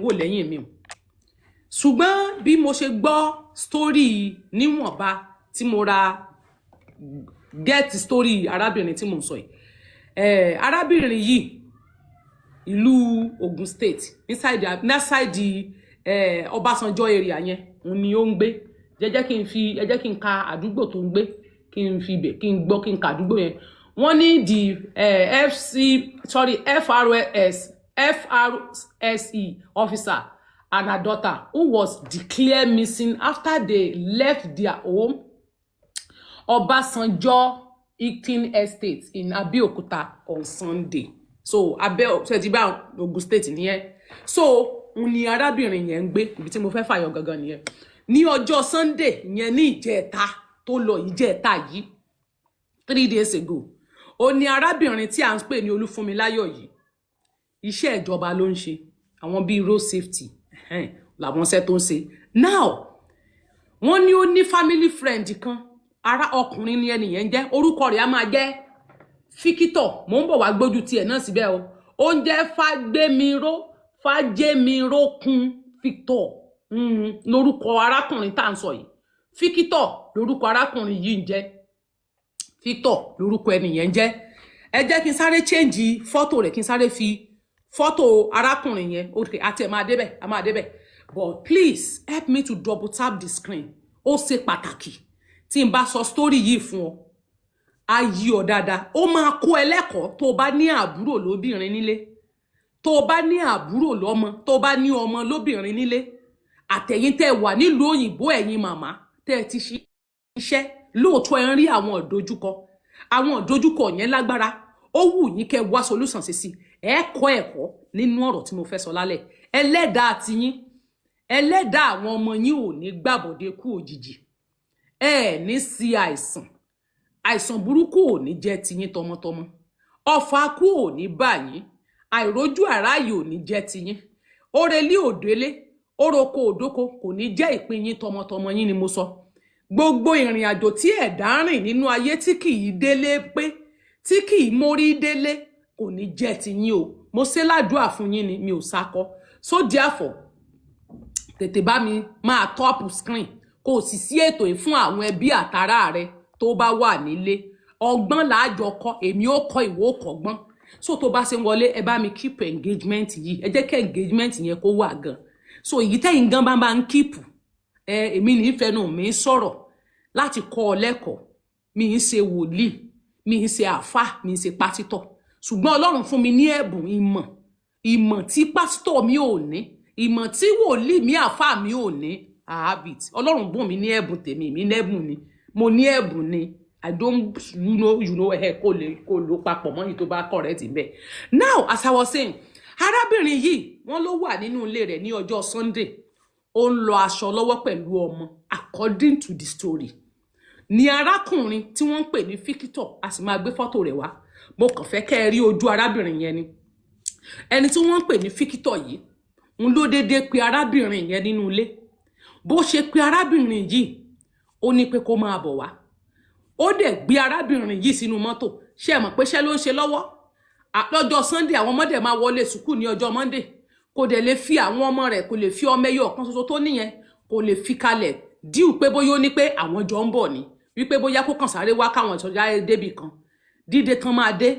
wò lẹ́yìn mi o ṣùgbọ́n bí mo ṣe gbọ́ story níwọ̀nba tí mo ra get story arábìnrin tí mo ń sọ yìí arábìnrin yìí ìlú Ogun State inside Ọbásanjọ́ area yẹn òun ni ó ń gbé ẹ jẹ́ kí n ka àdúgbò tó ń gbé kí n fi bẹ̀ kí n gbọ́ kí n ka àdúgbò yẹn wọ́n ní FRSE officer and her daughter who was declared missing after they left their home Ọbásanjọ́ Hilton Estate in Abeokuta on Sunday. So Abeokuta Ogun State nìyẹn. So ni arábìnrin yẹn ń gbé ibi tí mo fẹ́ fàyọ gangan nìyẹn. Ní ọjọ́ Sunday yẹn ní ìjẹta tó lọ ìjẹta yìí 3 days ago. Ó ní arábìnrin tí à ń pè ní Olúfúnmiláyọ̀ yìí. Iṣẹ́ ìjọba ló ń ṣe. Àwọn bíi road safety làwọn ṣe tó ń ṣe. Now wọ́n ní ó ní family friend kan ara ọkùnrin ni ẹnìyẹn jẹ́ orúkọ rẹ̀ á máa jẹ́ Fíkítọ̀ mo ń bọ̀ wá gbójú tiẹ̀ náà síbẹ̀ o ó ń jẹ́ Fájémirókun Victor lórúkọ arákùnrin tá à ń sọ yìí Fíkítọ̀ lórúkọ arákùnrin yìí ń jẹ́ Victor lórúkọ ẹnìyẹn ń jẹ́ ẹ jẹ́ kí n sáré change fọ́tò rẹ̀ kí n sáré fi fọ́tò arákùnrin yẹn okay àti ẹ̀ máa débẹ̀ but please help me to double tap the screen ó ṣe pàtàkì tí n bá sọ story yìí fún ọ á yí ọ dáadáa ó máa kó ẹlẹ́kọ̀ọ́ tó bá ní àbúrò lóbìnrin nílé tó bá ní àbúrò lọ́mọ tó bá ní ọmọ lóbìnrin nílé àtẹ̀yìn tẹ́ wà nílùú òyìnbó ẹ̀yin màmá tẹ́ ti ṣiṣẹ́ lóòótọ́ ẹ ń rí àwọn ìdojúkọ yẹn lágbára ó wù yín kẹ́ wá solution sí ẹ̀kọ́ nínú ọ̀rọ̀ tí mo fẹ́ sọ lálẹ́ ẹlẹ́dàá tiyín ẹlẹ́dàá àwọn ọmọ yín ò ní gbàbọ̀dé kú òjijì ní sí àìsàn burúkú ò ní jẹ́ tiyín tọmọtọmọ ọfà kú ò ní bá yín àìrójú àráyè ò ní jẹ́ tiyín orelé òdélé oroko òdóko kò ní jẹ́ ìpín yín tọmọtọmọ yín ni mo sọ gbogbo ìrìn àjò tí ẹ̀dá rìn nínú ayé tí kì í délé pé tí kì í mórí délé kò ní jẹ́ tiyín o mo ṣe ládùúà fún yín ni mi ò sákọ so therefore tètè bá mi máa top screen kò sì sí ètò yìí fún àwọn ẹbí àtàrà rẹ tó bá wà nílé ọgbọ́n làájọ kọ́ èmi ó kọ́ ìwọ ó kọ́gbọ́n so tó bá ṣe ń wọlé ẹ bá mi keep engagement yìí ẹ jẹ́ kí engagement yẹn kó wà gan so èyí tẹ́yìn gan bá ń keep èmi ní ìfẹ́nu mi sọ̀rọ̀ láti kọ́ ọ lẹ́kọ̀ọ́ mi ń ṣe wòlíì mi ń ṣe àfà mi ń ṣe pásítọ̀ ṣùgbọ́n Ọlọ́run fún mi ní ẹ̀bùn ìmọ̀ tí pásítọ̀ mi ò ní ìmọ̀ tí wòlíì mi àfà mi ò ní habit Ọlọ́run bùn mi ní ẹ̀bùn tèmi mi lẹ́bùn ni mo ní ẹ̀bùn ni I don't you know kò ló papọ̀ mọ́ yìí tó bá correct ńbẹ̀. Now as I was saying arábìnrin yìí wọ́n ló wà nínú ilé rẹ̀ ní ọjọ́ Sunday ó ń lọ aṣọ lọ́wọ́ pẹ̀lú ọmọ according to the story ni arákùnrin tí wọ́n ń pè ní Fíkítọ̀ a sì máa gbé fọ́tò rẹ̀ wá mo kàn fẹ́ kẹ́ ẹ rí ojú arábìnrin yẹn ni ẹni tí wọ́n ń pè ní Fíkítọ̀ yìí ń ló dédé pe arábìnrin yẹn nínú ilé bó ṣe pe arábìnrin yìí ó ní pé kó máa bọ̀ wá ó dẹ̀ gbé arábìnrin yìí sínú mọ́tò ṣé ẹ mọ̀ pé ṣẹ́ ló ń ṣe lọ́wọ́ lọ́jọ́ Sunday àwọn ọmọdé máa wọlé sùkúù ní ọjọ́ Monday kò dẹ̀ lè fi àwọn ọmọ rẹ̀ kò lè fi ọmọ ẹyọ kan ṣoṣo tó níyẹn kò lè fi kalẹ̀ díù pé bóyá ó ní pé àwọn jọ ń bọ̀ ni wípé bóyá kó kàn sáré wá káwọn ìṣọjá débì kan dídé kan máa dé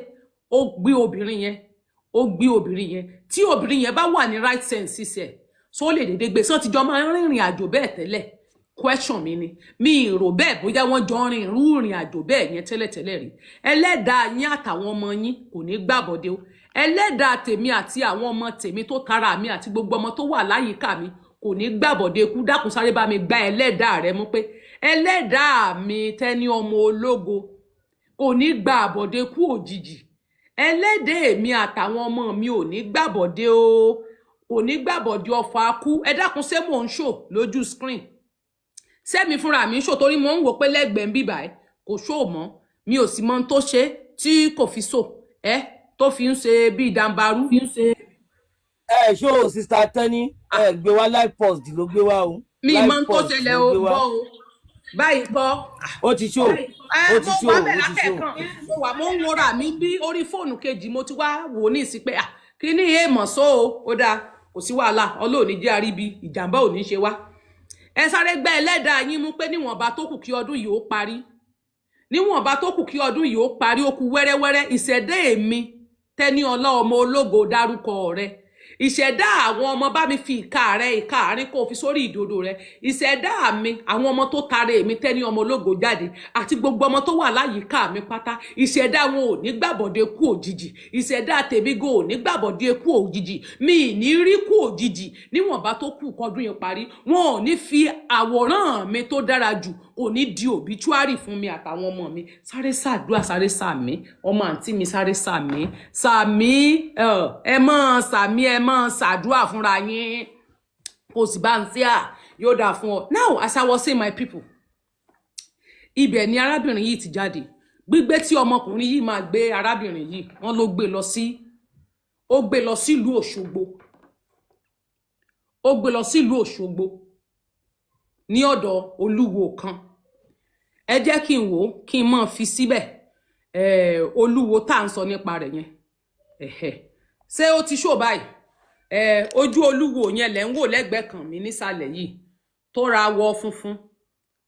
ó gbé obìnrin yẹn tí obìnrin yẹn bá wà ní right sense ṣe so lè dédé gbé sọ ti jọ máa ń rìnrìn àjò bẹ́ẹ̀ tẹ́lẹ̀ question mi ni mi rò bẹ́ẹ̀ bóyá wọ́n jọ rìn irú ìrìn àjò bẹ́ẹ̀ yẹn tẹ́lẹ̀tẹ́lẹ̀ rí ẹlẹ́dàá yín àtàwọn ọmọ yín kò ní gbàbọ̀dé o ẹlẹ́dàá tèmi àti àwọn ọmọ tèmi tó tara mi àti gbogbo ọmọ tó wà láyìíká mi kò ní gbàbọ̀dé kú dákun sáré bá mi gba ẹlẹ́dàá rẹ mú pé ẹlẹ́dàá mi tẹ́ni ọmọ ológo kò ní gbàbọ̀dé kú òjijì ẹlẹ́dàá mi àtàwọn ọmọ mi ò ní gbàbọ̀dé o kò ní gbàbọ̀dé ọfà kú ẹ dákun ṣé mò ń ṣò lójú screen sẹ́mi fúnra mi ṣò torí mo ń wò pé lẹ́gbẹ̀ẹ́ ń bíbà ẹ́ kò ṣó mọ́ mi ò sì mọ tó ṣe tí kò fi ṣò tó fi ń ṣe bí ìdàmbarú. ṣó sista Tẹ́ni gbé wá live post ló gbé wá o. mi mọ tó ṣẹlẹ̀ o bọ́ o báyìí kọ́. ó ti ṣó ó ti ṣó ó ti ṣó. mo wà mo ń wọra mi bí orí fóònù kejì mo ti wá wò ní ìsìn pé kí ni èèmọ̀ só o ó dáa kò sí wàhálà Ọlọ́run ní jẹ́ àríbi ìjàmbá ò ní ṣe wá ẹ sáré gbé ẹlẹ́dàá yín mú pé níwọ̀nba tó kù kí ọdún yìí ó parí níwọ̀nba tó kù kí ọdún yìí ó parí ó kù wẹ́rẹ́wẹ́rẹ́ ìṣẹ̀dá èmi Tẹ́níọlá ọmọ ológo dárúkọ rẹ ìṣẹ̀dá àwọn ọmọ bá mi fi ìka rẹ ìka àárín kó fi sórí ìdodo rẹ ìṣẹ̀dá mi àwọn ọmọ tó tara èmi Tẹ́ní ọmọ ológo jáde àti gbogbo ọmọ tó wà láyìíká mi pátá ìṣẹ̀dá wọn ò ní gbàbọ̀dé kú òjijì ìṣẹ̀dá tèmi go ò ní gbàbọ̀dé kú òjijì mi ì ní rí kú òjijì níwọ̀nba tó kù kọdún yẹn parí wọn ò ní fi àwòrán mi tó dára jù kò ní di òbítúárì fún mi àtàwọn ọmọ mi sáré ṣàdúrà sáré sàmí ọmọ àǹtí mi sáré sàmí ẹ mọ́ sàmí ẹ mọ́ ṣàdúrà fúnra yín kò sì bá ń tí à yóò dáa fún ọ. Now as I was saying my people ibẹ̀ ni arábìnrin yìí ti jáde gbígbé tí ọmọkùnrin yìí máa gbé arábìnrin yìí wọ́n ló gbé lọ sí ìlú Òṣogbo ó gbé lọ sí ìlú Òṣogbo ní ọ̀dọ̀ olúwo kan ẹ jẹ́ kí n wò kí n máa fi síbẹ̀ olúwo tá à ń sọ nípa rẹ̀ yẹn ṣé ó ti ṣó báyìí ojú olúwo yẹn lẹ́ ń wò lẹ́gbẹ̀ẹ́ kan mi nísàlẹ̀ yìí tó ra wọ funfun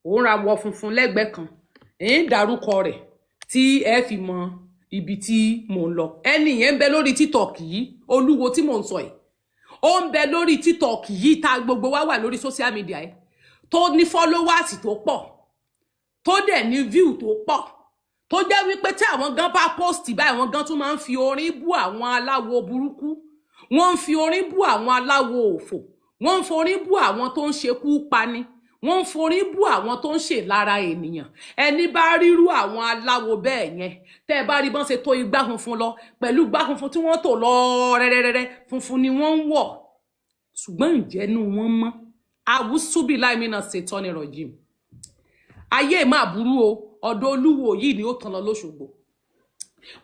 òun ra wọ funfun lẹ́gbẹ̀ẹ́ kan ń dárúkọ rẹ̀ tí ẹ fi mọ ibi tí mò ń lọ ẹni yẹn ń bẹ lórí TikTok yìí olúwo tí mò ń sọ yìí ó ń bẹ lórí TikTok yìí tá gbogbo wa wà lórí social media yìí tó ní followers tó pọ̀ tó dẹ̀ ní view tó pọ̀ tó jẹ́ wípé tí àwọn gan bá post báyìí àwọn gan tún máa ń fi orin bú àwọn aláwo burúkú wọ́n ń fi orin bú àwọn aláwo òfò wọ́n ń forin bú àwọn tó ń ṣekú pani wọ́n ń forin bú àwọn tó ń ṣe lára ènìyàn ẹni bá rírú àwọn aláwo bẹ́ẹ̀ yẹn tẹ́ ẹ bá rí bọ́n ṣe tó igbá funfun lọ pẹ̀lú igbá funfun tí wọ́n tò lọ rẹ́rẹ́rẹ́rẹ́ funfun ni wọ́n ń wọ̀ ṣùgbọ́n ìjẹ́nu wọn mọ́ àwùsùbí láìmínà ṣètọ́ ní rọ̀jìm ayé máa burú o ọ̀dọ̀ olúwo yìí ni ó tàn lọ lóṣogbo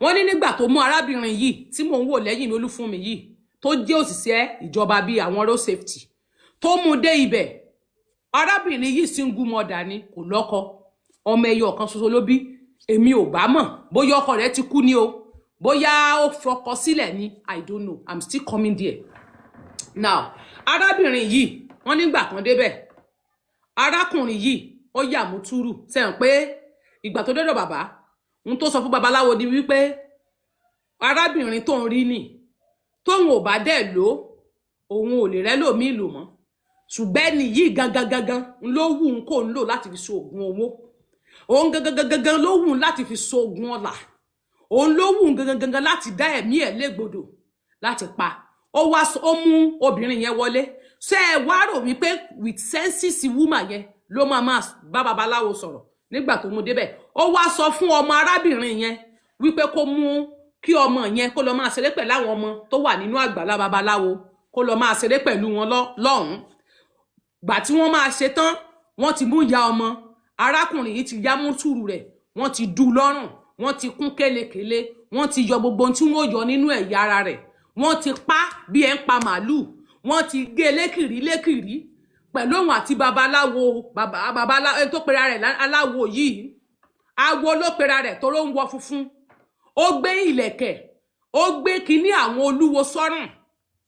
wọ́n ní nígbà tó mú arábìnrin yìí tí mò ń wò lẹ́yìn ní Olúfúnmi yìí tó jẹ́ òṣìṣẹ́ ìjọba bíi àwọn road safety tó mú dé ibẹ̀ arábìnrin yìí single mother ni kò lọ́kọ ọmọ ẹyọ kan ṣoṣo ló bí èmi ò bá mọ̀ bóyá ọkọ rẹ̀ ti kú ni o bóyá ó fọkọ sílẹ̀ ni I don't know I'm still coming there now arábìnrin yìí wọ́n nígbà kan débẹ̀ arákùnrin yìí ó yà mú túrù sẹ́yìn pé ìgbà tó dọ́dọ̀ bàbá ń tó sọ fún babaláwo ni wípé arábìnrin tó ń rí nì tóun ò bá dẹ̀ lò òun ò lè rẹ́lòmíì lò mọ́ ṣùgbọ́n ẹni yìí gangan ló wù ń kó ń lò láti fi so oògùn owó òun gangan ló wù ń láti fi so oògùn ọlà òun ló wù ń gangan láti dá ẹ̀mí ẹ̀ légbodò láti pa ó mú obìnrin yẹn wọlé ṣé ẹ wá rò wípé with senses woman yẹn ló máa bá babaláwo sọ̀rọ̀ nígbà tó mú débẹ̀ ó wá sọ fún ọmọ arábìnrin yẹn wípé kó mú kí ọmọ yẹn kó lọ máa ṣeré pẹ̀lú àwọn ọmọ tó wà nínú àgbàlá babaláwo kó lọ máa ṣeré pẹ̀lú wọn lọ́hùn gbà tí wọ́n máa ṣe tán wọ́n ti mú ya ọmọ arákùnrin yìí ti yá mú túrù rẹ̀ wọ́n ti dú lọ́rùn wọ́n ti kún kélekèle wọ́n ti yọ gbogbo ohun tí wọ́n yọ nínú ẹ̀yà ara rẹ̀ wọ́n ti pa bí ẹ ń pa màálùú wọ́n ti gé lékìrí pẹ̀lú òun àti babaláwo tó pera rẹ̀ aláwo yìí awo ló pera rẹ̀ tó ló ń wọ funfun ó gbé ìlẹ̀kẹ̀ ó gbé kíní àwọn olúwo sọ́rùn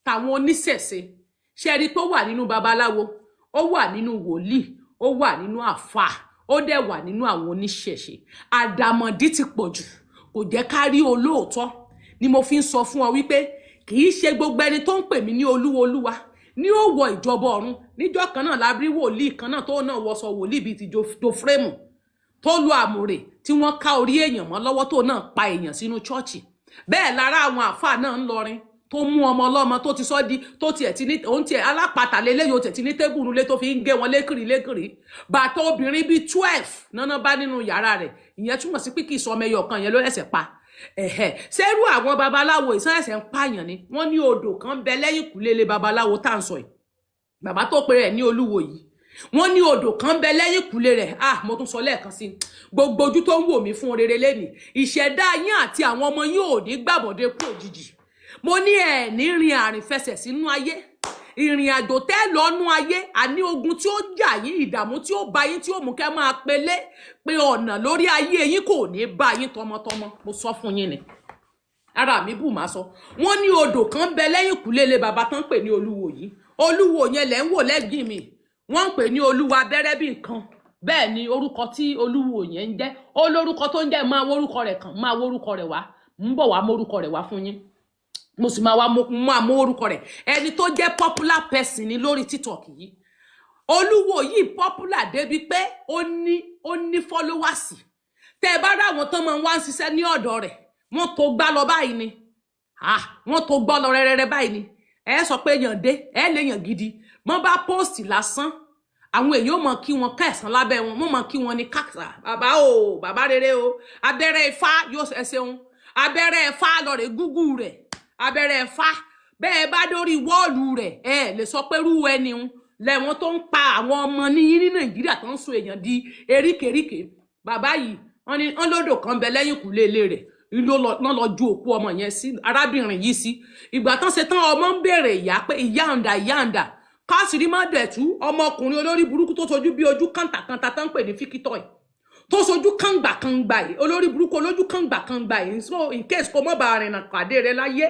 tàwọn oníṣẹ̀ṣe ṣẹ́rí tó wà nínú babaláwo ó wà nínú wòlíì ó wà nínú àfà ó dẹ̀ wà nínú àwọn oníṣẹ̀ṣe àdàmọ̀dí ti pọ̀ jù kò jẹ́ ká rí olóòótọ́ ni mo fi ń sọ fún ọ wípé kì í ṣe gbogbo ẹni tó ń pè mí ní olúwa ní ó wọ ìjọba ọ̀run níjọ́ kan náà lábrí wòlíì kan náà tó náà wọṣọ wòlíì bíi ti do frémù tó lu àmùrè tí wọ́n ká orí èèyàn mọ́ lọ́wọ́ tó náà pa èèyàn sínú chọ́ọ̀chì bẹ́ẹ̀ lára àwọn àáfàá náà ń lọrin tó mú ọmọ ọlọ́mọ tó ti sọ di tó tiẹ̀ ti ní òun tiẹ̀ alápàtà lélẹ́yìn òtẹ̀ ti ní tébùrù lé tó fi ń gé wọn lékìrí bàtà obìnrin bíi 12 náná bá nínú yàrá rẹ̀ ìyẹn túmọ̀ sí pé kì í sọ ọmọ ẹyọ kan yẹn ló ẹsẹ̀ pa ṣerú àwọn babaláwo ìsan ẹsẹ̀ ń pààyàn ni wọ́n ní odò kan bẹ lẹ́yìn kùlélé babaláwo tá à ń sọ yìí bàbá tó pe rẹ̀ ní olúwo yìí wọ́n ní odò kan bẹ lẹ́yìn kùlé rẹ̀ mo tún sọ lẹ́ẹ̀kan sí gbogbo ojú tó ń wò mí fún rere lẹ́nìí ìṣẹ̀dá yín àti àwọn ọmọ yín ò ní gbàbọ̀dé kú òjijì mo ní ẹ̀ ní rin àrìnfẹsẹ̀ sínú ayé ìrìn àjò tẹ́ lọ́nú ayé àní ogun tí ó jà yín ìdààmú tí ó bá yín tí ó mú kẹ́ máa pelé pé ọ̀nà lórí ayé yín kò ní bá yín tọmọtọmọ mo sọ fún yín ni ara mi bù máa sọ wọ́n ní odò kan bẹ lẹ́yìn kùlélé bàbá tán pè ní olúwo yìí olúwo yẹn lẹ ń wò lẹ́gbìn mi wọ́n ń pè ní olúwa abẹ́rẹ́ bí nǹkan bẹ́ẹ̀ ni orúkọ tí olúwo yẹn ń jẹ́ olórúkọ tó ń jẹ́ máa wórúkọ rẹ̀ kàn máa wórúkọ rẹ̀ wá ń bọ̀ wá mórúkọ rẹ̀ wá fún yín mo sì máa wá máa mú orúkọ rẹ̀ ẹni tó jẹ́ popular person ni lórí TikTok yìí olúwo yìí popular débi pé ó ní followers tẹ́ bá ráwọn tán máa ń wá ń ṣiṣẹ́ ní ọ̀dọ̀ rẹ̀ wọ́n tó gbá lọ báyìí ni wọ́n tó gbọ́ lọ rẹ́rẹ́rẹ́ báyìí ni ẹ sọ pé èèyàn dé ẹ léèyàn gidi wọ́n bá post lásán àwọn èèyàn mọ̀ kí wọ́n kẹsàn lábẹ́ wọn wọ́n mọ̀ kí wọ́n ní kàkà bàbá rere o abẹ́rẹ́ ifá yóò ṣẹun abẹ́rẹ́ ifá lọ rè gúgú rẹ̀ abẹ́rẹ́ ifá bẹ́ẹ̀ bá dórí wọ́ọ̀lù rẹ̀ ẹ lè sọ pé rú ẹni lẹ́wọ̀n tó ń pa àwọn ọmọ ní Nàìjíríà tó ń so èèyàn di eríkèríkè bàbá yìí wọ́n lódò kan bẹ lẹ́yìn kùlé ilé rẹ̀ náà lọ ju òkú ọmọ yẹn sí arábìnrin yìí sí ìgbà tán ṣe tán ọmọ ń béèrè ìyá pé ìyá ǹdà káàsìrí má dẹ̀tú ọmọkùnrin olórí burúkú tó sojú bí ojú kàǹtàkàǹtà tán pè ní fíkítọ̀ yìí tó sojú kàǹgbàkàǹgbà yìí olórí burúkú olójú kàǹgbàkàǹgbà yìí so in case kó mọ́ bá rìnà pàdé rẹ láyé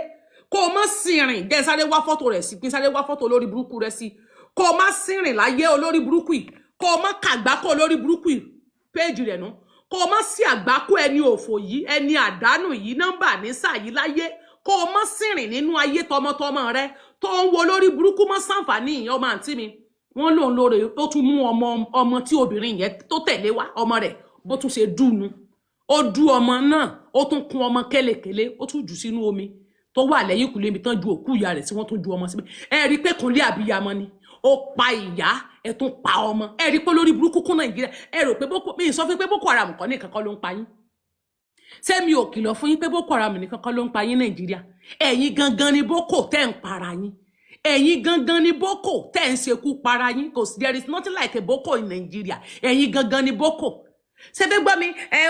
kó o má sìnrìn jẹ́ sáré wá fọ́tò rẹ̀ sí pín sáré wá fọ́tò olórí burúkú rẹ sí kó o má sìnrìn láyé olórí burúkú yìí kó o má kàgbákò olórí burúkú yìí péèjì rẹ̀ nù kó o má sí àgbákò ẹni òfò yìí ẹni àdánù yìí nọ́mbà ní sàyí láyé kó o má sìnrìn nínú ayé tọmọtọmọ rẹ tó ń wo lórí burúkú mọ́ sàǹfààní ìyẹn ọmọ àǹtí mi wọ́n lòun lóore ó tún mú ọmọ tí obìnrin yẹn tó tẹ̀lé wá ọmọ rẹ̀ bó tún ṣe dùnú ó dú ọmọ náà ó tún kún ọmọ kélekèlé ó tún jù sínú omi tó wà lẹ́yìn kùlé mi tán ju òkú ìyá rẹ̀ tí wọ́n tún ju ọmọ síbẹ̀ ẹ rí pé kùnlé àbíyamọ ni ó pa ìyá ẹ tún pa ọmọ ẹ rí pé lórí burúkú kún Nàìjíríà ẹ rò pé mi sọ fún pé Boko Haram kọ́ nìkan kọ́ ló ń pa yín ṣé mi ò kìlọ̀ fún yín pé Boko Haram nìkan kọ́ ló ń pa yín Nàìjíríà ẹ̀yin gangan ni Boko tẹ́ ń para yín ẹ̀yin gangan ni Boko tẹ́ ń ṣekú para yín cause there is nothing like a Boko in Nigeria ẹ̀yin gangan ni Boko ṣé fẹ́ gbọ́ mi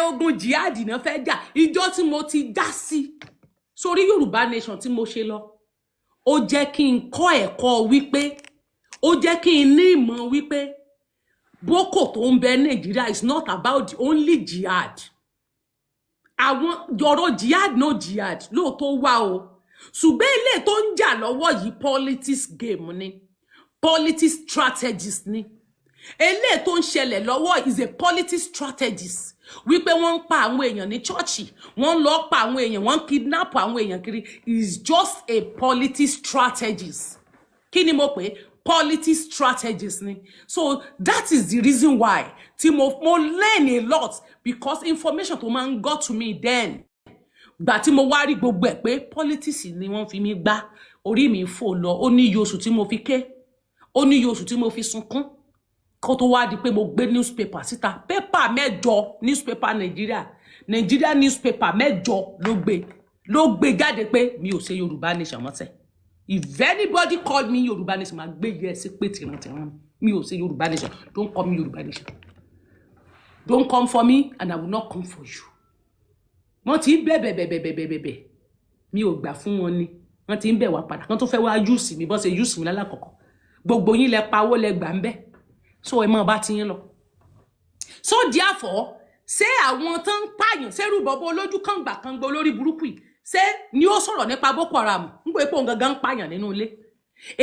ogun jihad náà fẹ́ jà ìjọ tí mo ti dá sí sórí Yorùbá Nation tí mo ṣe lọ ó jẹ́ kí n kọ́ ẹ̀kọ́ wípé ó jẹ́ kí n ní ìmọ̀ wípé Boko tó ń bẹ Nàìjíríà is not about the only jihad àwọn yọ̀rọ̀ jihad no jihad lóòótọ́ wà o ṣùgbọ́n ilé tó ń jà lọ́wọ́ yìí politics game ni politics strategist ni ilé tó ń ṣẹlẹ̀ lọ́wọ́ is a politics strategist wípé wọ́n ń pa àwọn èèyàn ní chọ́ọ̀chì wọ́n ń lọ pa àwọn èèyàn wọ́n ń kidnap àwọn èèyàn kiri is just a politics strategist kí ni mo pè politics strategist ni so that is the reason why tí mo learn a lot because information tó máa ń got to me then gbà tí mo wá rí gbogbo ẹ̀ pé politics ni wọ́n fi mí gbá orí mi fò lọ ó ní iye oṣù tí mo fi ké ó ní iye oṣù tí mo fi sunkún kó tó wá di pé mo gbé newspaper síta paper mẹ́jọ newspaper Nigeria newspaper mẹ́jọ ló gbé jáde pé mi ò ṣe Yorùbá Nation mọ́tẹ̀ if anybody called me Yorùbá Nation máa gbé yẹ sí pé tìrantìran mi ò ṣe Yorùbá Nation don't call me Yorùbá Nation don't come for me and I will not come for you wọ́n ti ń bẹ̀bẹ̀ mi ò gbà fún wọn ni wọ́n ti ń bẹ̀ wá padà wọ́n tó fẹ́ wá yúùsì mi bọ́ ṣe yúùsì mi lálàkọ̀kọ́ gbogbo yín lẹ pawó lẹ gbà ń bẹ̀ so ẹ mọ̀ bá ti yín lọ so therefore ṣé àwọn tó ń pààyàn ṣerú bọ́bọ́ olójú kàngbà kan gbọ́ lórí burúkú yìí ṣé ni ó sọ̀rọ̀ nípa Boko Haram ń pè pé òun gangan ń pààyàn nínú ilé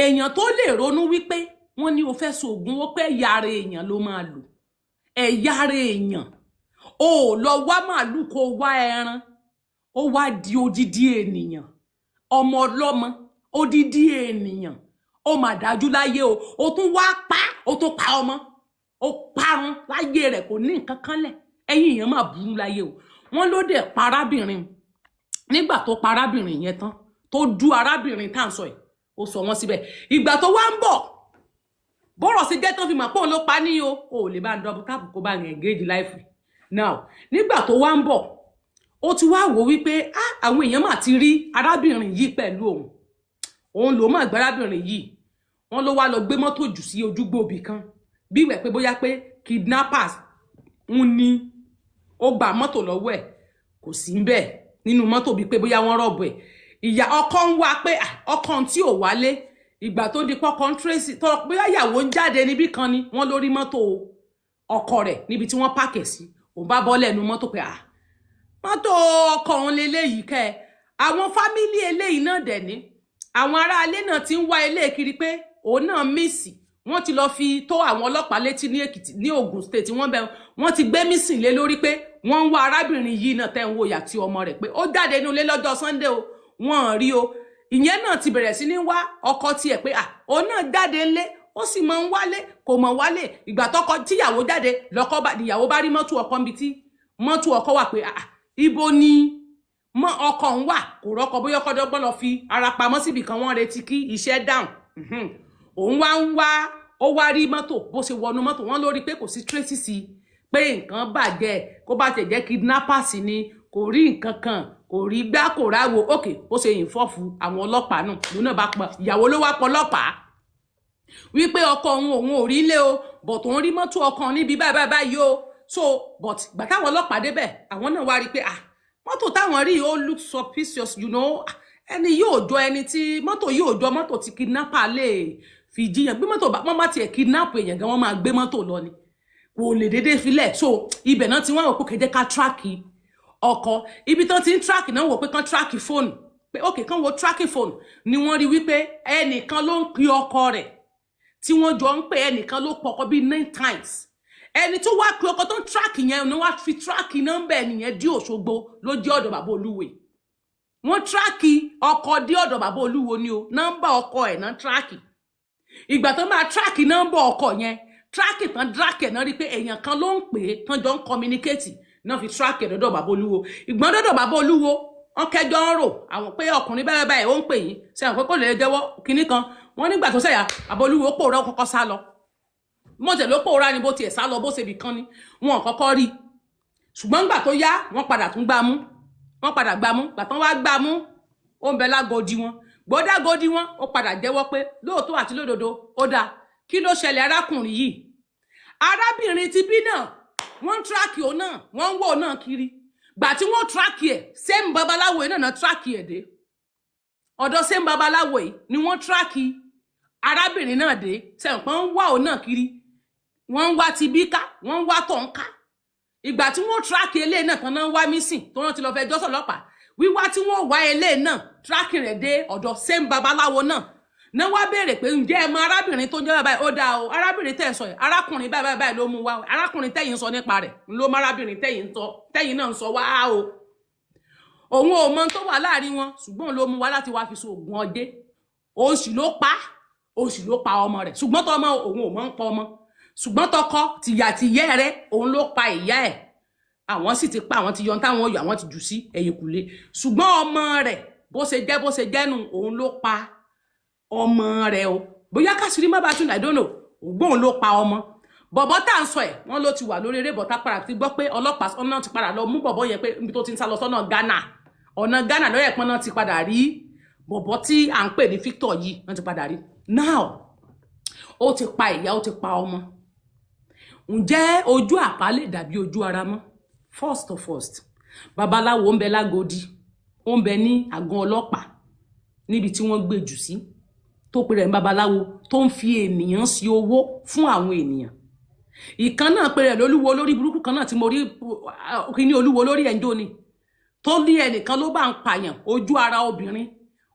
èèyàn tó lè ronú wípé wọ́n ní o fẹ́ sògùn ó pé ẹ̀yà ara èèyàn ló máa lò ẹ̀yà ara èèyàn ó lọ wá màálù kó wá ẹran ó wá di odidi ènìyàn ọmọ ọlọ́mọ odidi ènìyàn ó mà dájú láyé o ó tún wá pa ó tún pa ọmọ ó parun láyé rẹ̀ kò ní nǹkan kan lẹ̀ ẹ̀yin èèyàn máa burú láyé o wọ́n ló dé pa arábìnrin nígbà tó pa arábìnrin yẹn tán tó du arábìnrin tá à ń sọ yìí ó sọ wọ́n síbẹ̀ ìgbà tó wá ń bọ̀ bọ́rọ̀ sí jẹ́ tán fi mọ̀ pé òun ló pa ní o ò lè bá ń double tap kó bá ń engage life now nígbà tó wá ń bọ̀ ó ti wá wò wípé àwọn èèyàn mà ti rí arábìnrin yìí pẹ̀lú òun ló mọ̀ gbárábìnrin yìí wọ́n ló wá lọ gbé mọ́tò jù sí ojúgbòbí kan bí ìwẹ̀ pé bóyá pé kidnappers ń ní ó gba mọ́tò lọ́wọ́ ẹ̀ kò sí ń bẹ̀ nínú mọ́tò bíi pé bóyá wọ́n rọ̀bù ẹ̀ ìyá ọkọ ń wá pé ọkọ tí ò wálé ìgbà tó di pọ́kàn tracy tó bóyá ìyàwó ń jáde níbí kan ni wọ́n lórí mọ́tò ọkọ rẹ̀ níbi tí wọ́n pàkẹ́ sí òun bá bọ́ lẹ́nu mọ́tò pé mọ́tò ọkọ òun leléyìí kẹ́ àwọn fámílì eléyìí náà dẹ̀ ní àwọn ará ilé náà ti ń wá ilé kiri pé òun náà mísì wọ́n ti lọ fi tó àwọn ọlọ́pàá létí ní Èkìtì ní Ògùn state wọ́n ti gbé mísìn lé lórí pé wọ́n ń wá arábìnrin yìí náà tẹ́ ń wo ìyá tí ọmọ rẹ̀ pé ó jáde inú ilé lọ́jọ́ Sunday o wọ́n rí o ìyẹn náà ti bẹ̀rẹ̀ sí ní wá ọkọ tiẹ̀ pé òun náà jáde ńlé ó sì máa ń wálé kò mọ̀ wálé ìgbà tọkọ tíyàwó jáde lọ́kọ ìyàwó bá rí mọ́tò ọkọ níbi tí mọ́tò ọkọ wà pé ibo ni mọ́ ọkọ ń wà kò rọ́kọ bóyá ọkọ dọ́gbọ́n lọ fi ara pamọ́ síbi kan wọ́n retí kí iṣẹ́ dáhùn òun wá ń wá ó wá rí mọ́tò bó ṣe wọnú mọ́tò wọ́n lórí pé kò sí tracy sí pé nǹkan bàjẹ́ kó bá tẹ̀ jẹ́ kidnappers ni kò rí nǹkan kan kò rí gbá kò ráwo òkè ó ṣe ìfọ́fù àwọn ọlọ́pàá náà lónà bá pọ̀ ìyàwó ló wá pọ̀ ọlọ́pàá wípé ọkọ òun ò rí ilé o but òun rí mọ́tò ọkàn níbi báyìí o so but gbà táwọn ọlọ́pàá débẹ̀ àwọn náà wá rí pé mọ́tò táwọn rí ó look suspicious you know ẹni yóò jọ ẹni tí mọ́tò yóò jọ mọ́tò tí kidnapper lè fi jiyàn gbé mọ́tò wọ́n bá tiẹ̀ kidnap èèyàn gan wọ́n máa gbé mọ́tò lọ ni kò lè dédé filẹ̀ so ibẹ̀ náà tí wọ́n wò pé kẹjẹ́ ká tíráàkì ọkọ ibi tán ti ń tíráàkì náà wò pé kán tíráàkì fóònù pé ókè kán wo tíráàkì fóònù ni wọ́n rí wípé ẹnìkan ló ń pe ọkọ rẹ̀ tí wọ́n jọ ń pè ẹnìkan ló pọkọ bíi 9 times ẹni tó wá pe ọkọ tó ń tíráàkì yẹn ni wọ́n fi tíráàkì nọ́mbà ẹnìyẹn dí Òṣogbo ló jẹ́ ọ̀dọ̀ bàbá Olúwe wọ́n tíráàkì ọkọ dí ọ̀dọ̀ bàbá Olúwo ni o nọ́mbà ọkọ ẹ̀ náà tíráàkì ìgbà tó máa tíráàkì nọ́mbà ọkọ yẹn tíráàkì tán díráàkì ẹ̀ náà rí pé èèyàn kan ló ń pè é tán jọ ń communicate náà fi tíráàkì ẹ̀ dọ́dọ̀ bàbá Olúwo ìgbọ́n dọ́dọ̀ bàbá Olúwo wọ́n kẹjọ́ ń rò àwọn pé ọkùnrin báyìí ó ń pè yín sẹ́yìn pé kò lè jẹ́wọ́ kinní kan wọ́n nígbà tó sẹ́yà bàbá Olúwo pòórá kọ́kọ́ sá lọ mọ́tẹ̀ ló pòórá ni bó tiẹ̀ sá lọ bó ṣe bì kan ni wọn kọ́kọ́ rí ṣùgbọ́n nígbà tó yá wọ́n padà tún gbámú gbà tán wá gbámú ó ń bẹ lágọ̀ọ́dí wọn gbọ́dágọ́dí wọn ó padà jẹ́wọ́ pé lóòótọ́ àti lódodo ó dáa kí ló ṣẹlẹ̀ arákùnrin yìí arábìnrin ti bí náà wọ́n ń tíráàkì òun náà wọ́n ń wò náà kiri gbà tí wọ́n tíráàkì ẹ̀ sẹ́mi babaláwo yìí náà tíráàkì ẹ̀ dé ọ̀dọ̀ sẹ́mi babaláwo yìí ni wọ́n tíráàkì arábìnrin náà dé sẹ́mi pọ́n ń wá òun náà kiri wọ́n ń wá ti bí ká wọ́n ń wá tọ̀ ń ká ìgbà tí wọ́n tíráàkì eléyìí náà kan náà wá mísìn tó rántí lọ fẹ́ jọ́sọ̀ ọlọ́pàá wíwá tí wọ́n wá eléyìí náà tíráàkì rẹ̀ dé ọ̀dọ̀ sẹ́mi babaláwo náà wá béèrè pé ǹjẹ́ ẹ mọ arábìnrin tó ń jẹ́ báyìí ó dáa o arábìnrin tẹ́ ẹ̀ sọ yìí arákùnrin báyìí ló mú wá o arákùnrin tẹ́yìn sọ nípa rẹ̀ ló mọ arábìnrin tẹ́yìn náà ń sọ wá o òun ò mọ tó wà láàrin wọn ṣùgbọ́n ló mú wá láti wá fi so oògùn ọdẹ oṣù ló pa ọmọ rẹ̀ ṣùgbọ́n tọmọ òun ò mọ ń pa ọmọ ṣùgbọ́n tọkọ tìyàtìyẹ́ rẹ̀ òun ló pa ìyá ẹ̀ àwọn sì ti pa àwọn ti yọ táwọn yọ àwọn ti jù sí ẹ̀yìnkùlé ṣùgbọ́n ọmọ rẹ̀ bó ṣe jẹ́nu òun ló pa ọmọ rẹ̀ o bóyá káṣírí má bá tún I don't know ògbóhùn ló pa ọmọ bọ̀bọ̀ tá à ń sọ ẹ̀ wọ́n ló ti wà lórí eré bọ̀tá padà ti gbọ́ pé ọlọ́pàá ọ̀nà ti padà lọ mú bọ̀bọ̀ yẹn pé ibi tó ti ń sá lọ sọ́nà Ghana ọ̀nà Ghana lọ́yẹ̀ pọ́n náà ti padà rí bọ̀bọ̀ tí à ń pè ní Victor yìí wọ́n ti padà rí now ó ti pa ìyá ó ti pa ọmọ ǹjẹ́ ojú àpá lè dàbí ojú ara mọ́ first babaláwo ń bẹ lágodi ó ń bẹ ní àgọ́ ọlọ́pàá níbi tí wọ́n gbé jù sí tó pèrè ní babaláwo tó ń fi ènìyàn sí owó fún àwọn ènìyàn ìkan náà pèrè lólúwo lórí burúkú kan náà tí mo rí kíní olúwo lórí ẹ̀ńdó ni tó ní ẹnìkan ló bá ń pààyàn ojú ara obìnrin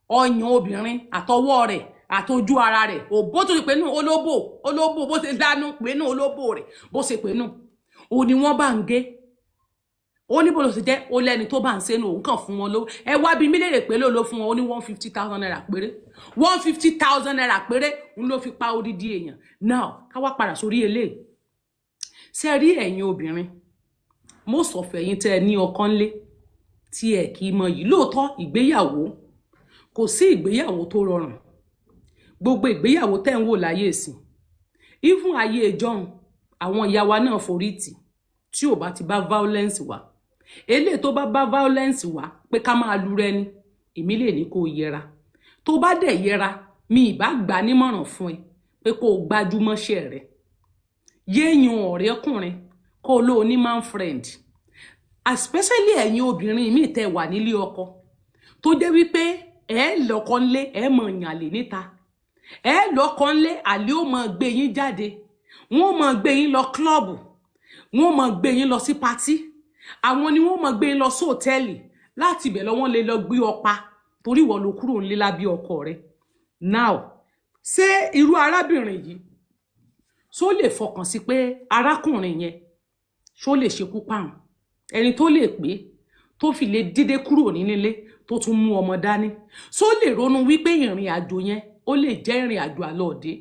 ọyàn obìnrin àtọwọ́ rẹ̀ àtọjú ara rẹ̀ òbó tó ti pè nù olóbò bó ṣe dánú pè nù olóbò rẹ̀ bó ṣe pè nù ó ní wọ́n bá ń gé ó ní bọ́lọ̀ sí jẹ́ ó lẹ́ni tó bá ń sẹ́nu òun kàn fún wọn lówó ẹ wá bí mílíọ̀nù pé ló fún wọn ó ní 150,000 naira péré 150,000 naira péré ń ló fi pa odidi èèyàn now ká wá padà sórí eléyìí ṣe rí ẹ̀yin obìnrin mo sọ fẹ̀yìn tẹ́ ẹ ní ọkọ ńlé tí ẹ kì í mọ yìí lóòótọ́ ìgbéyàwó kò sí ìgbéyàwó tó rọrùn gbogbo ìgbéyàwó tẹ́ ń wò láyé ìsìn even ayé ìjọ́un àwọn ìyá wa náà forí tì tí ò bá ti bá violence wá eléyìí tó bá violence wá pé ká máa lu rẹ ni èmi lè ní kó yẹra tó bá dẹ̀ yẹra mi ìbá gbà nímọ̀ràn fún ẹ pé kó o gbájúmọ́ṣẹ́ rẹ yéèyàn ọ̀rẹ́kùnrin kó o lóo ní man friend especially ẹ̀yin obìnrin mi tẹ́ wà nílé ọkọ tó jẹ́ wípé ẹ lọ́kọ ńlé ẹ mọ̀ yànlé níta ẹ lọ́kọ ńlé àlè ó mọ̀ gbé yín jáde wọ́n mọ̀ gbé yín lọ klọ́ọ̀bù wọ́n mọ̀ gbé yín lọ sí patí àwọn ni wọ́n mọ̀ gbé yín lọ sí hòtẹ́ẹ̀lì láti ibẹ̀ lọ wọ́n lè lọ gbé ọ pa torí ìwọ ló kúrò nílé lábẹ́ ọkọ rẹ̀. Now ṣé irú arábìnrin yìí ṣó lè fọkàn sí pé arákùnrin yẹn ṣó lè ṣekú pààrùn ẹni tó lè pé tó fi lè dídé kúrò nílé tó tún mú ọmọ dání ṣó lè ronú wípé ìrìn àjò yẹn ó lè jẹ́ ìrìn àjò àlọ́ọ̀dé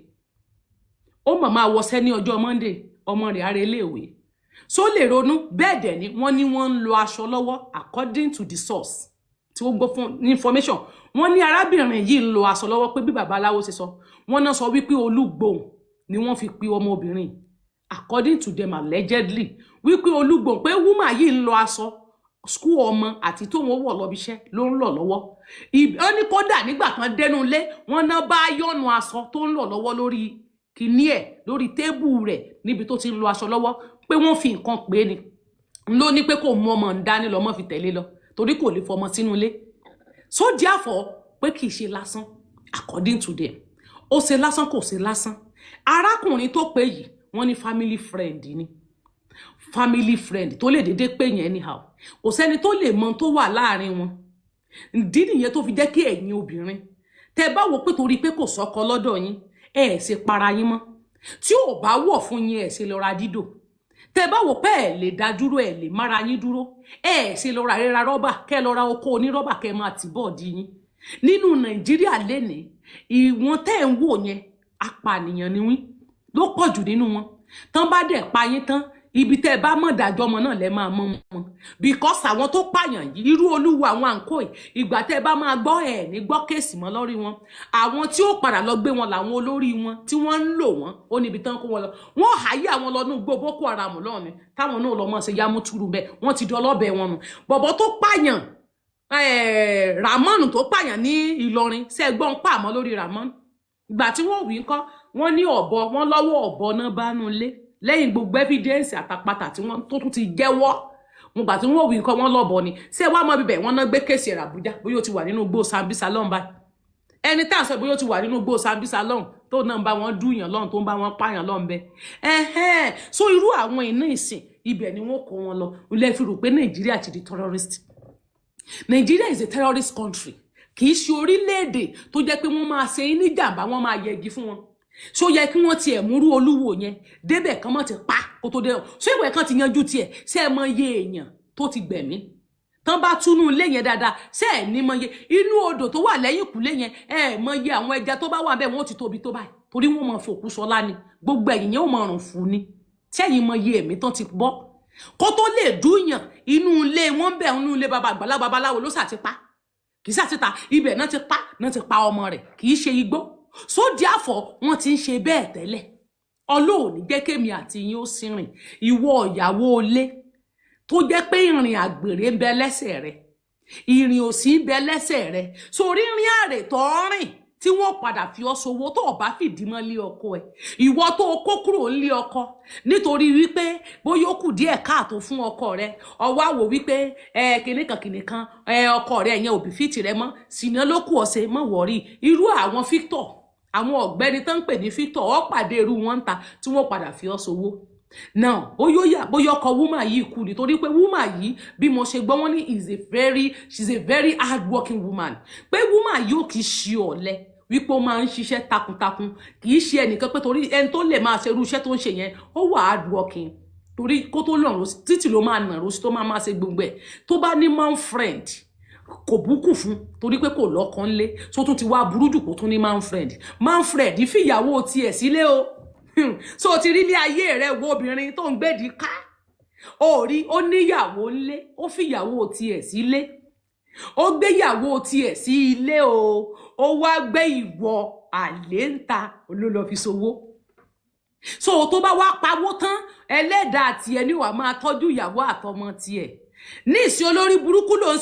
ó mọ̀ máa wọṣẹ́ ní ọjọ́ Monday ọmọ rẹ̀ ará iléèwé ṣó lè ronú bẹ́ẹ̀ dẹ̀ ni wọ́n ní wọ́n ń lo aṣọ lọ́wọ́ according to the source tí ó gbọ́ fún information wọ́n ní arábìnrin yìí ń lo aṣọ lọ́wọ́ pé bí babaláwo ṣe sọ wọ́n náà sọ wípé olúgbòhùn ni wọ́n fi pe ọmọbìnrin according to them allegedly wípé olúgbòhùn pé woman yìí ń lo aṣọ school ọmọ àti tó wọn wọ̀ lọ́bi iṣẹ́ ló ń lọ lọ́wọ́ ó ní kódà nígbà kan dénú ilé wọ́n náà bá yọ̀nù aṣọ tó ń lọ lọ́wọ́ lórí kìíní ẹ̀ lórí tébù rẹ̀ níbi tó ti ń lo aṣọ lọ́wọ́ pé wọ́n fi nǹkan pè ní ló ní pé kò mú ọmọ ń dání lọ mọ́ fi tẹ̀lé lọ torí kò lè fọmọ sínú ilé so therefore pé kì í ṣe lásán according to them ó ṣe lásán kò ṣe lásán arákùnrin tó pè yìí wọ́n ní family friend ni family friend tó lè dédé pè yẹn anyhow kò sẹ́ni tó lè mọ tó wà láàrin wọn ìdí nìyẹn tó fi jẹ́ kí ẹ̀yin obìnrin tẹ́ bá wò pé torí pé kò sọ́kọ lọ́dọ̀ yín ẹ ṣe para yín mọ́ tí ò bá wọ̀ fún yín ẹ ṣe lọ ra dídò tẹ́ bá wò pé ẹ lè dá dúró ẹ lè mára yín dúró ẹ ṣe lọ ra rẹ́ra rọ́bà kẹ́ lọ ra oko onírọ́bà kẹ́ máa tì bọ́ọ̀dì yín nínú Nàìjíríà lénìí ìwọ̀n tẹ́ ń wò yẹn apànìyàn ni wín ló pọ̀ jù nínú wọn tán bá dẹ̀ pa yín tán ibi tẹ́ bá mọ̀ dájọ́ ọmọ náà lẹ́ máa mọ́ wọn because àwọn tó pààyàn yìí irú olúwa àwọn àǹkó yìí ìgbà tẹ́ bá máa gbọ́ ẹ̀ ní gbọ́ kéèsì mọ́ lórí wọn àwọn tí ó padà lọ gbé wọn làwọn olórí wọn tí wọ́n ń lò wọ́n ó níbi tán kó wọn lọ wọ́n háyé àwọn lọ́nú gbó Boko Haram lọ́ọ̀ni táwọn náà lọ́ mọ́ ṣe yámútúrú bẹ́ẹ̀ wọ́n ti dọlọ́bẹ̀ wọn nù bọ̀bọ̀ tó pààyàn Ramon tó pààyàn ní Ìlọrin sẹ́gbọ́n pàmọ́ lórí Ramon ìgbà tí wọ́n wí ńkọ́ wọ́n ní ọ̀bọ wọ́n lọ́wọ́ ọ̀bọ náà bá nú lé lẹ́yìn gbogbo evidence àtàpàtà tí wọ́n tó tún ti jẹ́wọ́ wọn gbà tí wọ́n wí nǹkan wọ́n lọ́bọ ni ṣé wàá mọ bíbẹ̀ wọ́n náà gbé kéèsì ẹ̀rọ Àbújá bóyá ó ti wà nínú gbó Sambisa lọ́hùn báyìí ẹni tá à ń sọ bóyá ó ti wà nínú gbó Sambisa lọ́hùn tó náà ń bá wọn dúyàn lọ́hùn tó ń bá wọn pààyàn lọ́hùn bẹ́ẹ̀ so irú àwọn iná ìsìn ibẹ̀ ni wọ́n kó wọn lọ ilé fi rò pé Nàìjíríà ti di terrorist Nigeria is a terrorist country kì í ṣe orílẹ̀-èdè tó jẹ́ pé wọ́n máa ṣe ní jàǹbá wọ́n máa yẹgi fún wọn so yẹ kí wọ́n tiẹ̀ múrú olúwo yẹn débẹ̀ kan mọ́ ti pa kó tó dé so ìwé kan ti yanjú tiẹ̀ ṣé ẹ mọ iye èèyàn tó ti gbẹ̀mí tán bá túnú ilé yẹn dáadáa ṣé ẹ ní mọ iye inú odò tó wà lẹ́yìn ìkúlé yẹn ẹ mọ iye àwọn ẹja tó bá wà bẹ́ẹ̀ wọ́n ti tóbi tó báyìí torí wọ́n mọ fòkú sọlá ni gbogbo ẹ̀yìn yẹn ó mọ rùn fún ni tẹ́yìn mọ iye ẹ̀mí tán ti bọ́ kó tó lè dúyàn inú ilé wọn bẹ̀ inú ilé baba àgbàlá babaláwo ló sà ti pa kì í sà ti ta ibẹ̀ náà ti pa ọmọ rẹ̀ kì í ṣe igbó so therefore wọ́n ti ń ṣe bẹ́ẹ̀ tẹ́lẹ̀ Ọlọ́run ní jẹ́ kémi àti yín ó sì rìn ìwọ ìyàwó ilé tó jẹ́ pé ìrìn àgbèrè ń bẹ lẹ́sẹ̀ rẹ̀ ìrìn òsì ń bẹ lẹ́sẹ̀ rẹ̀ so rírìn àrè tó rìn tí wọ́n padà fi ọ́ sowó tó bá fìdí mọ́ lé ọkọ ẹ̀ ìwọ tó kó kúrò lé ọkọ nítorí wípé bóyá ó kù díẹ̀ káàtó fún ọkọ rẹ̀ ọwọ́ àwò wípé kìnìkan ọkọ rẹ̀ yẹn òbí fìtì rẹ̀ mọ́ sìnà ló kù ọ̀sẹ̀ mọ́ wọ̀rí irú àwọn Victor àwọn ọ̀gbẹ́ni tó ń pè ní Victor ó pàdé irú wọn ta tí wọ́n padà fi ọ́ sowó now bóyá ọkọ woman yìí kú nítorí pé woman yìí bí mo ṣe gbọ́ wọ́n ní she's a very hard working woman pé woman yìí ò kì í ṣe ọ̀lẹ wípé ó máa ń ṣiṣẹ́ takuntakun kì í ṣe ẹnìkan pé torí ẹni tó lè máa ṣe irú iṣẹ́ tó ń ṣe yẹn ó wà hard working torí kó tó lọ́rùn títí ló máa nàró sí tó máa ṣe gbogbo ẹ̀ tó bá ní man friend kò búkù fún torí pé kò lọ́kàn lé tó tún ti wá burú jù kó tún ní man friend fìyàwó tiẹ̀ sílé o so ti rí ní ayé rẹ̀ wo obìnrin tó ń gbèdí ká ó rí ó níyàwó ńlé ó fìyàwó tiẹ̀ sílé ó gbéyàwó tiẹ̀ sí ilé o ó wá gbé ìwọ àlè ń ta ló lọ fi ṣòwò so tó bá wá pawó tán ẹlẹ́dàá tiẹ̀ ni wàá máa tọ́jú ìyàwó àtọmọ tiẹ̀ ní ìsìn olórí burúkú ló ń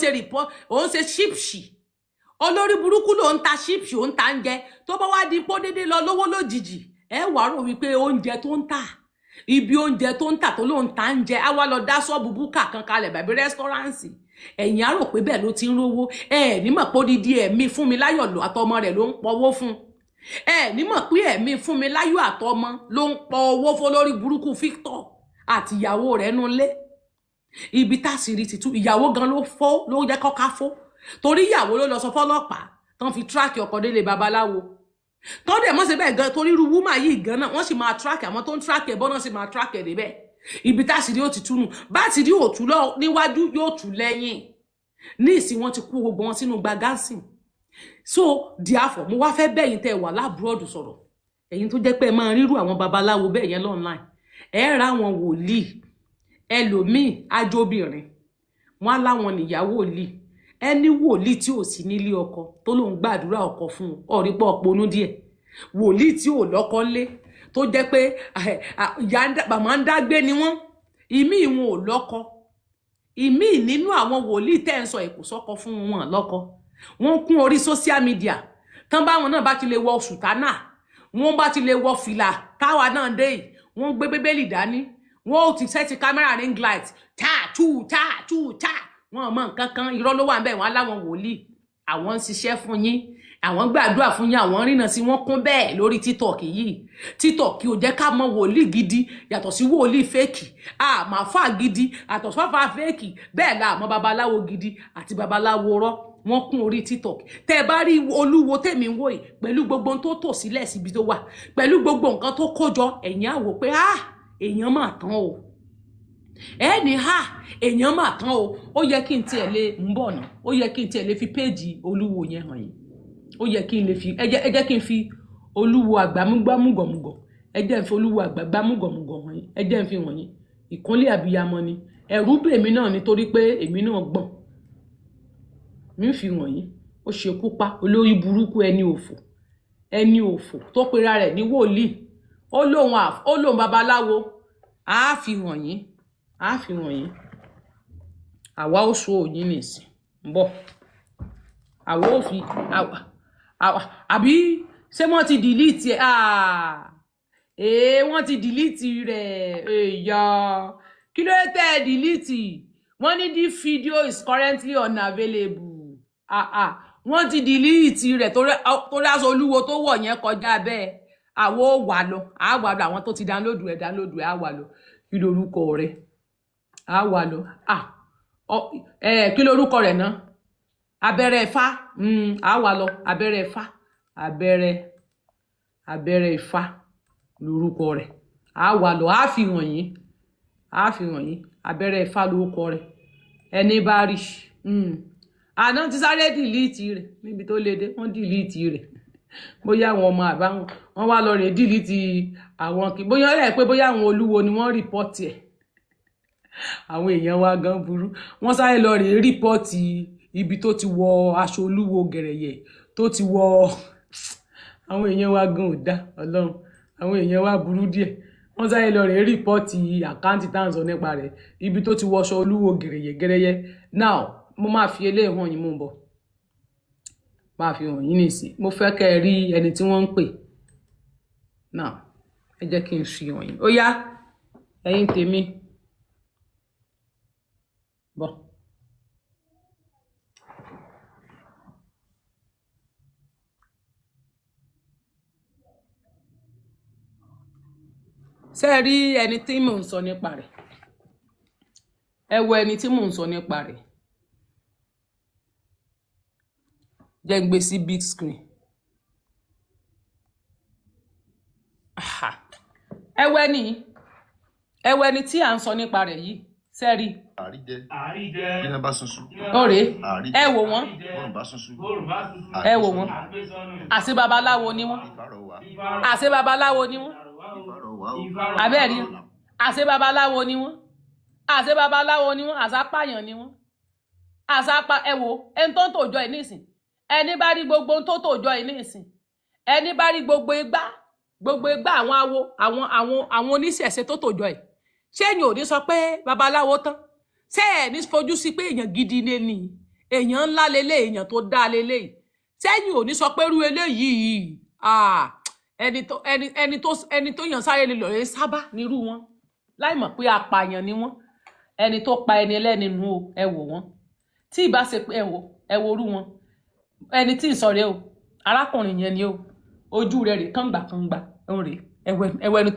ṣe ṣípṣì olórí burúkú ló ń ta ṣípṣì ó ń ta ń jẹ tó bá wá di pó dédé lọ lówó lójijì ẹ wàá rò wípé oúnjẹ tó ń tà ibi oúnjẹ tó ń tà tó ló ń ta ń jẹ á wá lọ dá ṣọ́ọ̀bù búkà kan kalẹ̀ bàbí rẹ́sítọ́ráǹsì ẹ̀yin á rò pé bẹ́ẹ̀ ló ti ń rówó ní mọ̀ pé odidi ẹ̀mí fún mi láyọ̀ lò àtọmọ rẹ̀ ló ń pọwó fún ní mọ̀ pé ẹ̀mí fún mi láyọ̀ àtọmọ ló ń pọ owó fún lórí burúkú Victor àtìyàwó rẹ̀ nulẹ̀ ibi táṣìírí ti tú ìyàwó gan ló jẹ́ kọ́ká fó torí ìyàwó ló lọ sọ fọ́lọ́pàá tán fi tíráàkì ọkọ délé babaláwo tọ́ dẹ̀ mọ́ sí bẹ́ẹ̀ gan torí irú wúmà yìí gan náà wọ́n sì máa tíráàkì àwọn tó ń tíráàkì ẹ̀bọ́n náà sì máa tíráàkì ẹ̀ débẹ̀ ibi táṣìírí ó ti túnú bá ti rí òtún lọ níwájú yóò tú lẹ́yìn ní ìsìn wọn ti kú gbogbo wọn sínú gbàgánsìn so therefore mo wá fẹ́ bẹ́yìn tẹ́ wà lábúrọ̀dù sọ̀rọ̀ ẹ̀yin tó jẹ́ pé ẹ máa rírú àwọn babaláwo bẹ́ẹ̀ yẹn online ẹ ra àwọn wòlíì ẹlòmíì ajóbìnrin wọn láwọn níyàwó wòlíì ẹni wòlíì tí ò sí nílé ọkọ tó lóun gbàdúrà ọkọ fún ọ̀rípọ̀ ọ̀pọ̀nú díẹ̀ wòlíì tí ò lọ́kọ lé tó jẹ́ pé màmá ń dágbé ni wọ́n ìmí wọn ò lọ́kọ ìmí nínú àwọn wòlíì tẹ́ ń sọ èkó sọ́kọ fún wọn lọ́kọ wọ́n kún orí social media tán báwọn náà bá ti lè wọ sùtánà wọ́n bá ti lè wọ fìlà táwa náà dé yìí wọ́n gbé bíbélì dání wọ́n ò ti sẹ́ẹ̀tì kámẹ́rà ring light tá wọ́n mọ nǹkan kan irọ́ ló wà ń bẹ̀ wọ́n láwọn wòlíì àwọn ń ṣiṣẹ́ fún yín àwọn gbàdúrà fún yín àwọn rìnà sí wọ́n kún bẹ́ẹ̀ lórí TikTok yìí TikTok ò jẹ́ ká mọ wòlíì gidi yàtọ̀ sí wòlíì fẹ́ẹ̀kì àmàfà gidi àtọ̀ sọ́fà fẹ́ẹ̀kì bẹ́ẹ̀ la àmọ́ babaláwo gidi àti babaláwo rọ́ wọ́n kún orí TikTok tẹ́ bá rí olúwo tèmi ń wò yìí pẹ̀lú gbogbo tó tò sílẹ̀ síbi tó wà pẹ̀lú gbogbo nǹkan tó kójọ ẹ̀yin á wò pé èèyàn mà tán o ẹni èèyàn mà tán o ó yẹ kí n tiẹ̀ lè ń bọ̀ náà ó yẹ kí n tiẹ̀ lè fi péèjì olúwo yẹn hàn yín ó yẹ kí n lè fi ẹ jẹ́ kí n fi olúwo àgbàmúgbàmúgọ̀mùgọ̀ ẹ jẹ́ n fi olúwo àgbàgbàmúgọ̀mùgọ̀ hàn yín ẹ jẹ́ n fi hàn yín ìkúnlẹ̀ àbíyamọ ni ẹ̀rù bè mí náà nítorí pé èmi náà gbọ̀n mi fi hàn yín ó ṣekú pa olórí burúkú ẹni òfò tó pera rẹ̀ ní wòlíì ó lóun babaláwo á fi hàn yín àwa ó so òyìn nìsín ń bọ̀ àwa ó fi àbí ṣé wọ́n ti delete wọ́n ti delete rẹ̀ èèyàn kí ló tẹ́ delete wọ́n ní this video is currently unavailable wọ́n ti delete rẹ̀ torí aṣọ olúwo tó wọ̀ yẹn kọjá bẹ́ẹ̀ àwa ó wà lọ àwọn tó ti download ẹ̀ á wà lọ kí lorúkọ rẹ̀ á wà lọ kí lorúkọ rẹ̀ náà abẹ́rẹ́ Ifá á wà lọ abẹ́rẹ́ Ifá abẹ́rẹ́ Ifá lorúkọ rẹ̀ á wà lọ á fi hàn yín abẹ́rẹ́ Ifá lorúkọ rẹ̀ ẹni bá rí àná ti sáré dìlítì rẹ̀ níbi tó lédè wọ́n dìlítì rẹ̀ bóyá àwọn ọmọ àbáwọn wọ́n wá lọ rè dìlítì àwọn kì bóyá rẹ̀ pé bóyá àwọn olúwo ni wọ́n rìpọ́tì ẹ̀ àwọn èèyàn wa gan burú wọ́n sáré lọ rè rìpọ́tì ibi tó ti wọ aṣọ olúwo gẹ̀rẹ̀yẹ̀ tó ti wọ àwọn èèyàn wa gan ò dá ọlọ́run àwọn èèyàn wa burú díẹ̀ wọ́n sáré lọ rè rìpọ́tì àkáǹtì tá à ń sọ nípa rẹ̀ ibi tó ti wọ aṣọ olúwo gẹ̀rẹ̀yẹ̀ now mo máa fi eléyìí hàn yín mú bọ̀ máa fi hàn yín nìsín mo fẹ́ kẹ́ ẹ rí ẹni tí wọ́n ń pè now ẹ jẹ́ kí n fi hàn yín ó yá ẹ̀yin tèmi bọ̀. ṣé ẹ rí ẹni tí mò ń sọ nípa rẹ̀ ẹ wo ẹni tí mò ń sọ nípa rẹ̀ jẹ́ ń gbé sí big screen ẹ wo ẹni tí à ń sọ nípa rẹ̀ yìí sẹ́rí àríjẹ iná bá sunsun ọ̀rẹ́ ẹ wò wọ́n ẹ wò wọ́n àṣẹ babaláwo ni wọ́n àṣẹ babaláwo ni wọ́n àbẹ́ẹ̀rí àṣẹ babaláwo ni wọ́n àṣẹ babaláwo ni wọ́n àṣàpàyàn ni wọ́n àṣàpà ẹ wò ẹni tó ń tòjọ ẹ nísìn ẹni bá rí gbogbo tó tòjọ ẹ nísìn ẹni bá rí gbogbo igbá àwọn awo àwọn oníṣẹ̀ṣe tó tòjọ ẹ ṣé ẹ̀yin ò ní sọ pé babaláwo tán ṣé ẹ ní fojú sí pé èèyàn gidi lé ní èèyàn ńlá lélẹ̀ èèyàn tó dá lélẹ̀ ṣé ẹ̀yin ò ní sọ pé irú eléyìí ẹni tó yàn sáré lè lọrẹ sábà nírú wọn láì mọ̀ pé apààyàn ni wọ́n ẹni tó pa ẹni ẹlẹ́ni nù o ẹ wò wọ́n tí ìbá ṣe pé ẹ wo orú wọn ẹni tí ìsọ̀rẹ́ o arákùnrin yẹn ni o ojú rẹ̀ rè kàngbà ń rè ẹwọ ẹni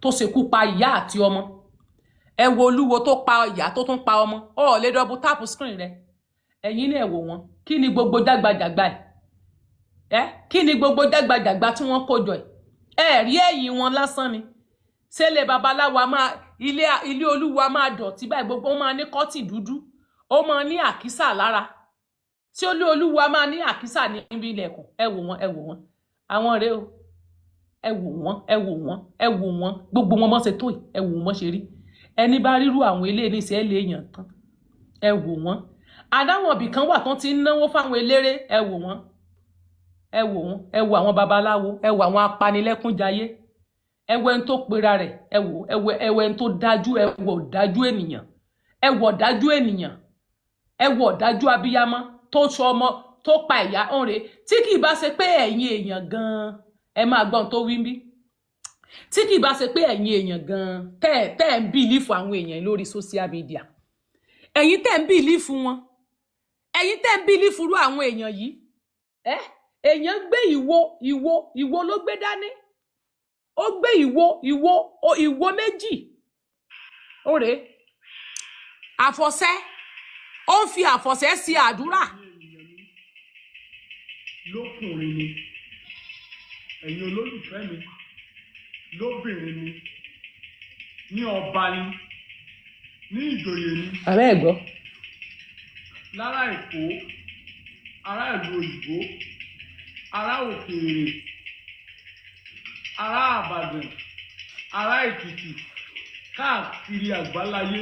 tó ṣekú pa ìyá àti ọmọ ẹ wo olúwo tó pa ìyá tó tún pa ọmọ ọ lè double tap screen rẹ ẹ̀yin náà ẹ wò wọ́n kí ni gbogbo jágbajàgba ẹ kí ni gbogbo jágbajàgba tí wọ́n kó jọ ẹ rí ẹ̀yìn wọn lásán ni ṣé ilé babaláwo máa ilé olúwa máa dọ̀tí báyìí gbogbo ó máa ní kọ́tì dúdú ó máa ní àkísà lára tí ilé olúwa máa ní àkísà níbi ilẹ̀kùn ẹ wò wọ́n àwọn rèé o ẹ wò wọ́n gbogbo wọn mọ́ ṣe tó yìí ẹ wò wọ́n ṣe rí ẹni bá rírú àwọn eléyìí ní ṣe é lè yàn tán ẹ wò wọ́n adáwọn ibì kan wà tán ti ń náwó fáwọn eléré ẹ wò wọ́n ẹ wò àwọn babaláwo ẹ wò àwọn apanilẹ́kúnjayé ẹ wò ẹni tó pera rẹ̀ ẹ wò ẹni tó dájú ẹ wò dájú ènìyàn ẹ wò dájú ènìyàn ẹ wò dájú abiyamọ tó sọ ọmọ tó pa ìyá ọ̀rẹ́ tí kì í bá ṣe pé ẹ̀yin èèyàn gan-an ẹ máa gbọ́n tó wí bí tí kì í bá ṣe pé ẹ̀yin èèyàn gan-an tẹ́ ẹ̀ ń bìlífù àwọn èèyàn lórí social media ẹ̀yin tẹ́ ń bìlífù wọn ẹ̀yin tẹ́ ń bìlífù rú àwọn èèyàn yìí èèyàn gbé ìwo ló gbé dání ó gbé ìwo méjì òrè àfọ̀ṣẹ ó ń fi àfọ̀ṣẹ sí àdúrà. lókùnrin ni ẹ̀yin olólùfẹ́ mi lóbìnrin ni ní ọba ni ní ìjòyè ni. ààrẹ ẹ̀gbọ́. lára Èkó ará ìlú òyìnbó ará òkèèrè ará Ìbàdàn ará Èkìtì káàkiri àgbáláyé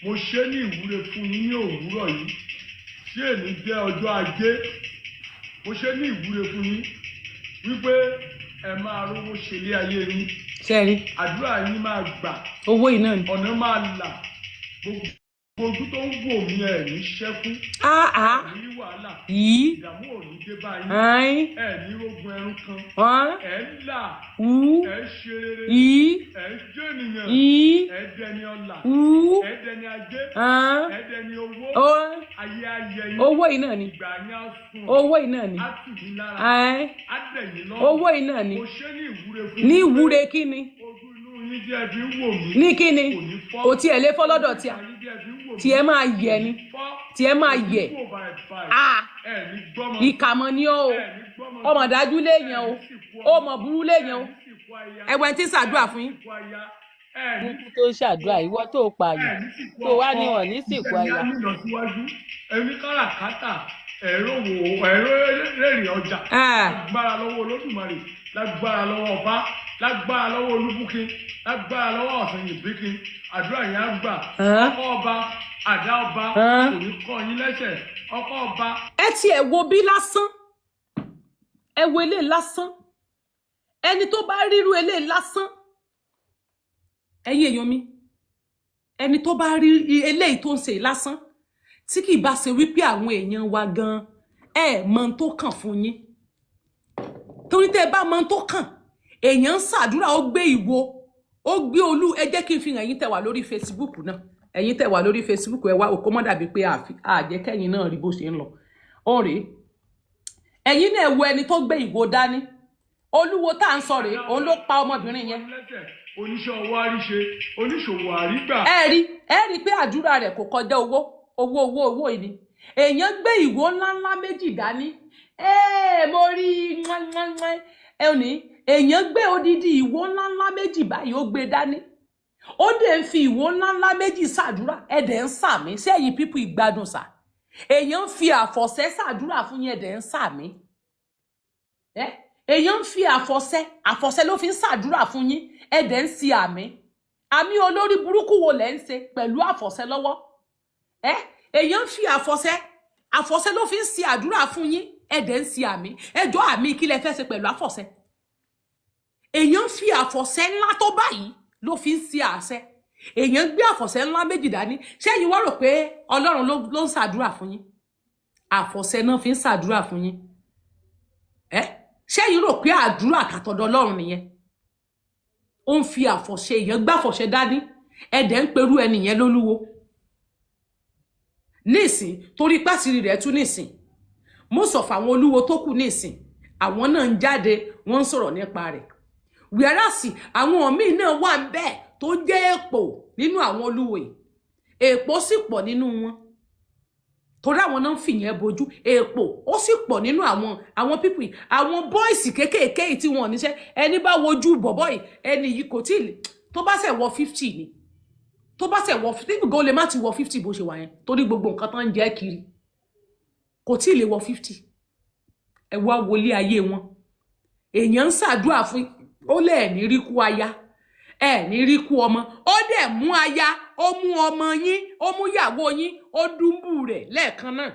mo ṣe ní ìwúre fún yín ní òwúrọ̀ yìí tí èmi jẹ́ ọjọ́ ajé mo ṣe ní ìwúre fún yín wípé ẹ máa rówó ṣe ilé ayé yín. ṣẹ́rí. àdúrà yín máa gbà. owó iná ni. ọ̀nà máa là gbogbo ojú tó ń wò mí ẹ̀ ní ṣẹ́kú. ní wàhálà. yìí. ìdààmú ò ní dé báyìí. ẹ ní rogun ẹrú kan. ẹ là. ẹ ṣe rere. ẹ jẹ́ ènìyàn. ẹ dẹni ọlà. ẹ dẹni ajé. ẹ dẹni owó. ayé ayẹ yín. owó iná ni. ìgbà yín á sùn. owó iná ni. á tù yín lára. á dẹ̀yìn lọ́rùn. owó iná ni. mo ṣe ní ìwúre fún ní ìwúre kí ni. ojú inú yín díẹ̀ fi ń wò mí. ní kí ni kò tiẹ̀ lé fọ́ lọ́dọ̀ tí a tí ẹ máa yẹ ni tí ẹ máa yẹ ìkàmọ́ ni ó ọmọ dájú léèyàn o ọmọ burú léèyàn o ẹ̀wẹ̀ tí ń ṣàdúrà fún yín. kúkú tó ń ṣàdúrà ìwọ tó pààyàn tó wá ní wọn ní sìnkú aya. ẹni káràkátà ẹ̀rọ rèrè ọjà lágbára lọ́wọ́ Olódùmarè lágbára lọ́wọ́ ọba lágbára lọ́wọ́ Olúbùkún lágbára lọ́wọ́ Ọ̀sanyìnbíkin àdúrà yẹn á gbà ọkọ ọba àdá ọba kò ní kọ yín lẹ́sẹ̀ ọkọ ọba. ẹ tiẹ̀ wo bí lásán ẹ wo eléyìí lásán ẹni tó bá rírú eléyìí lásán ẹ̀yin èèyàn mi ẹni tó bá rí eléyìí tó ń ṣe lásán tí kì í bá ṣe wípé àwọn èèyàn wa gan ẹ mọ ohun tó kàn fún yín torí tẹ́ ẹ bá mọ ohun tó kàn èèyàn ń ṣàdúrà ó gbé ìwo ó gbé olú ẹ jẹ́ kí n fi hàn ẹ̀yin tẹ́ wà lórí Facebook náà ẹ̀yin tẹ́ wà lórí Facebook ẹ wá òkó mọ́ dàbí pé àjẹkẹ́yìn náà rí bó ṣe ń lọ ọ̀rẹ́ ẹ̀yin náà wo ẹni tó gbé ìwo dání olúwo tá à ń sọ rèé òun ló pa ọmọbìnrin yẹn. oníṣẹ́ ọwọ́ àríṣe oníṣòwò àrígbà. ẹ rí pé àdúrà rẹ̀ kò kọjá owó ìní èèyàn gbé ìwo ńláńlá méjì dání mo rí ẹ ò ní èèyàn gbé odidi ìwo ńláńlá méjì báyìí ó gbé dání ó dẹ̀ ń fi ìwo ńláńlá méjì ṣàdúrà ẹ̀dẹ̀ ń sàmí sí ẹ̀yin pípù ìgbádùn sà èèyàn ń fi àfọ̀ṣẹ ṣàdúrà fún yín ẹ̀dẹ̀ ń sàmí èèyàn ń fi àfọ̀ṣẹ ló fi ń ṣàdúrà fún yín ẹ̀dẹ̀ ń si àmì olórí burúkú wo lẹ́ ń ṣe pẹ̀lú àfọ̀ṣẹ lọ́wọ́ èèyàn ń fi àfọ̀ṣẹ ló fi ń si àdúrà fún yín ẹ̀dẹ̀ ń si ẹjọ́ àmì kí lẹ fẹ́ ṣe pẹ̀lú àfọ̀ṣẹ èèyàn ń fi àfọ̀ṣẹ ńlá tó báyìí ló fi ń si àṣẹ èèyàn gbé àfọ̀ṣẹ ńlá méjì dání ṣẹ́yìn wá rò pé Ọlọ́run ló ń ṣàdúrà fún yín àfọ̀ṣẹ náà fi ń ṣàdúrà fún yín ṣẹ́yìn rò pé àdúrà kàtọ̀dọ̀ Ọlọ́run nìyẹn ó ń fi àfọ̀ṣẹ èèyàn gbá àfọ̀ṣẹ dání ẹ̀dẹ̀ ń perú ẹnìyẹn lólúwo nísìn torí pàṣírí rẹ̀ tún nísìn mo sọ fáwọn olúwo tó kù nísìn àwọn náà ń jáde wọ́n ń sọ̀rọ̀ nípa rẹ̀ wíárásì àwọn míì náà wà ń bẹ́ẹ̀ tó jẹ́ èpò nínú àwọn olúwe èpò sì pọ̀ nínú wọn torí àwọn náà ń fìyẹn bojú èpò ó sì pọ̀ nínú àwọn people àwọn boys kéékèèké tí wọn ò níṣẹ́ ẹni bá wojú bọ̀bọ́ yìí ẹni yìí kò tí ì tó bá ṣe wọ 50 ni tó bá ṣe wọ 50 go lè má ti wọ 50 bó ṣe wà yẹn torí gbogbo nǹkan tán ń jẹ kiri kò tí ì lè wọ 50 ẹ wá wọlé ayé wọn èèyàn ń ṣàdúrà fún ó lè ní rí kú aya ẹ ní rí kú ọmọ ó dẹ̀ mú aya ó mú ọmọ yín ó mú ìyàwó yín ó dùnbù rẹ̀ lẹ́ẹ̀kan náà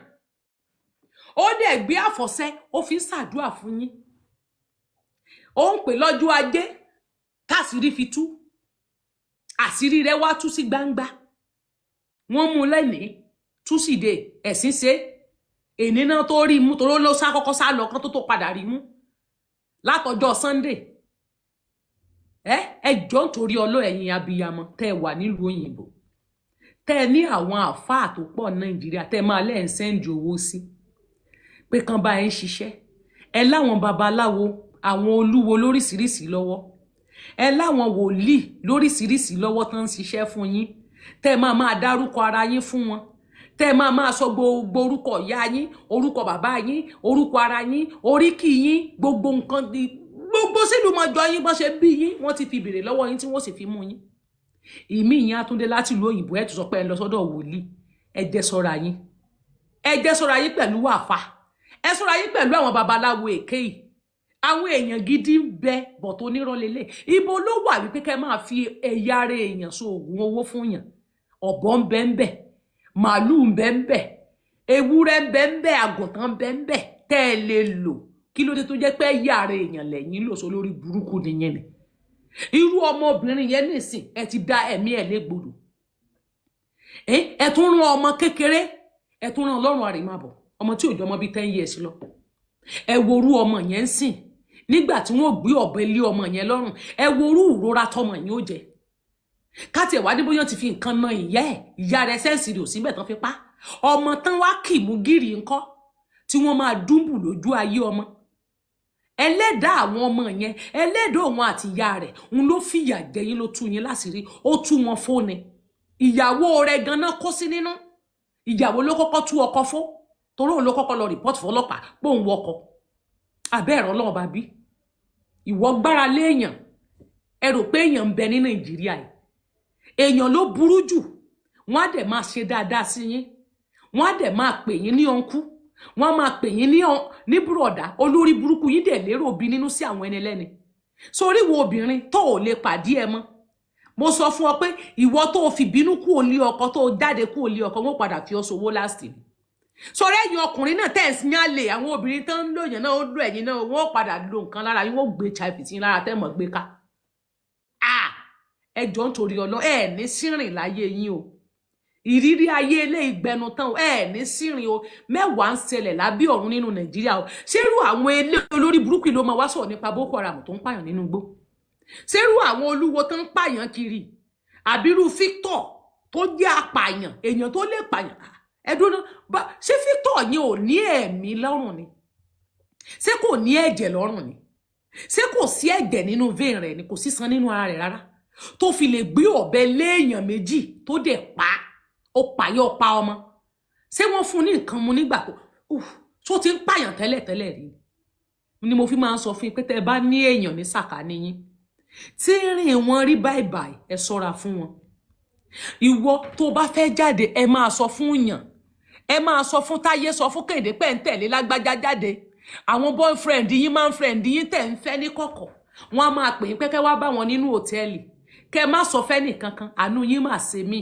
ó dẹ̀ gbé àfọ̀ṣẹ ó fi ń ṣàdúrà fún yín ó ń pè lọ́jọ́ ajé táṣìírí fi tú àṣírí rẹ̀ wá tú sí gbangba wọ́n mú lẹ́nìí túsídẹ̀ẹ́ ẹ̀sìn ṣe èní náà tó rí mú toró ló sá kọ́kọ́ sá lọ kán tó padà rí mú látọjọ́ Sunday ẹ jọ̀ọ́ nítorí ẹ̀yin abiyamọ tẹ́ wà nílùú òyìnbó tẹ́ ní àwọn àfáà tó pọ̀ Nàìjíríà tẹ́ máa lẹ́ ń sẹ́ǹdì owó sí pé kan bá ń ṣiṣẹ́ ẹ láwọn babaláwo àwọn olúwo lóríṣiríṣi lọ́wọ́ ẹ láwọn wòlíì lóríṣiríṣi lọ́wọ́ tán ń ṣiṣẹ́ fún yín tẹ́ máa dárúkọ ara yín fún wọn tẹ́ máa sọ gbogbo orúkọ ìyá yín orúkọ bàbá yín orúkọ ara yín oríkì yín gbogbo nǹkan gbogbo sílùú mọjọ yín bọ́n ṣe bí yín wọ́n ti fi béèrè lọ́wọ́ yín tí wọ́n sì fi mú yín ìmí yín Àtúndé láti ìlú òyìnbó ẹ tún sọ pé ẹ lọ sọ́dọ̀ wòlíì ẹ jẹ́ ṣọ́ra yín pẹ̀lú àfà ẹ ṣọ́ra yín pẹ̀lú àwọn babaláwo èké yìí àwọn èèyàn gidi ń bẹ bọ̀ tó nírọ̀lẹ́lẹ̀ ibo ló wà wípé kẹ́ máa fi ẹ̀yà ara èèyàn so oògùn owó fún yàn ọ̀bọ ń bẹ ń bẹ màálù ń bẹ ń bẹ ewúrẹ́ ń bẹ ń bẹ àgùntàn ń bẹ ń bẹ tẹ́ ẹ lè lò kí ló dé tó jẹ́ pé ẹ̀yà ara èèyàn lẹ́yìn lò sọ lórí burúkú nìyẹn ni irú ọmọbìnrin yẹn nìsín ẹ ti dá ẹ̀mí ẹ̀ légbodò ẹ tún rán ọmọ kékeré ẹ tún rán Ọlọ́run àrèmábọ̀ ọmọ tí ò jọ ọmọ bíi 10 years lọ ẹ worú ọmọ yẹn ń sìn nígbà tí wọ́n gbé ọ̀bẹ lé ọmọ yẹn lọ́rùn ẹ worú ìrora tọmọ yẹn ó jẹ káti ẹ̀wá dé bóyá ti fi nǹkan na ìyá rẹ̀ sẹ́ǹsì rẹ̀ ò síbẹ̀ tán fi pa ọmọ tán wá kì mú gírì ńkọ́ tí wọ́n máa dúnbù lójú ayé ọmọ ẹlẹ́dàá àwọn ọmọ yẹn ẹlẹ́dàá òun àti ìyá rẹ̀ ń ló fìyà jẹ yín ló tú yín láṣìírí ó tú wọn fóni ìyàwó rẹ̀ ganan kó sí nínú ìyàwó ló kọ́kọ́ tú ọkọ fó torí òun ló kọ́kọ́ lọ rìpọ́tì fọlọ́pàá pé òun wọkọ abẹ́ẹ̀rọ ọlọ́run bá bí ìwọ gbára léèyàn ẹ rò pé èèyàn ń bẹ ní Nàìjíríà yìí èèyàn ló burú jù wọ́n á dẹ̀ máa ṣe dáadáa sí yín wọ́n á dẹ̀ máa pè yín ní ọ̀nkú wọ́n á máa pè yín ní bùrọ̀dá olórí burúkú yín dẹ̀ lérò bí nínú sí àwọn ẹni ẹlẹ́ni sórí wo obìnrin tó ò lè pàdé ẹ mọ́ mo sọ fún ọ pé ìwọ tó o fi bínú kú òlé ọkọ tó o jáde kú òlé ọkọ wọ́n padà fi ọ sowó láti ni sọ̀rọ̀ ẹ̀yin ọkùnrin náà tẹ̀ ń sin àlè àwọn obìnrin tó ń lòyàn náà ó lò ẹ̀yin náà wọ́n padà lo nǹkan lára yín wọ́n gbé HIV sí lára tẹ́mọ̀ gbé ká ẹjọ́ nítorí ọlọ́ ẹ̀ ní sírìn láyé yín o ìrírí ayé ilé ìgbẹnu tán ẹ̀ ní sírìn o mẹ́wàá ń ṣẹlẹ̀ lábẹ́ ọ̀run nínú Nàìjíríà o ṣérú àwọn ilé olórí burúkú ló máa wá sọ̀rọ̀ nípa Boko Haram tó ń pààyàn nínú igbó ṣérú àwọn olúwo tó ń pààyàn kiri àbírú Victor tó jẹ́ apààyàn èèyàn tó lè pààyàn ẹdún náà ṣé Victor yẹn ò ní ẹ̀mí lọ́rùn ni ṣé kò ní ẹ̀jẹ̀ lọ́rùn ni ṣé kò sí ẹ̀jẹ̀ nínú vein rẹ̀ ni kò sí san nínú ara rẹ̀ rárá tó fi lè gbé ọ̀bẹ léèyàn méjì tó dẹ̀ pa ó pààyàn pa ọmọ ṣé wọ́n fún ní nǹkan mu nígbà tó ti ń pààyàn tẹ́lẹ̀ rí ni mo fi máa ń sọ fún yín pé tẹ́ ẹ bá ní èèyàn ní sàkání yín tí rìn wọn rí báìbáì ẹ ṣọ́ra fún wọn ìwọ tó bá fẹ́ jáde ẹ máa sọ fún yàn ẹ máa sọ fún Táyé sọ fún Kéde pé ń tẹ̀lé lágbájá jáde àwọn boyfriend yín máa ń friend yín tẹ̀ ń fẹ́ ní kọ̀kọ̀ wọ́n á máa pè yín pẹ́kẹ́ wá bá wọn nínú hòtẹ́ẹ̀lì kẹ́ má sọ fẹ́ nìkankan àánú yín máa ṣe mí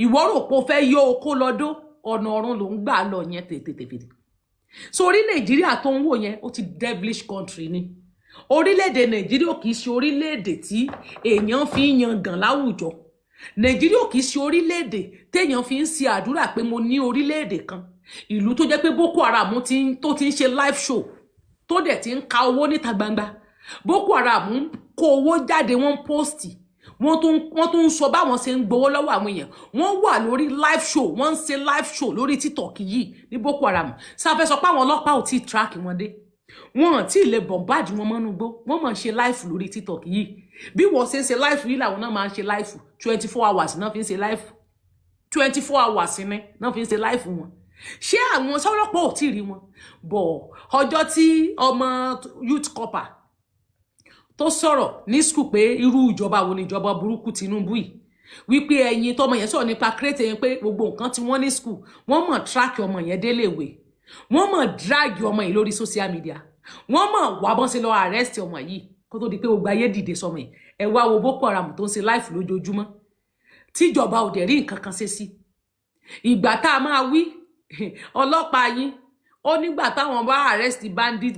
ìwọ rò pé o fẹ́ yọ okó lọ́dọ̀ ọ̀nà ọ̀run ló ń gbà lọ yẹn tètè so orí Nàìjíríà tó ń wò yẹn ó ti devilish country ni orílẹ̀-èdè Nàìjíríà kì í ṣe orílẹ̀-èdè tí èèyàn fi ń yangàn láwùjọ Nàìjíríà kì í ṣe orílẹ̀-èdè téèyàn fi ń ṣe àdúrà pé mo ní orílẹ̀-èdè kan ìlú tó jẹ́ pé Boko Haram tó ti ń ṣe live show tó dẹ̀ ti ń ka owó níta gbangba Boko Haram ń kó owó jáde wọ́n ń post wọ́n tún ń sọ báwọn ṣe ń gbowó lọ́wọ́ àwọn èèyàn wọ́n wà lórí live show wọ́n ń ṣe live show lórí TikTok yìí ní Boko Haram sáfẹ́ sọ pé àwọn ọlọ́pàá ò tí track wọn dé wọn tí lè bombard wọn mọ́nú gbó wọ́n máa ṣe live lórí TikTok yìí bí wọ́n ṣe ń ṣe live yìí làwọn náà máa ń ṣe live 24 hours náà fi ń ṣe live 24 hours ni náà fi ń ṣe live wọn ṣé àwọn sọ́lọ́pọ̀ ò tí rí wọn bọ̀ ọjọ́ tí ọmọ youth corper tó sọ̀rọ̀ ní school pé irú ìjọba wo ni ìjọba burúkú Tinubu yìí wípé ẹ̀yin tọmọ yẹn sọ̀rọ̀ nípa crate yẹn pé gbogbo nǹkan tí wọ́n ní school wọ́n mọ̀ track ọmọ yẹn déléèwé wọ́n mọ̀ drag ọmọ yìí lórí social media wọ́n mọ̀ wá bọ́n ṣe lọ arrest ọmọ yìí kó tó di pé gbogbo ayé dìde sọmọ yìí ẹ wá wo Boko Haram tó ń ṣe life lójoojúmọ́ tíjọba ò dẹ̀ rí nǹkan kan ṣe sí ìgbà tá a máa wí ọlọ́pàá yín ó nígbà táwọn bá arrest bandit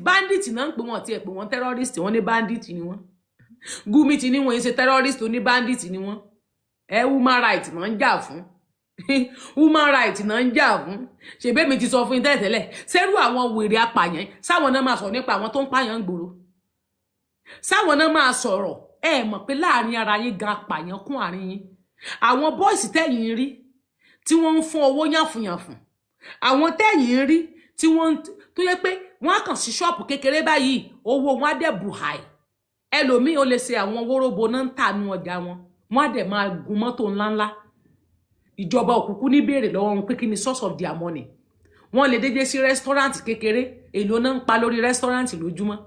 náà ń pè wọ́n tiẹ̀ pé wọ́n terrorist wọ́n ní bandit ni wọ́n Gumi ti ní wọ́n ṣe terrorist ó ní bandit ni wọ́n human right náà ń jà fún human right náà ń jà fún ṣèbé mi ti sọ fún yín tẹ́lẹ̀ sẹ́rù àwọn wèrè apààyàn sáwọn náà máa sọ nípa àwọn tó ń pààyàn gbòòrò sáwọn náà máa sọ̀rọ̀ ẹ mọ̀ pé láàrin ara yín gan apààyàn kún àárín yín àwọn bọ́ìsì tẹ́yìn rí tí wọ́n ń fún owó yànfùyànfùn àwọn tẹ́yìn rí tí wọ́n tó yẹ pé wọ́n á kàn sí ṣọ́ọ̀pù kékeré báyìí owó wọn á dẹ̀ bùhàì ẹlòmíì ó lè ṣe àwọn wóróbo náà ń tànú ọjà wọn á dẹ̀ máa gun mọ́tò ńláńlá ìjọba òkùnkùn ní béèrè lọ́wọ́ wọn pé kí ni source of their money wọ́n lè dédé sí restaurant kékeré èlò náà ń pa lórí restaurant lójúmọ́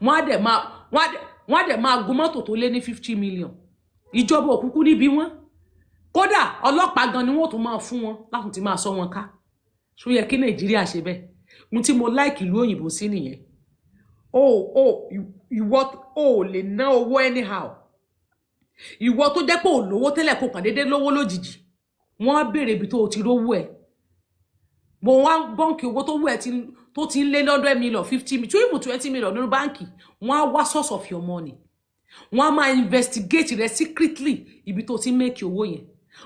wọ́n á dẹ̀ máa gun mọ́tò tó lé ní 50 million ìjọba òkùnkùn níbi wọn kódà ọlọ́pàá gan ni wọ́n tún máa fún wọn láti ti máa sọ wọn ká ṣó yẹ kí Nàìjíríà ṣe bẹ́ẹ̀ ohun tí mo like ìlú òyìnbó sí nìyẹn ìwọ ò lè ná owó anyhow ìwọ tó jẹ́ pé ò lówó tẹ́lẹ̀ kó kàn déédéé lówó lójijì wọ́n á béèrè ibi tó ti rówó ẹ̀ mo wá bọ́ǹkì owó tó wú ẹ̀ tó ti ń lé 100 million 50 million even 20 million nínú báǹkì wọ́n á wá source of your money wọ́n á máa investigate rẹ secretly ibi tó ti make owó yẹn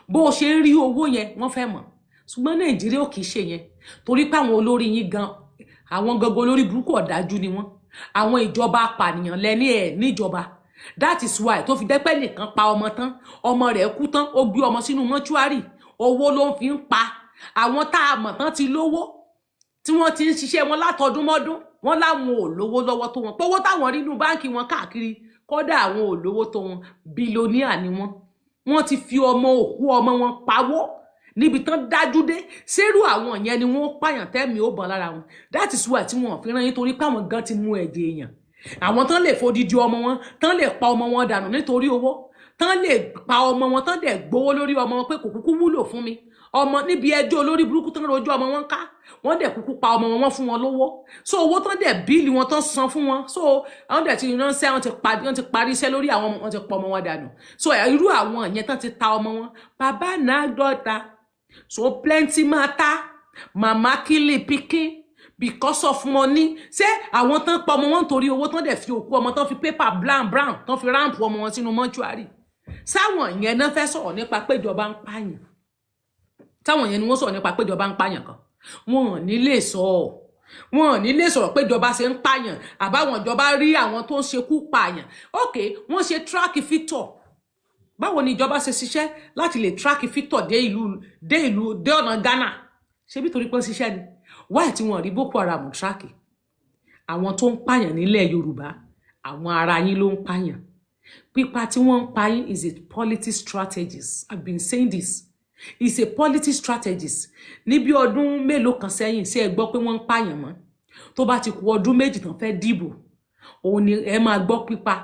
bó o ṣe ń rí owó yẹn wọ́n fẹ́ mọ̀ ṣùgbọ́n Nàìjíríà ò kì í ṣe yẹn torí pé àwọn olórí yín gan àwọn gangan olórí burúkú ọ̀dájú ni wọ́n àwọn ìjọba apànìyàn lẹ́ni ẹ̀ níjọba that is why tó fi dẹ́pẹ́ nìkan pa ọmọ tán ọmọ rẹ̀ kú tán ó gbé ọmọ sínú mọ́ṣúárì owó ló ń fi ń pa àwọn tá a mọ̀ tán ti lówó tí wọ́n ti ń ṣiṣẹ́ wọn látọdún mọ́dún wọ́n láwọn ò lówó lọ́wọ́ tó wọn pówó táwọn rí inú báǹkì wọn káàkiri kódà àwọn ò lówó tó wọn bílíọ̀nìà ni wọ́n ti fi ọmọ òkú ọmọ wọn pawó níbi tán dájú dé sẹ́rù àwọn yẹn ni wọ́n pààyàn tẹ́mi ó bọ̀ lára wọn that is why tí wọ́n fi rán yín torí pé àwọn gan ti mú ẹ̀jẹ̀ èèyàn àwọn tán lè fodidi ọmọ wọn tán lè pa ọmọ wọn dànù nítorí owó tán lè pa ọmọ wọn tán dẹ̀ gbowó lórí ọmọ wọn pé kò kúkú wúlò fún mi ọmọ níbi ẹjọ́ olórí burúkú tán rojú ọmọ wọn ká wọ́n dẹ̀ kúkú pa ọmọ wọn fún wọn lówó so owó tán dẹ̀ bíìlì wọn tán san fún wọn so àwọn dẹ̀ ti ránṣẹ́ wọ́n ti parí iṣẹ́ lórí àwọn wọn ti pa ọmọ wọn dànù so irú àwọn yẹn tán ti ta ọmọ wọn bàbá náà dọ́ta so plenty matter mama kill pikin because of money ṣé àwọn tán pa ọmọ wọn torí owó tán dẹ̀ fi òkú ọmọ tán fi paper brown tán fi ramp ọmọ wọn sínú mọ́ṣúárì sáwọn yẹn náà fẹ́ sọ̀rọ̀ nípa péjọba ń pààyàn táwọn yẹn ni wọ́n sọ̀rọ̀ nípa péjọba ń pààyàn kan wọn ò ní lè sọ̀rọ̀ péjọba ṣe ń pààyàn àbáwọn ìjọba rí àwọn tó ń ṣekú pààyàn ok wọ́n ṣe track Victor báwo ni ìjọba ṣe ṣiṣẹ́ láti lè track Victor dé ọ̀nà Ghana ṣebí torí pé ń ṣiṣẹ́ ni wáyé tí wọ́n rí Boko Haram track àwọn tó ń pààyàn nílẹ̀ Yorùbá àwọn ará yín ló ń pààyàn pípa tí wọ́n ń pa yín is a policy strategist. I've been saying this. It's a policy strategist. Níbi ọdún mélòó kan sẹ́yìn ṣé ẹ gbọ́ pé wọ́n ń pààyàn mọ́. Tó bá ti kù ọdún méjì tán fẹ́ dìbò. Òun ni ẹ máa gbọ́ pípa.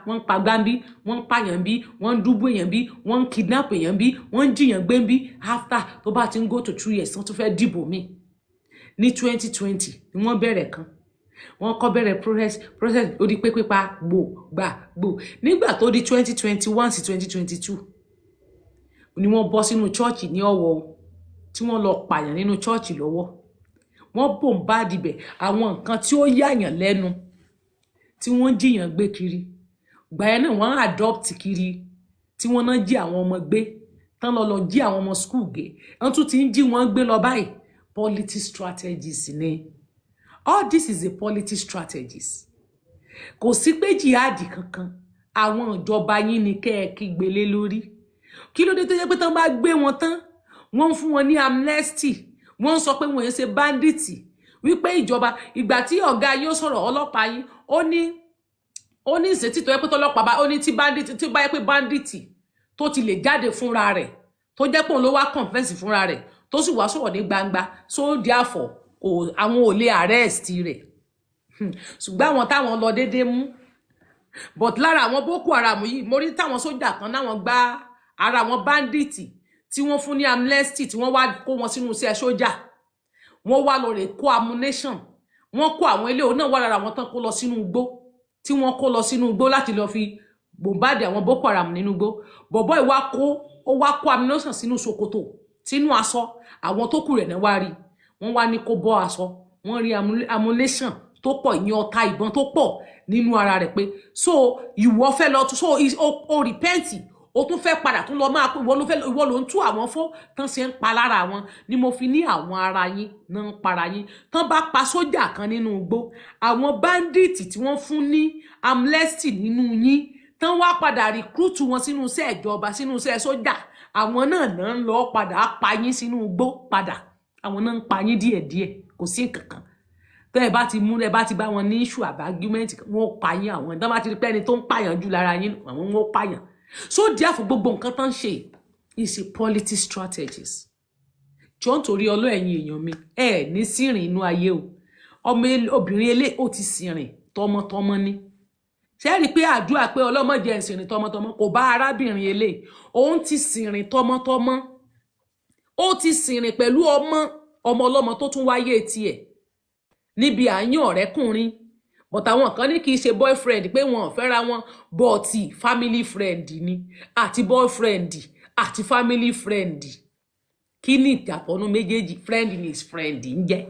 Wọ́n ń pa Gambi, wọ́n ń pààyàn bí, wọ́n ń dúbò èèyàn bí, wọ́n ń kidnap èèyàn bí, wọ́n ń jiyàn gbé bí. After tó bá ti ń go to 3 years wọ́n tún fẹ́ dìbò míì. Ní 2020 ni wọ́n bẹ̀rẹ̀ kan. Wọ́n kọ́ bẹ̀rẹ̀ process ó di pé pípa gbò nígbà tó di 2021 sí 2022 ni wọ́n bọ́ sínú church ní Ọ̀wọ̀ tí wọ́n lọ pààyàn nínú church lọ́wọ́ wọ́n bòǹbà dibẹ̀ àwọn nǹkan tí ó yàyàn lẹ́nu tí wọ́n jiyàn gbé kiri gbà yẹn náà wọ́n adopt kiri tí wọ́n náà jí àwọn ọmọ gbé tán lọ jí àwọn ọmọ school gbé wọ́n tún ti ń jí wọ́n gbé lọ báyìí policy strategies ni. All this is a policy strategies. Kò sí pé jihadi kankan àwọn ìjọba yín ni kẹ́ẹ̀kí gbélé lórí. Kí ló dé tó jẹ́ pé tán bá gbé wọn tán wọ́n fún wọn ní amnesty wọ́n sọ pé wọ́n yẹn ṣe bandits wípé ìjọba ìgbà tí ọ̀gá yóò sọ̀rọ̀ ọlọ́pàá yín ó ní ìṣètì tó yẹ pé tọ́lọ́pàá bá ó ní tí bá yẹ pé báńdíìtì tó ti lè jáde fúnra rẹ̀ tó jẹ́ pé òun ló wá confess fúnra rẹ̀ tó sì wá sọ̀rọ̀ ní gbangba so therefore àwọn ò lè arrest rẹ̀ ṣùgbọ́n àwọn táwọn lọ déédéé mú but lára àwọn Boko Haram yìí mo rí táwọn sójà kan náwọn gbá ara wọn báńdíìtì tí wọ́n fún ní amnesty tí wọ́n wá kó wọn sínú iṣẹ́ sójà wọ́n wá lọ rè kó ammunition wọ́n kó àwọn ilé òun náà wá lára àwọn tán kó lọ sínú igbó tí wọ́n kó lọ sínú igbó láti lọ fi bombard àwọn Boko Haram nínú igbó bọ̀bọ́ ìwá kó ammunition sínú ṣòkòtò sínú aṣọ àwọn tó kù rẹ̀ náà wá rí wọ́n wá ní kó bọ́ aṣọ wọ́n rí ammunition tó pọ̀ ìyẹn ọta ìbọn tó pọ̀ nínú ara rẹ̀ pé so ìwọ fẹ́ lọ so o repent o tún fẹ́ padà tún lọ máa pé ìwọ ló ń tú àwọn fó tán ṣe ń pa lára wọn ni mo fi ní àwọn ara yín náà ń para yín tán bá pa sójà kan nínú igbó àwọn báńdíìtì tí wọ́n fún ní amnesty nínú yín tán wá padà rìkúrútù wọn sínú iṣẹ́ ìjọba sínú iṣẹ́ sójà àwọn náà ń lọ padà pa yín sínú igbó padà àwọn náà ń pa yín díẹ̀díẹ̀ kò sí nǹkankan tẹ́ ẹ bá ti mú ẹ bá ti bá wọn ní issue àbá argument wọn pa yín àwọn tán bá ti rí pé ẹni tó ń pààyàn jù lára yín àwọn wọn pààyàn so therefore gbogbo nǹkan tán ṣe is a political strategies jọ nítorí ọlọ́ẹ̀yin èèyàn mi ẹ ní sírìn inú ayé o ọmọ obìnrin ilé ó ti sírìn tọmọtọmọ ní ṣe rí pé àdúrà pé ọlọ́mọdé ẹ̀ sírìn tọmọtọmọ kò bá arábìnrin ilé òun ti sírìn tọmọtọmọ ó ti sírìn pẹ̀lú ọmọ ọlọ́mọ tó tún wáyé tiẹ̀ níbi àyàn ọ̀rẹ́kùnrin but àwọn kan ní kì í ṣe boyfriend pé wọn ò fẹ́ra wọn but family friend ni àti boyfriend àti family friend kí ni ìtàpọ̀nù méjèèjì friend ni is friend ń jẹ́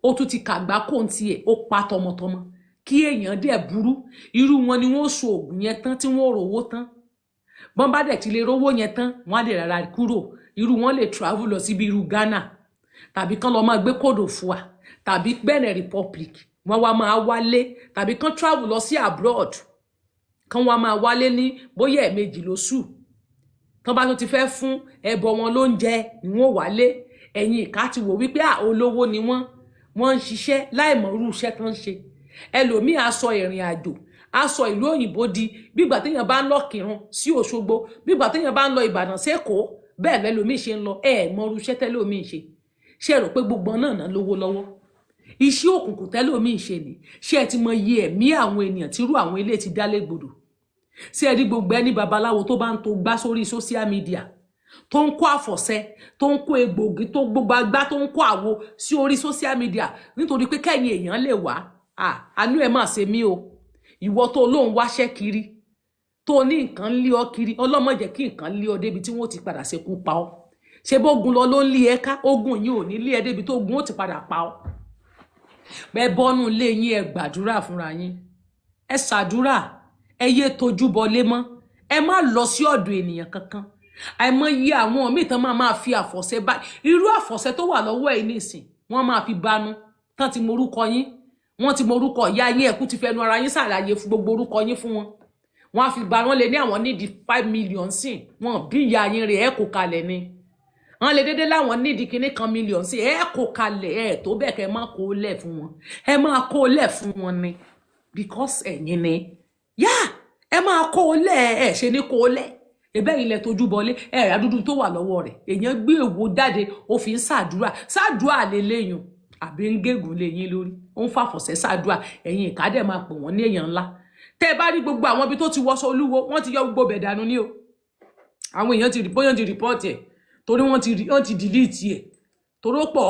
ó tún ti kàgbá kó ń tiẹ̀ ó pa tọmọtọmọ kí èèyàn dẹ̀ burú irú wọn ni wọ́n so oògùn yẹn tán tí wọ́n rówó tán bọ́n bá dẹ̀ ti lè rówó yẹn tán wọ́n á lè rárá kúrò irú wọn lè travel lọ síbi irú Ghana tàbí kán lọ máa gbé kódò fún wa tàbí Benin Republic wọ́n wá máa wálé tàbí kán travel lọ sí abroad kán wá máa wálé ní bóyá ẹ̀ẹ̀mejì lóṣù tán bá tó ti fẹ́ fún ẹbọ wọn lóúnjẹ ni wọ́n wálé ẹ̀yin ìka ti wò wípé olówó ni wọ́n ń ṣiṣẹ́ láìmọ̀ irú iṣẹ́ tán ń ṣe ẹlòmíì á sọ ìrìn àjò á sọ ìlú òyìnbó di bígbà téèyàn bá ń lọ Kírun sí Òṣogbo bígbà téèyàn bá ń lọ Ìbàdàn sẹ́kọ̀ọ́ bẹ́ẹ̀ lẹ́lòmíì ṣe ń lọ mọ irú iṣẹ́ tẹ́lòmíì ṣe rò pé gbogbo náà lówó lọ́wọ́ iṣẹ́ òkùnkùn tẹ́lòmíì ṣe ni ṣé ẹ ti mọ iye ẹ̀mí àwọn ènìyàn tírú àwọn ilé ti dálé gbòdò ṣé ẹ rí gbogbo ẹni babaláwo tó bá ń tó gbá sórí social media tó ń kó àfọ̀ṣẹ tó ń kó egbògi tó gbogbo agbá tó ń kó àwo sí orí social media nítorí pé kẹ́yìn èèyàn lè wá àánú ẹ̀ máa ṣe mí o ìwọ tó lóun wáṣẹ́ kiri tó ní nǹkan lé ọ kiri ọlọ́mọ jẹ́ kí nǹkan lé ọ débi tí wọ́n ti padà ṣekú pa ọ́ ṣe bógun lọ ló ń lé ẹ ká ogun yìí ò ní lé ẹ débi tó ogun ó ti padà pa ọ́ bẹ́ẹ̀ bọ́nú ilé yín ẹ gbàdúrà fúnra yín ẹ ṣàdúrà ẹ yé tojú bọlé mọ́ ẹ má lọ sí ọ̀dọ̀ ènìyàn kankan àìmọye àwọn míì tán máa fi àfọ̀ṣẹ bá irú àfọ̀ṣẹ tó wà lọ́wọ́ ẹ̀ nísìn wọ́n máa fi bánú tán ti morúkọ yín wọ́n ti morúkọ ìyá yín ẹ̀kú ti fẹnu ara yín ṣàlàyé fún gbogbo orúkọ yín fún wọn wọ́n á fi bá wọn lè ní àwọn nídìí 5 million sí wọn bí ìyá yín rẹ̀ ẹ̀ kò kalẹ̀ ni wọ́n lè dédé láwọn nídìí kinní kan million sí ẹ̀ kò kalẹ̀ ẹ̀ tó bẹ́ẹ̀ kẹ́ máa kó lẹ̀ fún wọn ẹ máa kó lẹ̀ fún wọn ni because ẹ̀yin ni ẹ máa kó lẹ̀ ẹ̀ ṣe ní kó lẹ̀ ẹ̀bẹ̀ ilẹ̀ tójú bọlé ẹ̀rà dúdú tó wà lọ́wọ́ rẹ̀ èèyàn gbé èwo jáde ó fi ń ṣàdúrà lélẹ́yìn àbí ń gégùn léyìn lórí ó ń fàfọ̀ṣẹ́ ṣàdúrà ẹ̀yin ìka dẹ̀ máa pè wọ́n ní èèyàn ńlá tẹ́ ẹ bá rí gbogbo àwọn ibi tó ti wọṣọ olúwo wọ́n ti yọ gbogbo bẹ̀ dànù ní o àwọn èèyàn ti rìpọ́ọ̀tì ẹ̀ torí wọ́n ti dìlíìtì ẹ̀ torí ó pọ̀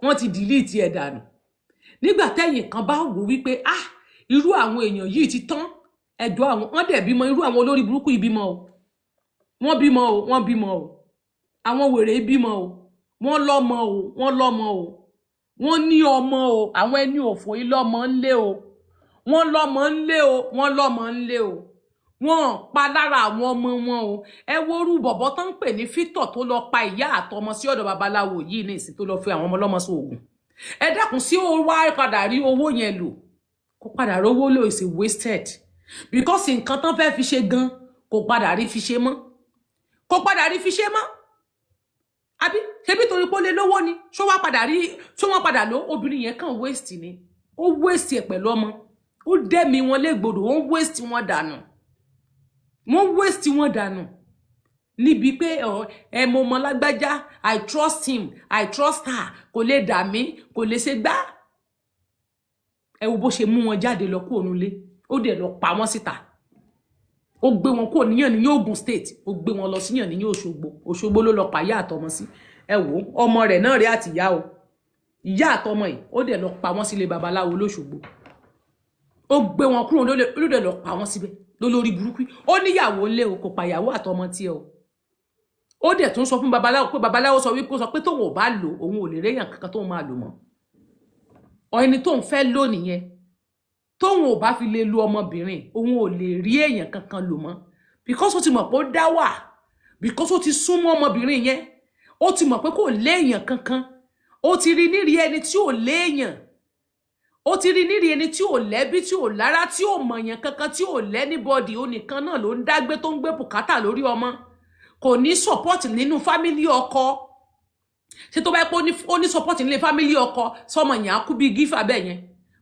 wọ́n ti dìlíìtì ẹ̀ dànù nígbà tẹ́yìn kan bá wò wípé irú àwọn èèyàn yìí ti tán ẹ̀dọ́ àwọn wọ́n dẹ̀ bímọ irú àwọn olórí burúkú ìbímọ o wọ́n bímọ o àwọn wèrè bímọ o wọ́n lọ́mọ o wọ́n ní ọmọ o àwọn ẹni òfò yìí lọ́mọ ńlé o wọ́n lọ́mọ ńlé o wọ́n pa lára àwọn ọmọ wọn o ẹ worú bọ̀bọ̀ tán ń pè ní Victor tó lọ pa ìyá àtọmọ sí ọ̀dọ̀ babaláwo yìí ní ìsìn tó lọ fi àwọn ọmọ ọlọ́mọ sí oògùn ẹ dákun sí ó wá padà rí owó yẹn lò kó padà rówó lò is wasted because nǹkan tán fẹ́ fi ṣe gan kò padà rí fi ṣe mọ́ àbí ṣebí torí pé ó lè lówó ni ṣó wọ́n padà lọ obìnrin yẹn kàn waste ni ó waste ẹ̀ pẹ̀lú ọmọ ó dẹ́mi wọn légbodò wọ́n waste wọn dànù níbi pé ẹ mo mọ lágbájá I trust him I trust her kò lè dà mí kò lè ṣe gbá ẹ wo bó ṣe mú wọn jáde lọ kúrò nílé ó dẹ̀ lọ pa wọ́n síta ó gbé wọn kúrò níyàn ní Ògùn state ó gbé wọn lọ síyàn ní Òṣogbo ló lọ pa ìyá àtọmọ sí ẹ wo ọmọ rẹ̀ náà rí àtìyá o ìyá àtọmọ yìí ó dẹ̀ lọ pa wọ́n sílé babaláwo l'Óṣogbo ó gbé wọn kúrò ló dẹ̀ lọ pa wọ́n síbẹ̀ lólórí burúkú ó níyàwó ńlé o kò pa ìyàwó àtọmọ tí ẹ o ó dẹ̀ tún sọ fún babaláwo pé babaláwo sọ wípé ó sọ pé tóun ò bá lò òun ò lè réyàn kankan tóun máa lò mọ́ ẹni tóun fẹ́ lò nìyẹn tóun ò bá fi lè lu ọmọbìnrin òun ò lè rí èèyàn kankan lò mọ́ because ó ti mọ̀ pé ó dá wà because ó ti súnmọ́ ọmọbìnrin yẹn ó ti mọ̀ pé kò léèyàn kankan ó ti rí nírí ẹni tí ò léèyàn ó ti rí nírí ẹni tí ò lẹ́bí tí ò lára tí ò mọ̀yàn kankan tí ò lẹ́nibọ́dì ó nìkan náà ló ń dágbé tó ń gbé bùkátà lórí ọmọ kò ní support nínú fámílì ọkọ ṣé tó bá pé ó ní support nílé fámílì ọkọ sọmọ yẹn á kú bí gífà bẹ́ẹ̀ yẹn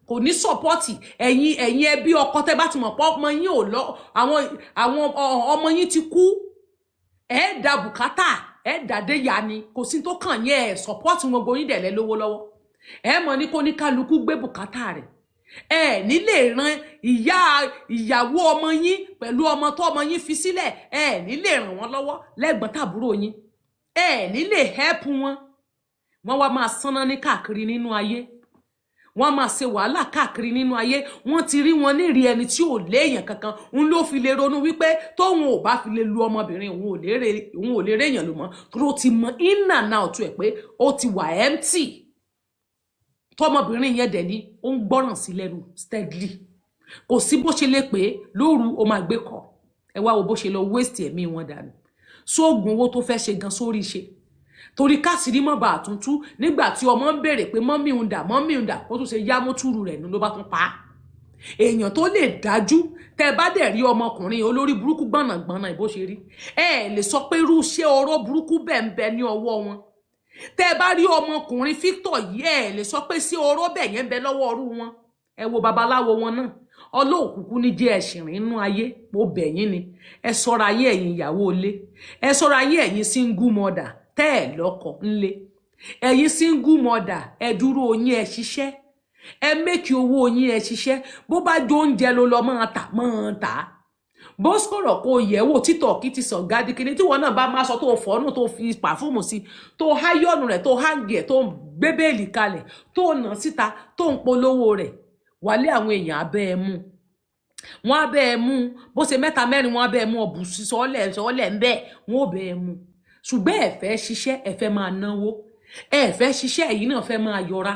kò ní support ẹ̀yin ẹbí ọkọ tẹ́ bá ti mọ̀ pé ọmọ yín ò lọ àwọn ọmọ yín ti kú ẹ dá bùkátà ẹ dàdé ya ni kò sí tó kàn yẹn ẹ support wọn gbóyin dẹ̀lẹ́ lówó lọ́wọ́ ẹ mọ̀ ní kó ní kálukú gbé bùkátà rẹ̀ ẹ ní lè ran ìyàwó ọmọ yín pẹ̀lú ọmọ tó ọmọ yín fi sílẹ̀ ẹ ní lè ràn wọ́n lọ́wọ́ lẹ́gbọ̀n tàbúrò yín ẹ ní lè help wọn wá máa sánná ní káàkiri nínú ayé wọ́n máa ṣe wàhálà káàkiri nínú ayé wọ́n ti rí wọn nírí ẹni tí ò léèyàn kankan ń ló fi lè ronú wípé tóun ò bá fi lè lu ọmọbìnrin òun ò lè réèyàn lò mọ́ tó ti mọ in and out ẹ̀ pé ó ti wà empty tọmọbìnrin yẹn dẹ̀ ni ó ń gbọ́ràn sí lẹ́nu steadily kò sí bó ṣe lè pé lóru ó máa gbé kọ ẹ wá wo bó ṣe lọ waste ẹ̀mí wọn dànù sóògùn owó tó fẹ́ ṣe gan sórí ṣe torí káṣírí mọ́ bá àtúntú nígbà tí ọmọ ń béèrè pé mọ́mí ń dà ó tún ṣe yá mọ́túrù rẹ̀ ló bá tún pa á èèyàn tó lè dájú tẹ́ bá dẹ̀ rí ọmọkùnrin olórí burúkú gbọ̀nàgbọ̀nà ìbó ṣe rí ẹ lè sọ pé irú iṣẹ́ oró burúkú bẹ́ẹ̀ ń bẹ ní ọwọ́ wọn tẹ́ bá rí ọmọkùnrin Victor yìí ẹ lè sọ pé sí oró bẹ́ẹ̀ yẹn ń bẹ lọ́wọ́ ọrú wọn ẹ wo babaláwo wọn náà ọlọ́òkùnkùn ní jẹ́ ẹ̀sìnrìn inú ayé mo bẹ̀ yín ni ẹ ṣọ́ra ayé ẹ̀yin ìyàwó ilé ẹ ṣọ́ra ayé ẹ̀yin single mother tẹ́ ẹ̀ lọ́kọ ńlé ẹ̀yin single mother ẹ dúró yín ẹ ṣiṣẹ́ ẹ mékì owó yín ẹ ṣiṣẹ́ bó bá jó oúnjẹ ló lọ máa tà bó sọ̀rọ̀ kó yẹ̀wò títọ̀ kí ti sàn gádí kíní tí wọn náà bá máa sọ tó fọ́nù tó fi pàfúmù sí tó háyọ̀nù rẹ̀ tó háǹgì ẹ̀ tó gbé bẹ́ẹ̀lì kalẹ̀ tó nà síta tó ń polówó rẹ̀ wálé àwọn èèyàn abẹ́ ẹ mú wọn abẹ́ ẹ mú bó ṣe mẹ́ta mẹ́rin wọn abẹ́ ẹ mú ọ̀bù sọ́ọ̀lẹ̀ ń bẹ́ẹ̀ wọn ò bẹ́ ẹ mú ṣùgbọ́n ẹ fẹ́ ṣiṣẹ́ ẹ fẹ́ máa náwó ẹ fẹ́ ṣiṣẹ́ èyí náà fẹ́ máa yọra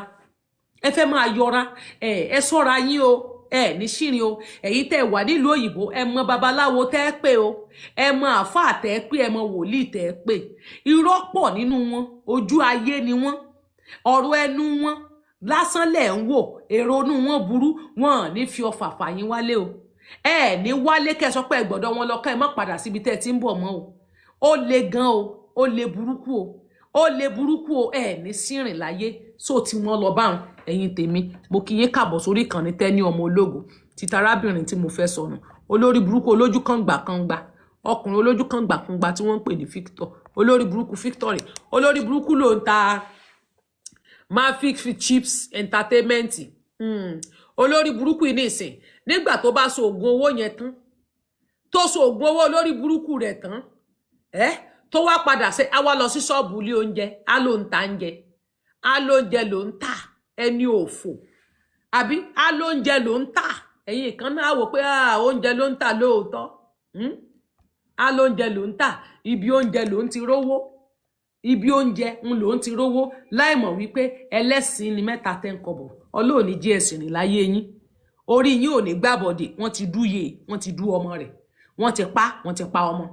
ẹ fẹ́ máa yọra ẹ ṣọ́ra yín o ẹ ní ṣìrìn o èyí tẹ́ wà nílùú òyìnbó ẹ mọ babaláwo tẹ́ pé o ẹ mọ àáfàá tẹ́ pé ẹ mọ wòlíì tẹ́ pé irọ́ pọ̀ nínú wọn ojú ayé ni wọn ọ̀rọ̀ ẹnu wọn lásán lẹ̀ ń wò èrò inú wọn burú wọn ní fi ọfà fàyín wálé o ẹ ní wálé kẹ́ sọ pé ẹ gbọ́dọ̀ wọn lọ ká ẹ má padà síbi tẹ́ ti ń bọ̀ mọ́ o ó le gan o ó le burúkú o ó le burúkú o ẹ ní sírìn láyé so tí wọ́n lọ báwọn ẹ̀yin tèmi mo kí yín káàbọ̀ sórí ìkànnì Tenny ọmọ ológo títa arábìnrin tí mo fẹ́ sọnù olórí burúkú olójú kàngbà ọkùnrin olójú kàngbà tí wọ́n ń pè ní Victor olórí burúkú Victor rẹ̀ olórí burúkú ló ń ta Mafik chips entertainment olórí burúkú yìí nìsín nígbà tó bá so oògùn owó yẹn tán tó so oògùn owó olórí burúkú rẹ̀ tán tó wá padà ṣe á wá lọ sí ṣọ́ọ̀bù ilé oúnjẹ á ló ń ta oúnjẹ á lóúnjẹ ló ń tà ẹni òfò àbí á lóúnjẹ ló ń tà ẹ̀yin kan náà wò pé oúnjẹ ló ń tà lóòótọ́ á lóúnjẹ ló ń tà ibi oúnjẹ ló ń ti rówó ibi oúnjẹ ló ń ti rówó láìmọ̀ wípé ẹlẹ́sìn ni mẹ́ta tẹ́ ń kọbọ̀ ọlọ́ọ̀ni jí ẹ̀sìn rìn láyé yín orí yín ò ní gbàbọ̀dè wọ́n ti dúye wọ́n ti dú ọmọ rẹ̀ wọ́n ti pa ọmọ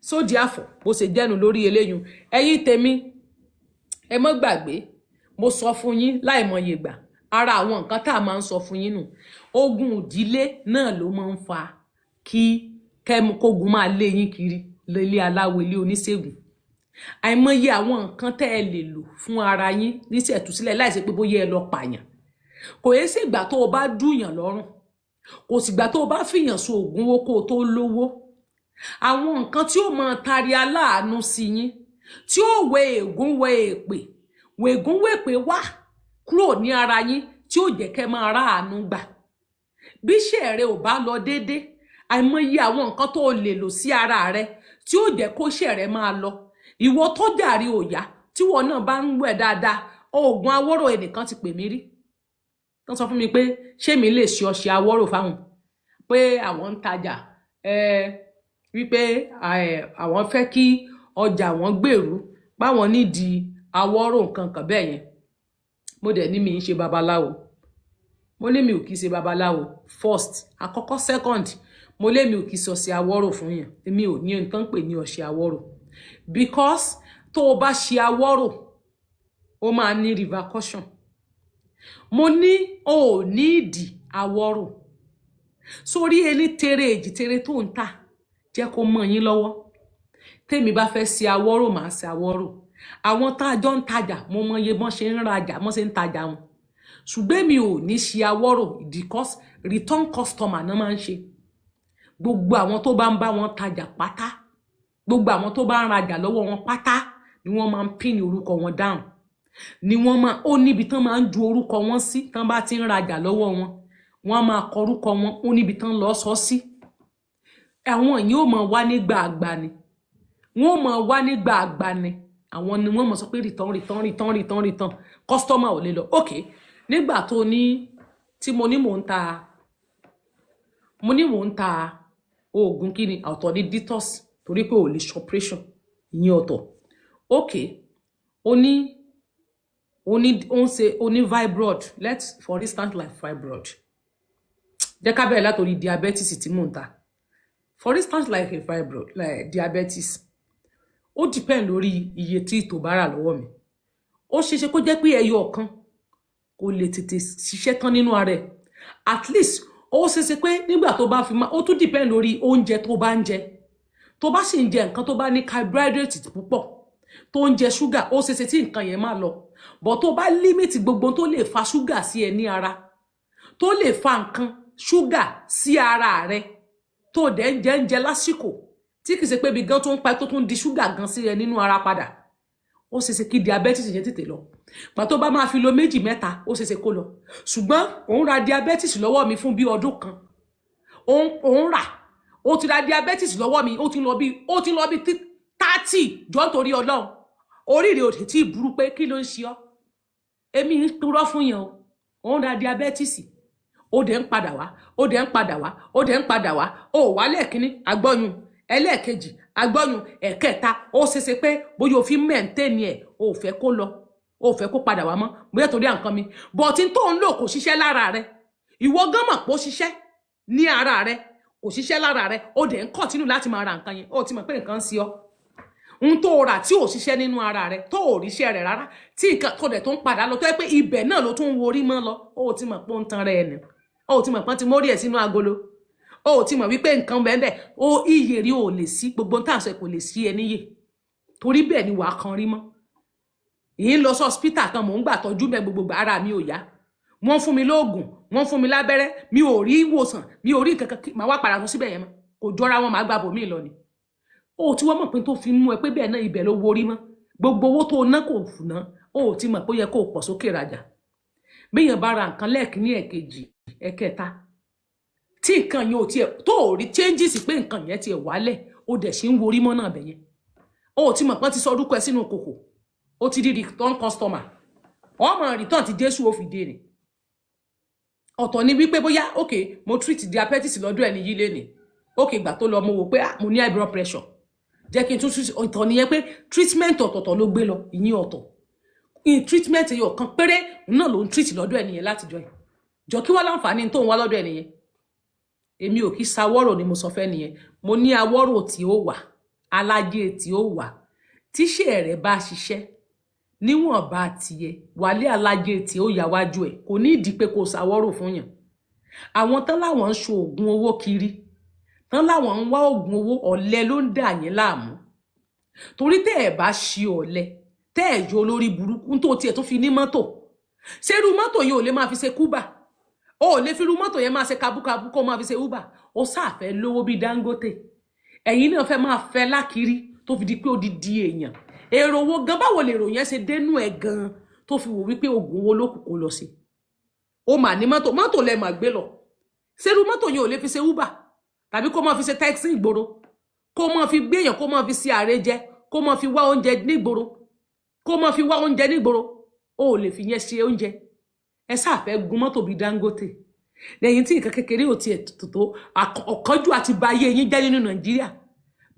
sódì àfọ̀ bó ṣe jẹ́nu lórí eléyìí ẹ̀yin tèmi ẹ mọ́ gbàgbé mo sọ fún yín láìmọye ìgbà ara àwọn nǹkan tá a máa ń sọ fún yín nù ogun ìdílé náà ló máa ń fa kí kógun máa lé yín kiri lélé aláwo ilé oníṣègùn àìmọye àwọn nǹkan tẹ́ ẹ lè lò fún ara yín níṣẹ̀túsílẹ̀ láìsí pé bóyá ẹ lọ pààyàn kò yẹ sí ìgbà tó o bá dùyàn lọ́rùn kò sígbà tó o bá fìyàn so oògùn owó kó o tó lówó àwọn nǹkan tí ó máa tari aláàánú sí yín tí ó wẹ ègún wẹ èpè wègún wèpè wá kúrò ní ara yín tí ó jẹ́ kẹ́ máa ráàánú gbà bí iṣẹ́ rẹ ò bá lọ déédé àìmọye àwọn nǹkan tó o lè lò sí ara rẹ tí ó jẹ́ kó iṣẹ́ rẹ máa lọ ìwọ tó jàre òyà tí wọn náà bá ń wẹ̀ dáadáa oògùn awọ́rò ẹnìkan ti pè mí rí wọ́n sọ fún mi pé ṣé mi lè ṣe ọṣẹ awọ́rò fáwọn pé àwọn ń tajà wípé àwọn fẹ́ kí ọjà wọn gbèrú báwọn nídìí awọ́rò nǹkan kan bẹ́ẹ̀ yẹn mo dẹ̀ ní mi ń ṣe babaláwo mo lé mi ò kì í ṣe babaláwo first àkọ́kọ́ second mo lé mi ò kì í ṣọṣẹ awọ́rò fún yẹn èmi ò ní nǹkan pè ní ọṣẹ awọ́rò because tó o bá ṣe awọ́rò ó máa ní repercussion mo ní o ò ní ìdí awọ́rò sórí ẹni tere èjì tere tó ń tà jẹ́ kó mọ́ yín lọ́wọ́ tèmi bá fẹ́ ṣe awọ́rò máa ṣe awọ́rò àwọn tá a jọ ń tajà mo mọ iye bọ́n ṣe ń rajà bọ́n ṣe ń tajà wọn ṣùgbọ́n mi ò ní ṣe awọ́rò because return customer náà máa ń ṣe gbogbo àwọn tó bá ń bá wọn tajà pátá gbogbo àwọn tó bá ń rajà lọ́wọ́ wọn pátá ni wọ́n máa ń pín orúkọ wọn down ni wọ́n máa ó níbi tán máa ń ju orúkọ wọn sí tán bá ti ń rajà lọ́wọ́ wọn wọ́n máa kọ orúkọ wọn ó níbi tán lọ sọ sí àwọn yìí ó máa wá nígbà àgbà ni wọ́n máa wá nígbà àgbà ni àwọn ni wọ́n máa sọ pé return customer ò lè lọ ok nígbà tó ní tí mo ní mò ń ta oògùn kíni ọ̀tọ̀ ní detox torí pé ò lè ṣe operation ìyẹn ọ̀tọ̀ ok ó ní fibroid let's for instance like fibroid jẹ́ ká bẹ̀rẹ̀ látòrí diabetes tí mò ń ta for instance like a fibroid like diabetes ó depend lórí iye tí ìtọ̀ bá rà lọ́wọ́ mi ó ṣeéṣe kó jẹ́ pé ẹyọ ọ̀kan kò lè tètè ṣiṣẹ́ tán nínú ara ẹ̀ at least ó ṣeéṣe pé nígbà tó bá fi máa ó tún depend lórí oúnjẹ tó bá ń jẹ tó bá sì ń jẹ nǹkan tó bá ní carbohydrate púpọ̀ tó ń jẹ ṣúgà ó ṣeéṣe tí nǹkan yẹn máa lọ but tó bá limit gbogbo tó lè fa ṣúgà sí ẹ ní ara tó lè fa nǹkan ṣúgà sí ara rẹ tó dẹ̀ ń jẹ lásìkò tí kìí ṣe pé ibi gan tó ń pa tó tún di ṣúgà gan sí ẹ nínú ara padà ó ṣeéṣe kí diabetes yẹn tètè lọ pàtó bá máa fi lo 2 mẹ́ta ó ṣeéṣe kó lọ ṣùgbọ́n òun ra diabetes lọ́wọ́ mi fún bí ọdún kan òun rà ó ti ra diabetes lọ́wọ́ mi ó ti lọ bí 30 jọ nítorí Ọlọ́run oríire ò tí ì burú pé kí ló ń ṣe ọ́ èmi ń purọ́ fún yẹn o òun ra diabetes ó dẹ̀ ń padà wá ó wá lẹ́ẹ̀kínní agbọ́yún ẹlẹ́ẹ̀kejì agbọ́yún ẹ̀kẹta ó ṣeéṣe pé bóyá o fi mẹ́ǹtẹ́ni ẹ̀ o fẹ́ kó lọ o fẹ́ kó padà wá mọ́ bóyá torí àǹkan mi bọ̀tí tó ń lò kò ṣiṣẹ́ lára rẹ ìwọ gan mọ̀ pé ó ṣiṣẹ́ ní ara rẹ kò ṣiṣẹ́ lára rẹ ó dẹ̀ ń kọ̀tínú láti máa ra nǹkan yẹn ó ti mọ̀ pé nǹkan ń ṣe ọ́ ń tó rà tí ò ṣiṣẹ́ nínú ara rẹ tó ò ríṣẹ́ rẹ̀ rárá tí nǹkan tó dẹ̀ tó ń padà lọ tó yẹ pé ibẹ̀ náà ló tún ń worí mọ́ lọ ó ti mọ̀ pé ó ń tan rẹ̀ ẹ̀nì ó ti mọ̀ pé wọ́n ti mórí ẹ̀ sínú agolo ó ti mọ̀ wípé nǹkan bẹ́ẹ̀ ó iyè rí ò lè sí gbogbo tá à ń sọ kò lè sí ẹ níyè torí bẹ́ẹ̀ ni wàá kan rí mọ́ ìyín lọ sí hospital kan mò ń gbà tọ́jú mẹ́ gbogbo ara mi ò yá wọ́n fún mi lóògùn wọ́n fún mi lábẹ́rẹ́ mi ò rí ìwòsàn mi ò rí nǹkan kan màá wá padà tún síbẹ̀ yẹn mọ́ kò jọra wọn màá gbà bò mí lọ ni ó ti wọ́n mọ̀ pé tó fi mú ẹ pé bẹ́ẹ̀ náà ibẹ̀ ló worí mọ́ gbogbo owó tó ná kò fùná ó ti mọ̀ pé ó yẹ kó pọ̀ sókè rajà béèyàn bá ra nǹkan lẹ́ẹ̀kínní ẹ̀kejì ẹ̀kẹta tí nǹkan yẹn ò tiẹ̀ tó ò rí changes pé nǹkan yẹn tiẹ̀ wálẹ̀ ó dẹ̀ ṣe ń worí mọ́ náà bẹ̀yẹn ó ti mọ̀ pé ti sọ orúkọ ẹ sínú kòkò ó ti di return customer ọmọ return ti Jésù ó fi dé ni ọ̀tọ̀ ni wípé bóyá ok mo treat diabetes lọ́dọ̀ ẹni yìí lénìí ok ìgbà tó lọ mo wò pé mo ní high blood pressure jẹ́ kí n tún ọ̀tọ̀ nìyẹn pé treatment ọ̀tọ̀ọ̀tọ̀ ló gbé lọ ìyín ọ̀tọ̀ treatment yìí ọ̀kan péré náà ló ń treat lọ́dọ̀ ẹni yẹn látijọ́ yìí jọ kí wọ́n láǹfààní tó ń wá lọ́dọ̀ ẹni yẹn èmi ò kí sawọ́rò ni mo sọ fẹ́ nìyẹn mo ní awọ́rò tí ó wà alájẹ tí ó wà tíṣẹ́ rẹ̀ bá ṣiṣẹ́ níwọ̀n bá tiẹ̀ wálé alájẹ tí ó yà wájú ẹ̀ kò ní ìdí pé kò sawọ́rò fún yàn àwọn tán láwọn ń ṣe oògùn owó kiri tán láwọn ń wá oògùn owó ọ̀lẹ ló ń dà yín láàmú torí tẹ́ ẹ bá ṣe ọ̀lẹ tẹ́ ẹ yọ lórí burúkú tó tiẹ̀ tún fi ní mọ́tò ṣerú mọ́tò yẹn ò lè máa fi ṣe kúbà ó lè fi rú mọ́tò yẹn máa ṣe kabúkabú kó máa fi ṣe uber ó sáfẹ́ lówó bí Dangote ẹ̀yin náà fẹ́ máa fẹ́ lákiri tó fi di pé ó di èèyàn èrò wo gan báwo lè rò yẹn ṣe dénú ẹ̀ gan tó fi wò wípé oògùn owó ló kù kó lọ sí ó mà ní mọ́tò lẹ máa gbé lọ ṣerú mọ́tò yẹn ò lè fi ṣe uber tàbí kó máa fi ṣe taxi ìgboro kó máa fi gbé èèyàn kó máa fi ṣe àrẹjẹ kó máa fi wá oúnjẹ nígboro kó máa fi wá oúnjẹ nígboro ó lè fi yẹn ṣe oúnjẹ ẹ sáfẹ́ gun mọ́tò bí Dangote lẹ́yìn tí nǹkan kékeré ò tiẹ̀ tó ọ̀kánjú àti bayé yín jẹ́ nínú Nàìjíríà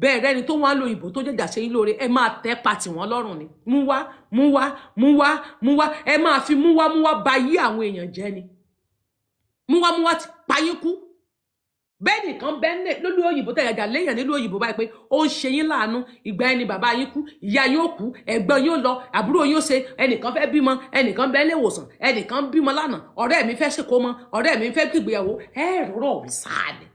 bẹ́ẹ̀ rẹ́ni tó wá lo ìbò tó jẹ́jà ṣe yín lóore ẹ máa tẹ́ pàtì wọ́n lọ́rùn ni mú wá ẹ máa fi mú wá bayé àwọn èèyàn jẹ́ ni mú wá ti payín kú bẹ́ẹ̀ nìkan bẹ́ẹ̀ lólu òyìnbó tẹ̀yàjà léèyàn nílùú òyìnbó báyìí pé ó ń ṣe yín láàánú ìgbà ẹni bàbá yín kú ìyá yóò kú ẹ̀gbọ́n yóò lọ àbúrò yóò ṣe ẹnìkan fẹ́ bímọ ẹnìkan bẹ́ẹ̀ léwòsàn ẹnìkan bímọ lánàá ọ̀rẹ́ mi fẹ́ ṣèkómọ ọ̀rẹ́ mi fẹ́ gbìgbéyàwó ẹ rọ̀ wí sáàlẹ̀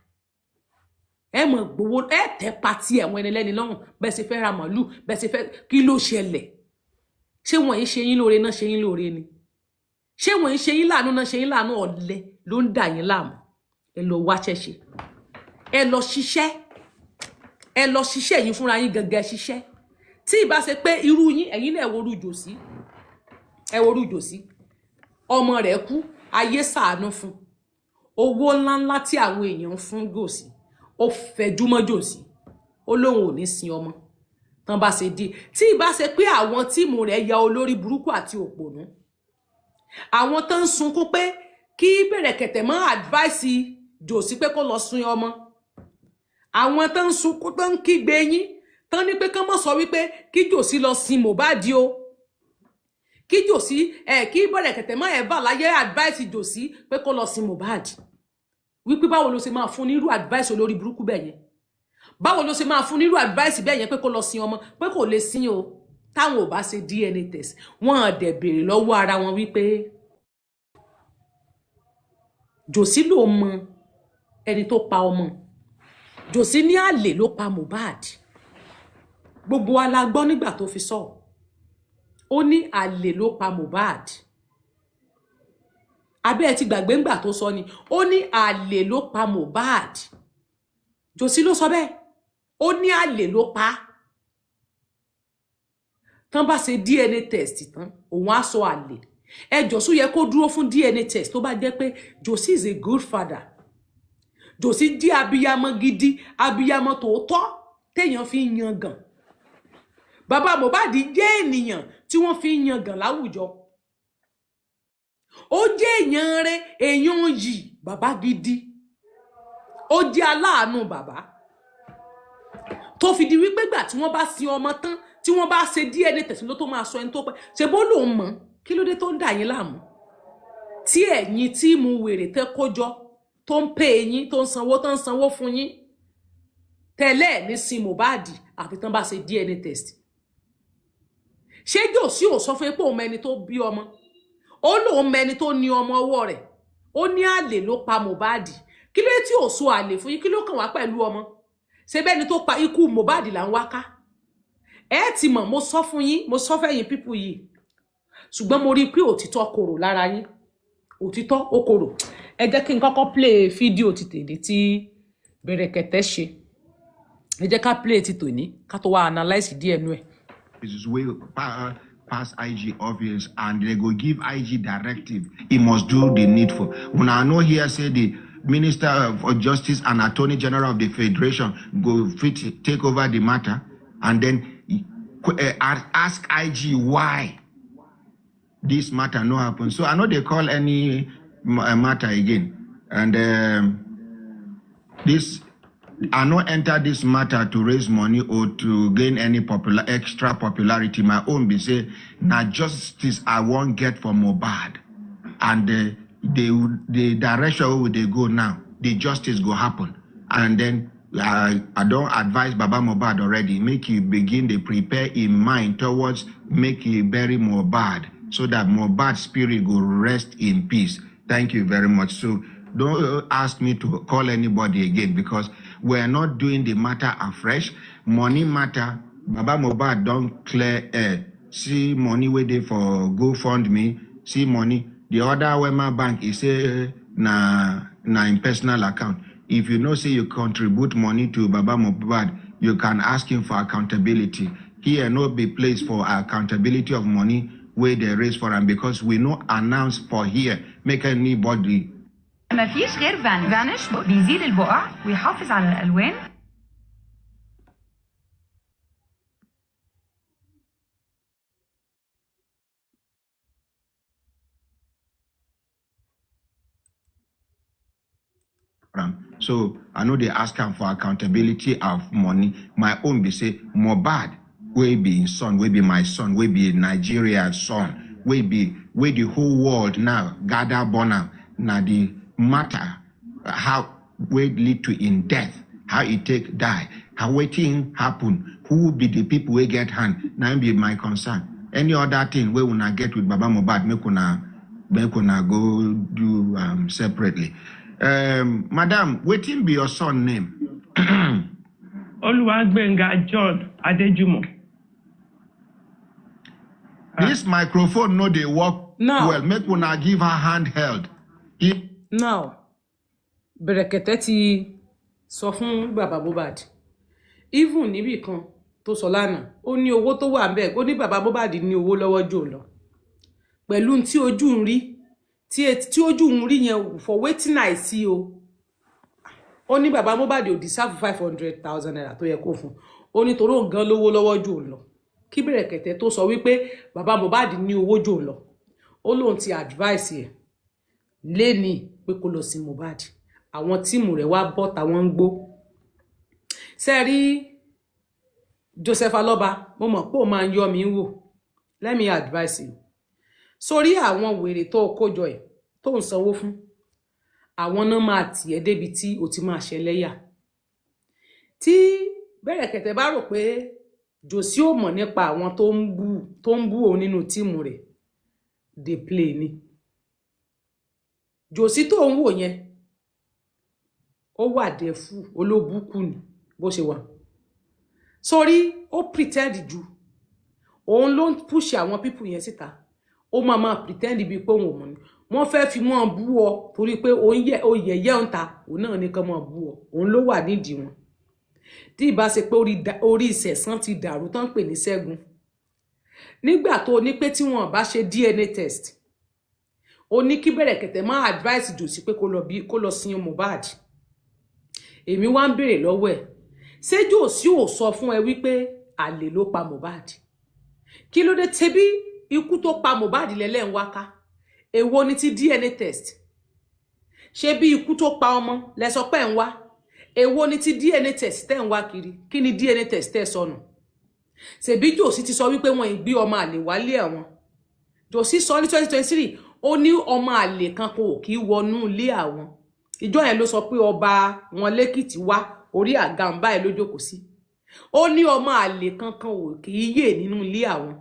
ẹ mọ̀ gbowó ẹ tẹ́ pati ẹ̀wọ̀n ẹni lẹ́ni lọ́rùn bẹ́ẹ̀ ṣe fẹ́ ra màálù bẹ́ẹ̀ ṣe fẹ́ kí ló ṣẹlẹ̀ ṣé wọ́n yín ṣe yín lóore náà ṣe yín lóore ni ṣé wọ́n yín ṣe yín láàánú náà ṣe yín láàánú ọ̀lẹ ló ń dà yín láàmú ẹ lọ wá ṣẹṣe ẹ lọ ṣiṣẹ́ yín fúnra yín gangan ṣiṣẹ́ tí ìbá ṣe pé irú yín ẹ̀yin náà ẹ̀wọ̀rú Jòsí ọmọ rẹ̀ kú ayé ṣàánú fún owó ńláńlá tí àwọn èèyàn fún Jòsí ó fẹjúmọ́ Jòsí ó lóun ò ní sin ọmọ tán bá ṣe di tí ìbá ṣe pé àwọn tíìmù rẹ̀ ya olórí burúkú àti òpònú àwọn tó ń sunkún pé kí Bẹ̀rẹ̀kẹ̀tẹ̀ máa advice Jòsí pé kó lọ sun ọmọ àwọn tó ń sunkún tó ń kígbe yín tán ní pé kán mọ̀ sọ wípé kí Jòsí lọ sin Mohbad o kí Jòsí kí Bẹ̀rẹ̀kẹ̀tẹ̀ máa ẹ̀ bà láyé advice Jòsí pé kó lọ sin Mohbad wípé báwo ló ṣe máa fún nírú advice olórí burúkú bẹ́ẹ̀ yẹn báwo ló ṣe máa fún nírú advice bẹ́ẹ̀ yẹn pé kó lọ sin ọmọ pé kò lè sin o táwọn ò bá ṣe DNA test wọ́n á dẹ̀ béèrè lọ́wọ́ ara wọn wípé Jòsí ló mọ ẹni tó pa ọmọ Jòsí ní àlè ló pa Mohbad gbogbo wa la gbọ́ nígbà tó fi sọ ó ní àlè ló pa Mohbad abẹ́ ẹ ti gbàgbé ńgbà tó sọ ni ó ní àlè ló pa Mohbad Jòsí ló sọ bẹ́ẹ̀ ó ní àlè ló pa tán bá ṣe DNA test tán òun á sọ àlè ẹ Jòsí yẹ kó dúró fún DNA test tó bá jẹ́ pé Jòsí is a good father Jòsí jẹ́ abiyamọ gidi abiyamọ tòótọ́ téèyàn fi ń yangàn bàbá Mohbad jẹ́ ènìyàn tí wọ́n fi ń yangàn láwùjọ ó jẹ́ èèyàn rẹ̀ èèyàn yìí bàbá gidi ó jẹ́ aláàánú bàbá tó fi di wípé gbà tí wọ́n bá sin ọmọ tán tí wọ́n bá ṣe DNA test ló tó máa sọ ẹni tó pẹ́ ṣe bó lòun mọ̀ kí ló dé tó ń dà yín láàmú tí ẹ̀yin tí mu wèrè tẹ́ kójọ tó ń pè yín tó ń sanwó fún yín tẹ́lẹ̀ ní sin Mohbad àfi tán bá ṣe DNA test ṣé Jòsí ò sọ fún pé òun mẹni tó bí ọmọ ó lóun mẹni tó ní ọmọ ọwọ́ rẹ̀ ó ní àlè ló pa Mohbad kí ló tí ò sọ àlè fún yín kí ló kàn wá pẹ̀lú ọmọ ṣé bẹ́ni tó pa ikú Mohbad là ń wá ká ẹ ti mọ̀ mo sọ fún yín mo sọ fẹ́yìn pípù yìí ṣùgbọ́n mo rí pé òtítọ́ korò lára yín òtítọ́ ó korò ẹ jẹ́ kí n kọ́kọ́ play fídíò ti tèmi tí Bẹ̀rẹ̀kẹ̀tẹ̀ ṣe ẹ jẹ́ ká play ti tòní ká tó wá analyse díẹ̀ nú ẹ̀. This is way past IG office and they go give IG directive. He must do the needful. When I know here say the Minister for Justice and Attorney General of the Federation go fit take over the matter and then ask IG why this matter no happen. So I know they call any matter again. And this I not enter this matter to raise money or to gain any extra popularity. My own be say, now justice I won't get for Mohbad. And the direction where they go now, the justice go happen. And then I don't advise Baba Mohbad already. Make you begin to prepare in mind towards make you bury Mohbad so that Mohbad's spirit go rest in peace. Thank you very much. So don't ask me to call anybody again because we're not doing the matter afresh. Money matter Baba Mohbad don't clear air. See money waiting for GoFundMe. See money. The other Wema Bank is na in personal account. If you know say you contribute money to Baba Mohbad, you can ask him for accountability. Here no be place for accountability of money where they raise for him, because we no announce for here make anybody. ما فيش غير فانيش بيزيل البقع ويحافظ على الالوان. So I know they ask him for accountability of money. My own be say Mohbad will be son, will be my son, will be Nigeria's son, will be where the whole world now gather born now the matter how will lead to in death, how it take die, how waiting happen, who will be the people will get hand. Now be my concern. Any other thing we will not get with Baba Mohbad, make una go do separately. Madam, waiting be your son name. Oluwagbenga John Adejumo. This microphone no they work No. well. Make una give her handheld. Now, Bẹ̀rẹ̀kẹ̀tẹ̀ ti sọ fún Baba Mohbad. Even níbì kan tó sọ lánàá, ó ní owó tó wà ńbẹ̀, ó ní Baba Mohbad ní owó lọ́wọ́ jù lọ. Pẹ̀lú tí ojú ń rí, tí ojú ń rí yẹn for waiting I see o. Ó ní Baba Mohbad ò deserve 500,000 naira tó yẹ kó fún. Ó ní torí òun gan lówó lọ́wọ́ jù lọ. Kí Bẹ̀rẹ̀kẹ̀tẹ̀ tó sọ wípé Baba Mohbad ní owó jù lọ. Ó lóun ti advice ẹ̀ lẹ́ni pé kó lọ sí Mohbad. Àwọn tíìmù rẹ̀ wá bọ́ táwọn ń gbó. Ṣé rí Joseph Aloba, mo mọ̀ pé ó máa ń yọ mí wò. Let me advise you. Sórí àwọn wèrè tó kójọ ẹ̀ tó ń sanwó fún. Àwọn náà máa tì ẹ́ débi tí o ti máa ṣẹlẹ́yà. Tí Bẹ̀rẹ̀kẹ̀tẹ̀ bá rò pé Josie ò mọ̀ nípa àwọn tó ń bú òun nínú tíìmù rẹ̀, dey play ni. Josie tó ń wò yẹn, ó wà dẹ̀fú olóbùkù ni bó ṣe wà. Sórí ó pretend jù. Òun ló ń push àwọn people yẹn síta. Ó máa pretend bí pé òun ò mọ̀ ni. Wọ́n fẹ́ fi mọ́ bú ọ torí pé ó yẹ̀yẹ́ ń ta, òun náà ní kán mọ́ bú ọ. Òun ló wà nídìí wọn. Tí ìbá ṣe pé orí ìṣẹ̀sán ti dàrú tán pè ní Ṣẹ́gun. Nígbà tó ní pé tí wọ́n bá ṣe DNA test, ó ní kí Bẹ̀rẹ̀kẹ̀tẹ̀ máa advice Josie pé kó lọ sin Mohbad. Èmi wá ń béèrè lọ́wọ́ ẹ̀. Ṣé Josie ò sọ fún ẹ wípé àlè ló pa Mohbad? Kí ló dé tẹ́bí ikú tó pa Mohbad lẹ́lẹ́ ń wá ká? Èwo ni ti DNA test? Ṣé bí ikú tó pa ọmọ lẹ sọ pé ń wá? Èwo ni ti DNA test tẹ́ ń wá kiri? Kí ni DNA test tẹ́ sọnù? Ṣebí Josie ti sọ wípé wọn ì gbé ọmọ àlè wálé àwọn. Josie sọ ní 2023, ó ní ọmọ àlè kan kò kí wọnú ilé àwọn. Ìjọ yẹn ló sọ pé ọba wọn lẹ́kìtì wá orí àga ń báyìí ló jókòó sí. Ó ní ọmọ àlè kankan ò kì í yè nínú ilé àwọn.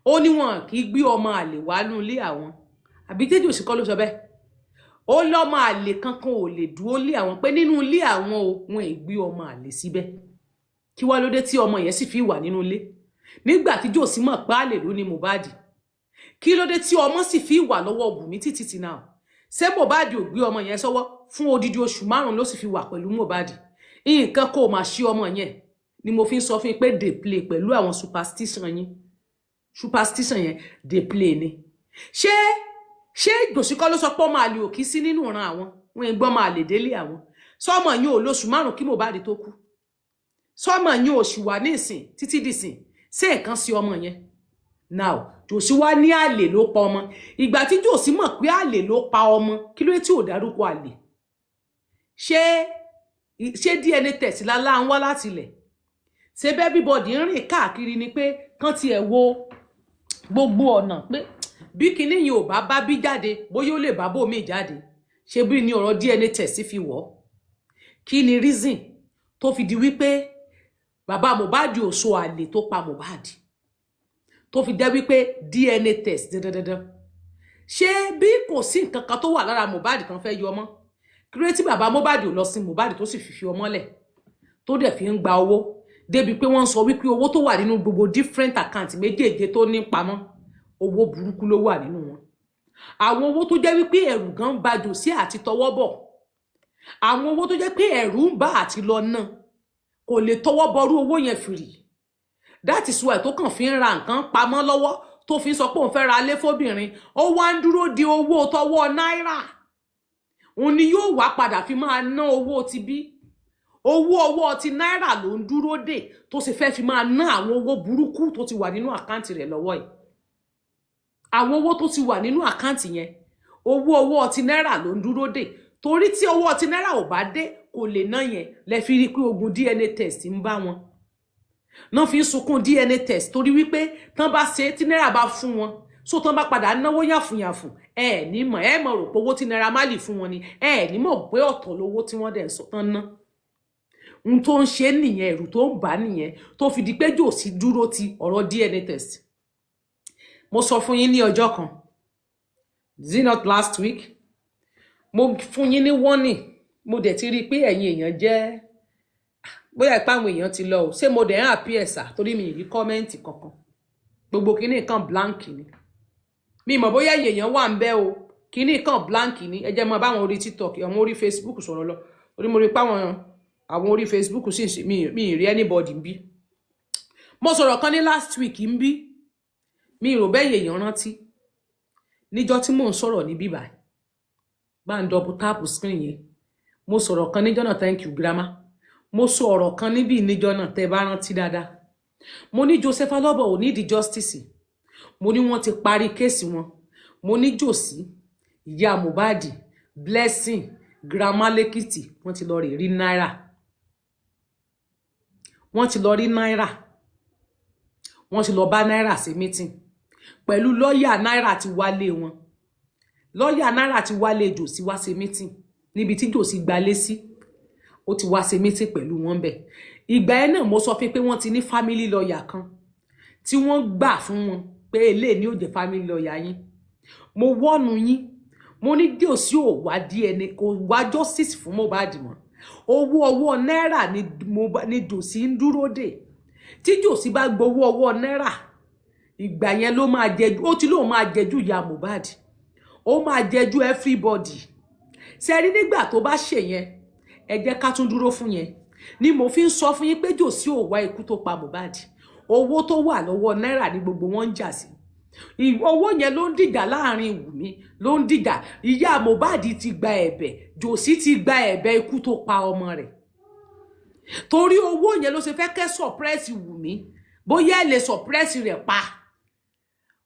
Ó ní wọn kì í gbé ọmọ àlè wá nínú ilé àwọn. Àbí tí Josie kọ́ ló sọ bẹ́ẹ̀. Ó lọ́mọ àlè kankan ò lè dúró lé àwọn pé nínú ilé àwọn o wọn ì gbé ọmọ àlè síbẹ̀. Kí wá ló dé tí ọmọ yẹn sì fi wà nínú ilé? Nígbà tí Josie mọ̀ pé àlè ló ní Mohbad. Kí ló dé tí ọmọ sì fi wà lọ́wọ́ Bùnmi títí náà? Ṣé Mohbad ò gbé ọmọ yẹn sọ́wọ́ fún odidi oṣù 5 ló sì fi wà pẹ̀lú Mohbad? Nǹkan kò máa ṣí ọmọ yẹn ni mo fi ń sọ fún yín pé dey play pẹ̀lú àwọn superstition yín. Superstition yẹn dey play ni. Ṣé Josie kọ́ ló sọ pé ọmọ àlè ò kí sí nínú ìran àwọn? Wọ́n ń gbọ́ ọmọ àlè délé àwọn. Sọ́mọ yín ò lóṣù 5 kí Mohbad tó kú. Sọ́mọ yín ò sì wà ní ìsìn títí dìsìn. Ṣé nǹkan sí ọmọ yẹn? Now, Josie wá ní àlè ló pa ọmọ. Ìgbà tí Josie mọ̀ pé àlè ló pa ọmọ, kí ló dé tí ò dárúkọ àlè? Ṣé DNA test lálá ń wá láti ilẹ̀? Ṣé everybody ń rìn káàkiri ni pé kán ti ẹ̀ wo gbogbo ọ̀nà pé bí kinní yìí ò bá bí jáde, bóyá ó lè bá bòmí jáde. Ṣé bí ni ọ̀rọ̀ DNA test fi wọ̀? Kí ni reason tó fi di wípé bàbá Mohbad ò sọ àlè tó pa Mohbad? Tó fi jẹ́ wípé DNA test dandan. Ṣé bí kò sí nǹkan kan tó wà lára Mohbad kan fẹ́ yọ mọ́? Kí ló tí bàbá Mohbad ò lọ sin Mohbad tó sì fi ọmọ lẹ̀ tó dẹ̀ fi ń gba owó? débi pé wọ́n sọ wípé owó tó wà nínú gbogbo different account méjèèje tó ní pamọ́ owó burúkú ló wà nínú wọn àwọn owó tó jẹ́ wípé ẹ̀rù gan bá Jòsí àti tọwọ́ bọ̀ àwọn owó tó jẹ́ pé ẹ̀rù ń bá àti lọ náà kò lè tọwọ́ bọrú owó yẹn fìrì that is why tó kàn fi ń ra nǹkan pamọ́ lọ́wọ́ tó fi sọ pé òun fẹ́ ra ilé fóbìnrin ó wá ń dúró de owó tọwọ́ náírà òun ni yóò wá padà fi máa ná owó ti bí owó ọwọ́ ti náírà ló ń dúró dè tó sì fẹ́ fi máa ná àwọn owó burúkú tó ti wà nínú àkáǹtì rẹ̀ lọ́wọ́ yìí àwọn owó tó ti wà nínú àkáǹtì yẹn owó ọwọ́ ti náírà ló ń dúró dè torí tí owó ti náírà ò bá dé kò lè ná yẹn lẹ fi rí pé ogun DNA test ń bá wọn náà fi ń sunkún DNA test torí wípé tán bá ṣe tí náírà bá fún wọn so tán bá padà náwó yàfùnyàfùn ní mọ̀ ẹ mọ̀ rò pé owó tí Naira Marley fún wọn ni ní mọ̀ pé ọ̀tọ̀ lówó tí wọ́n dẹ̀ ń sọ tán ná n tó ń ṣe nìyẹn ẹ̀rù tó ń bà nìyẹn tó fi di pé Jòsí dúró ti ọ̀rọ̀ DNA test mo sọ fún yín ní ọjọ́ kan is it not last week mo fún yín ní warning mo dẹ̀ ti rí pé ẹ̀yin èèyàn jẹ́ bóyá ipá àwọn èèyàn ti lọ ò ṣé mo dẹ̀ ń àpí ẹ̀sà torí mi rí kọ́mẹ́ǹtì kankan gbogbo kíní kan blank ni mi mọ̀ bóyá èèyàn wà ń bẹ̀ o kíní kan blank ni ẹ jẹ́ mọ́ báwọn orí TikTok àwọn orí Facebook sọ̀rọ̀ lọ orí mo rí pé àwọn orí Facebook sì mi rí anybody ń bí mo sọ̀rọ̀ kan ní last week ń bí mi rò bẹ́ẹ̀ èèyàn rántí níjọ́ tí mò ń sọ̀rọ̀ ní bíbá bá ń double tap screen yẹn mo sọ̀rọ̀ kan níjọ́ náà thank you grandma mo sọ ọ̀rọ̀ kan níbí níjọ́ náà tẹ́ bá rántí dáadáa mo ní Joseph Alobo ò ní di justice mo ní wọ́n ti parí kéèsì wọn mo ní Jòsí ìyá Mohbad Blessing grandma lẹ́kìtì wọ́n ti lọ rí náírà wọ́n ti lọ rí náírà wọ́n ti lọ bá náírà sí meeting pẹ̀lú lọ́ọ̀yà náírà ti wálé wọn lọ́ọ̀yà náírà ti wálé Jòsí wá sí meeting níbi tí Jòsí gbalé sí ó ti wá ṣe meeting pẹ̀lú wọn bẹ̀ ìgbà ẹ̀ náà mo sọ fún pé wọ́n ti ní family lawyer kan tí wọ́n gbà fún wọn pé eléyìí ni ó jẹ́ family lawyer yín mo wọ́nu yín mo ní Jòsí ò wá DNA kò wá justice fún Mohbad mọ́ owó ọwọ́ náírà ni Jòsí ń dúró dè tí Jòsí bá gbowó ọwọ́ náírà ìgbà yẹn ló máa jẹjú ó ti lóun máa jẹjú ìyá Mohbad ó máa jẹjú everybody ṣe rí nígbà tó bá ṣe yẹn ẹ jẹ́ ká tún dúró fún yẹn ni mo fi ń sọ fún yín pé Jòsí ò wá ikú tó pa Mohbad owó tó wà lọ́wọ́ náírà ni gbogbo wọn ń jà sí owó yẹn ló ń dìjà láàrin Wùmí ló ń dìjà ìyá Mohbad ti gba ẹ̀bẹ̀ Jòsí ti gba ẹ̀bẹ̀ ikú tó pa ọmọ rẹ̀ torí owó yẹn ló ṣe fẹ́ kẹ́ suppress Wùmí bóyá ẹ lè suppress rẹ̀ pa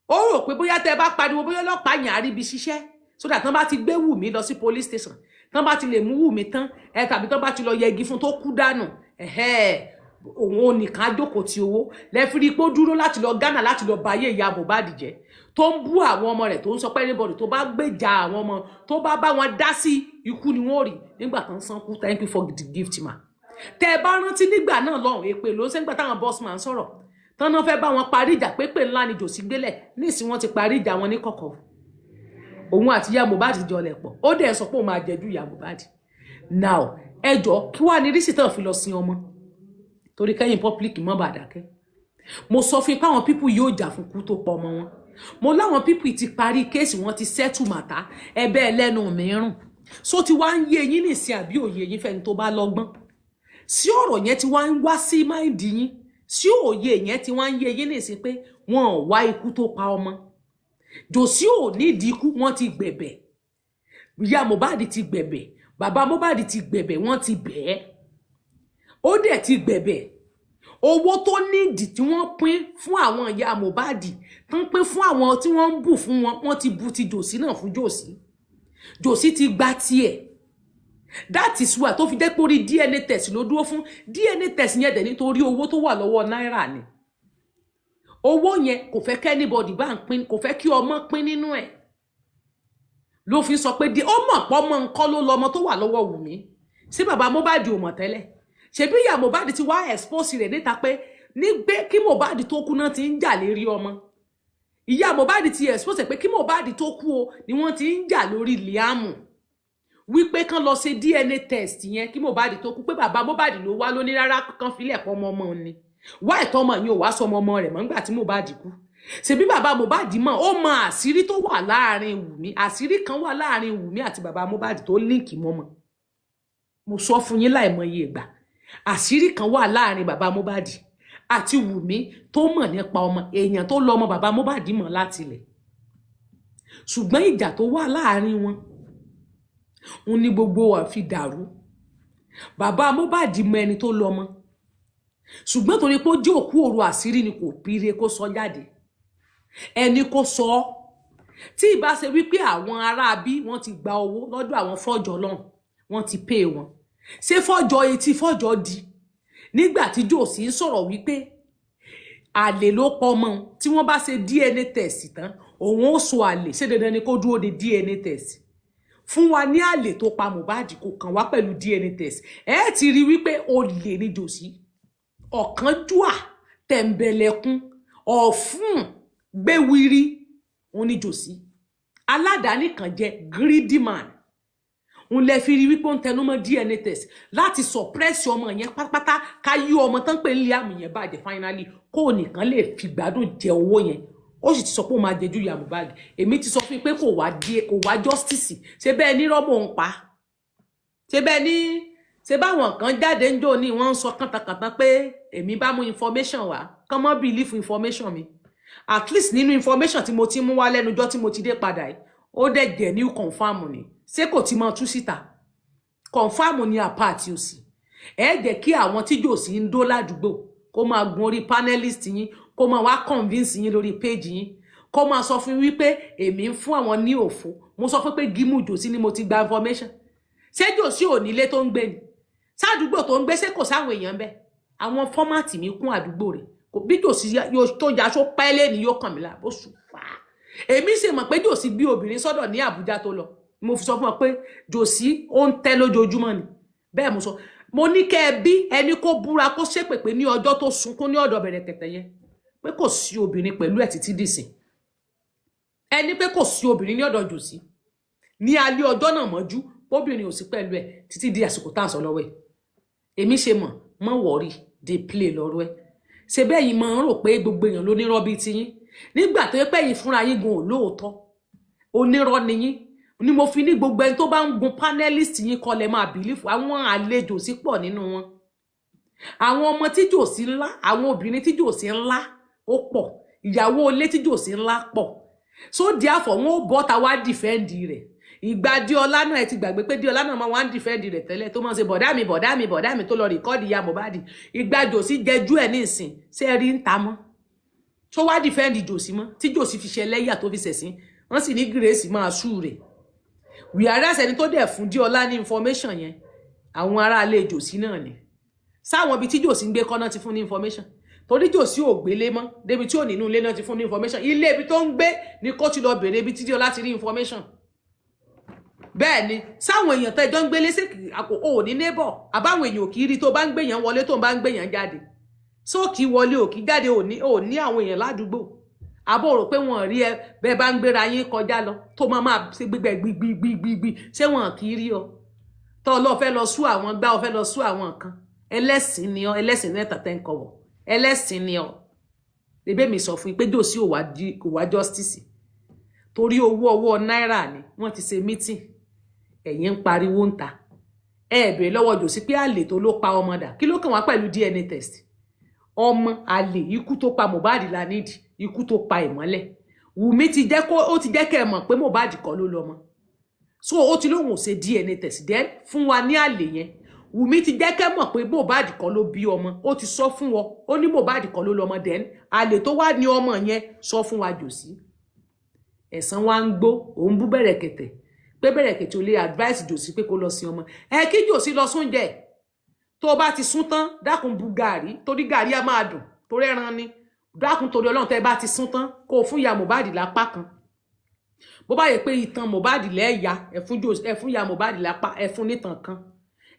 ó rò pé bóyá tẹ́ bá pariwo bóyá ọlọ́pàá yàn á rí ibi ṣiṣẹ́ so that tán bá ti gbé Wùmí lọ sí police station tán bá ti lè mú Wùmí tán tàbí tán bá ti lọ yẹgi fún tó kú dànù òun ò nìkan jókòó ti owó lẹ́fìrí pé ó dúró láti lọ Ghana láti lọ báyé ìyá Mohbad jẹ́ tó ń bú àwọn ọmọ rẹ̀ tó ń sọ pé anybody tó bá gbèjà àwọn ọmọ tó bá bá wọn dá sí ikú ni wọ́n rí nígbà tán sánkú thank you for the gift ma tẹ́ bá rántí nígbà náà lọ́hùn èpè ló ń sẹ́ńgbà táwọn boss man sọ̀rọ̀ tán náà fẹ́ bá wọn parí ìjà pépè ńlá ni Jòsí gbélẹ̀ nísìnyí wọ́n ti parí ìjà wọn ní kọ̀kọ̀ òun àti ìyá Mohbad jọlẹ̀ pọ̀ ó dẹ̀ sọ pé òun máa jẹjú ìyá Mohbad now ẹjọ́ kí wàá ní rísì tán fi lọ sin ọmọ torí kẹ́yìn public mọ́ bàdákẹ́ mo sọ fún ipá àwọn pípù yóò jà fún kú tó pọ̀ ọmọ wọn mo láwọn pípù ti parí kéèsì wọn ti settle màtá ẹbẹ́ ẹlẹ́nu mìíràn so ti wá ń yé yín nìsín àbí òye yín fẹ́ni tó bá lọ́gbọ́n sí ọ̀rọ̀ yẹn ti wá ń wá sí máìndì yín sí òye yẹn ti wá ń yé yín nìsín pé wọn ò wá ikú tó pa ọmọ Jòsí ò nídìí ikú wọn ti gbẹ̀bẹ̀ ìyá Mohbad ti gbẹ̀bẹ̀ bàbá Mohbad ti gbẹ̀bẹ̀ wọn ti bẹ̀ẹ́ ó dẹ̀ ti gbẹ̀bẹ̀ owó tó nídìí tí wọ́n pín fún àwọn ìyá Mohbad tó ń pín fún àwọn tí wọ́n ń bù fún wọn wọ́n ti bu ti Jòsí náà fún Jòsí ti gba tiẹ̀ that is why tó fi dé pórí DNA test ló dúró fún DNA test yẹn dẹ̀ nítorí owó tó wà lọ́wọ́ náírà ni owó yẹn kò fẹ́ kẹ́ anybody bá ń pín kò fẹ́ kí ọmọ pín nínú ẹ̀ ló fi sọ pé ó mọ̀ pọ́ mọ́ nǹkan ló lọ́mọ tó wà lọ́wọ́ Wùmí sí bàbá Mohbad ò mọ̀ tẹ́lẹ̀ ṣebí ìyá Mohbad ti wá expose rẹ̀ níta pé nígbé kí Mohbad tó kú náà ti ń jà lérí ọmọ ìyá Mohbad ti expose pé kí Mohbad tó kú o ni wọ́n ti ń jà lórí Liam wípé kán lọ ṣe DNA test yẹn kí Mohbad tó kú pé bàbá Mohbad ló wá lóní rárá kan filẹ̀ pọ̀ ọmọ ni wá ìtọ́ ọmọ yìí ò wá sọ ọmọ rẹ̀ mọ́ nígbà tí Mohbad kú ṣebí bàbá Mohbad mọ̀ ó mọ àṣírí tó wà láàrin Wùmí àṣírí kan wà láàrin Wùmí àti bàbá Mohbad tó líǹkì mọ́mọ́ mo sọ fún yín láìmọye ìgbà àṣírí kan wà láàrin bàbá Mohbad àti Wùmí tó mọ̀ nípa ọmọ èèyàn tó lọ ọmọ bàbá Mohbad mọ̀ láti ilẹ̀ ṣùgbọ́n ìjà tó wà láàrin wọn òun ni gbogbo wa fi dàrú bàbá Mohbad mọ ẹni tó lọ ọmọ ṣùgbọ́n torí pé ó jẹ́ òkú òru àṣírí ni kò pire kó sọ jáde ẹni kó sọ ọ́ tí ìbá ṣe wípé àwọn ará bí wọ́n ti gba owó lọ́dọ̀ àwọn fọ́jọ́ lọ́hùn wọ́n ti pay wọn ṣé fọ́jọ́ etí fọ́jọ́ di nígbà tí Jòsí ń sọ̀rọ̀ wípé àlè ló pọ̀ mọ́ tí wọ́n bá ṣe DNA test tán òun ó sọ àlè ṣé dandan ni kó dúró de DNA test fún wa ní àlè tó pa Mohbad kò kàn wá pẹ̀lú DNA test ẹ ti rí wípé olè ní Jòsí ọ̀kánjúà tẹ̀m̀bẹ̀lẹ̀kún ọ̀fun gbéwìrì òun ní Jòsí aládàáni kan jẹ́ greedy man òun lè fi rí wípé ó ń tẹnumọ́ DNA test láti suppress ọmọ yẹn pátápátá ká yí ọmọ tán pé Liam yẹn bàjẹ́ finally kó nìkan lè fi gbádùn jẹ owó yẹn ó sì ti sọ pé ó máa jẹjú ìyá Mohbad èmi ti sọ fún pé kò wá justice ṣé bẹ́ẹ̀ ní rọ́bọ̀ ń pa ṣé bẹ́ẹ̀ ní ṣé báwọn kan jáde ń jò ní wọ́n ń sọ kàntàkàntàn pé èmi bá mú information wá kán mọ́ believe information mi at least nínú information tí mo ti mú wá lẹ́nujọ́ tí mo ti dé padà yìí ó dẹ̀ jẹ́ new confam ni ṣé kò ti máa tú síta confam ni apá àti òsì ẹ jẹ́ kí àwọn tí Jòsí ń dó ládùúgbò kó máa gun orí panelist yín kó máa wá convince yín lórí page yín kó máa sọ fún wípé èmi ń fún àwọn ní òfò mo sọ fún pé Gímù Jòsí ni mo ti gba information ṣé Jòsí ò nílé tó ń gbé ni sádùúgbò tó ń gbé ṣé kò sáwọn èèyàn bẹ́ẹ̀ àwọn fọ́mátì mi kún àdúgbò rẹ̀ kò bí Jòsí yóò tó jaṣọ pẹ́lẹ́ ni yóò kàn mí lábó ṣùfà èmi sì mọ̀ pé Jòsí bí obìnrin sọ́dọ̀ ní Àbújá tó lọ mo fi sọ fún ọ pé Jòsí ó ń tẹ́ lójoojúmọ́ ni bẹ́ẹ̀ mo sọ mo ní kẹ́ ẹ bí ẹni kó búra kó ṣépèpé ní ọjọ́ tó sunkún ní ọ̀dọ̀ Bẹ̀rẹ̀kẹ̀tẹ̀ yẹn pé kò sí obìnrin pẹ̀lú ẹ̀ títí dìsìn ẹni pé kò sí obìnrin ní ọ̀dọ̀ Jòsí ní alẹ́ ọjọ́ náà mọ́jú obìnrin ò sí pẹ̀lú ẹ̀ títí di àsìkò tá à ń sọ lọ́wọ́ ẹ̀ èmi ṣe mọ̀ wọ̀rí dey play lọ́rọ̀ ẹ̀ ṣe bẹ́ẹ̀ yìí máa ń rò pé gbogbo èèyàn ló nírọ́ bíi tiyín nígbà tó yẹ pé yìí fúnra yín gan olóòótọ́ onírọ́ ni yín ni mo fi ní gbogbo ẹni tó bá ń gun panelist yín kọ́ lẹ máa bìlífù àwọn àlejò sí pọ̀ nínú wọn àwọn ọmọ tí Jòsí ńlá àwọn obìnrin tí Jòsí ńlá ó pọ̀ ìyàwó ilé tí Jòsí ńlá pọ̀ so therefore wọn ó bọ́ ta wá dìfẹ́ǹdì rẹ̀ ìgbà Díọlá náà ẹ ti gbàgbé pé Díọlá náà máa wá ń dìfẹ́ǹdì rẹ̀ tẹ́lẹ̀ tó máa ń ṣe bọ̀dá mi tó lọ rìkọ́ọ̀dì ìyá Mohbad ìgbà Jòsí jẹjú ẹ̀ ní ìsìn ṣé ẹ rí ń ta mọ́ tó wá dìfẹ́ǹdì Jòsí mọ́ tí Jòsí fi ṣe lẹ́yà tó fi ṣẹ̀sín wọ́n sì ní Grace máa sú rẹ̀ wíárẹ́sì ẹni tó dẹ̀ fún Díọlá ní information yẹn àwọn aráalé Jòsí náà ni sáwọn ibi tí Jòsí ń gbé kọ́nà ti fún ní information torí Jòsí ò gbélé mọ́ débi tí ò nínú ilé náà ti fún ní information ilé ibi tó ń gbé ni kó ti lọ bèrè ibi tí Díọlá ti rí information bẹ́ẹ̀ ni sáwọn èèyàn tẹ́jọ́ ń gbé lẹ́sẹ̀ àpò ò ní neighbor àbáwọn èèyàn kì í rí tó bá ń gbèyàn wọlé tó bá ń gbèyàn jáde sóòkì wọlé òkì jáde ò ní àwọn èèyàn ládùúgbò àbò rò pé wọn rí ẹ bẹ́ẹ̀ bá ń gbéra yín kọjá lọ tó máa ṣe gbígbẹ gbígbígbígbí ṣé wọn kì í rí ọ tó lọ fẹ́ lọ sú àwọn gbá ọ fẹ́ lọ sú àwọn kan ẹlẹ́sìn ni ọ ẹlẹ́sìn ní ẹ̀tàtẹ́ ń kọ̀wọ̀ ẹlẹ́sìn ni ọ bébé mi sọ fún pé Jòsí kò wá justice torí owó ọwọ́ náírà ni wọ́n ti ṣe meeting ẹ̀yin ń pariwo ń ta bèrè lọ́wọ́ Jòsí pé àlè tó ló pa ọmọ dà kí ló kàn wá pẹ̀lú DNA test ọmọ àlè ikú tó pa Mohbad la nídìí ikú tó pa ìmọ́lẹ̀ Wùmí ti jẹ́ kẹ́ ẹ mọ̀ pé Mohbad kọ́ ló lọ́mọ so ó ti lóhùn ṣe DNA test then fún wa ní àlè yẹn Wùmí ti jẹ́ kẹ́ mọ̀ pé Mohbad kọ́ ló bí ọmọ ó ti sọ fún wọn ó ní Mohbad kọ́ ló lọ́mọ then àlè tó wá ní ọmọ yẹn sọ fún wa Jòsí ẹ̀san wa ń gbó òun bú Bẹ̀rẹ̀kẹ̀tẹ̀ pé Bẹ̀rẹ̀kẹ̀tẹ̀ ò lè advice Jòsí pé kó lọ sí ọmọ kí Jòsí lọ sóúnjẹ tó bá ti sún tán dákun bu gàrí torí gàrí á máa dùn torí ẹran ni dákun torí Ọlọ́run tẹ́ bá ti sún tán kó fún ìyá Mohbad lápá kan bó bá yẹ pé ìtàn Mohbad lẹ́ẹ̀yà ẹ̀fún ìyá Mohbad lápá ẹ̀fún nítàn kan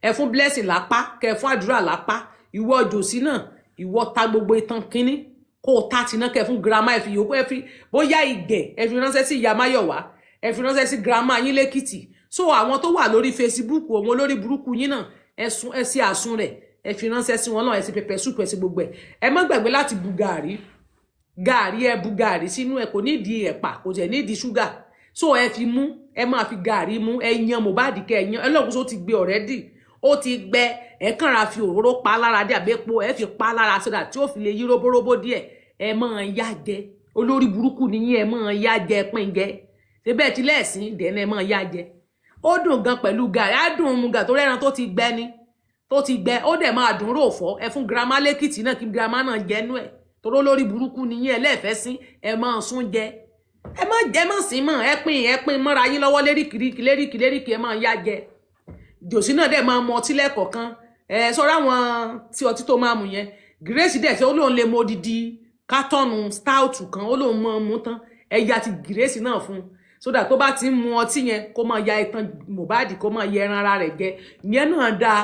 ẹ̀fún blessing lápá kẹfún àdúrà lápá ìwọ Jòsí náà ìwọ ta gbogbo ìtàn kínní kó o ta tiná kẹfún girama ẹ̀fì yòókù ẹ̀fì bóyá ìgẹ̀ ẹ̀fì ránṣẹ́ sí ìyá Máyọ̀wá ẹ̀fì ránṣẹ́ sí girama yín lẹ́kìtì so àwọn tó wà lórí Facebook àwọn olórí burúkú yín náà ẹ sí àsun rẹ̀ ẹ fi ránṣẹ́ sí wọn náà ẹ sì pepper soup ẹ sì gbogbo ẹ má gbàgbé láti bu gàrí ẹ bu gàrí sínú ẹ kò nídìí ẹ̀pà kò tẹ̀ nídìí ṣúgà so ẹ fi mú ẹ máa fi gàrí mú ẹ yan Mohbad kẹ ẹ yan ẹlọ́gùn tó ti gbé already ó ti gbẹ ẹ kàn ra fi òróró pa lára dé àbẹ́pọ̀ ẹ fi pa lára sódà tí ó fi lè yí róbóróbó díẹ̀ ẹ máa yá jẹ olórí burúkú nìyí ẹ máa yá jẹ pín jẹ ṣe bẹ́ẹ̀ tí lẹ́ẹ̀sìn dẹ́nu ẹ máa yá jẹ ó dùn gan pẹ̀lú gàrí á dùn mu gà tó rẹ́ran tó ti gbẹ ni tó ti gbẹ ó dẹ̀ máa dùn rò fọ́ ẹ fún girama lẹ́kìtì náà kí girama náà jẹnu ẹ̀ toró lórí burúkú nìyí ẹ lẹ́ẹ̀fẹ́ sí ẹ máa sún jẹ ẹ má sí mọ́ ẹ pín mọ́ra yín lọ́wọ́ léríkì ẹ máa yá jẹ jòsí náà dẹ̀ máa mọ ọtí lẹ́ẹ̀kọ̀ọ̀kan sọ́ra àwọn tí ọtí tó máa mú yẹn Grace dẹ̀ tí ó lóun lè mọ odidi kátọ́nù stout kan ó lóun mọ mú tán ẹ̀yà ti Grace náà fún sódà tó bá ti ń mu ọtí yẹn kó máa ya ìtàn Mohbad kó máa yẹ ẹran ara rẹ̀ jẹ ìyẹn náà dáa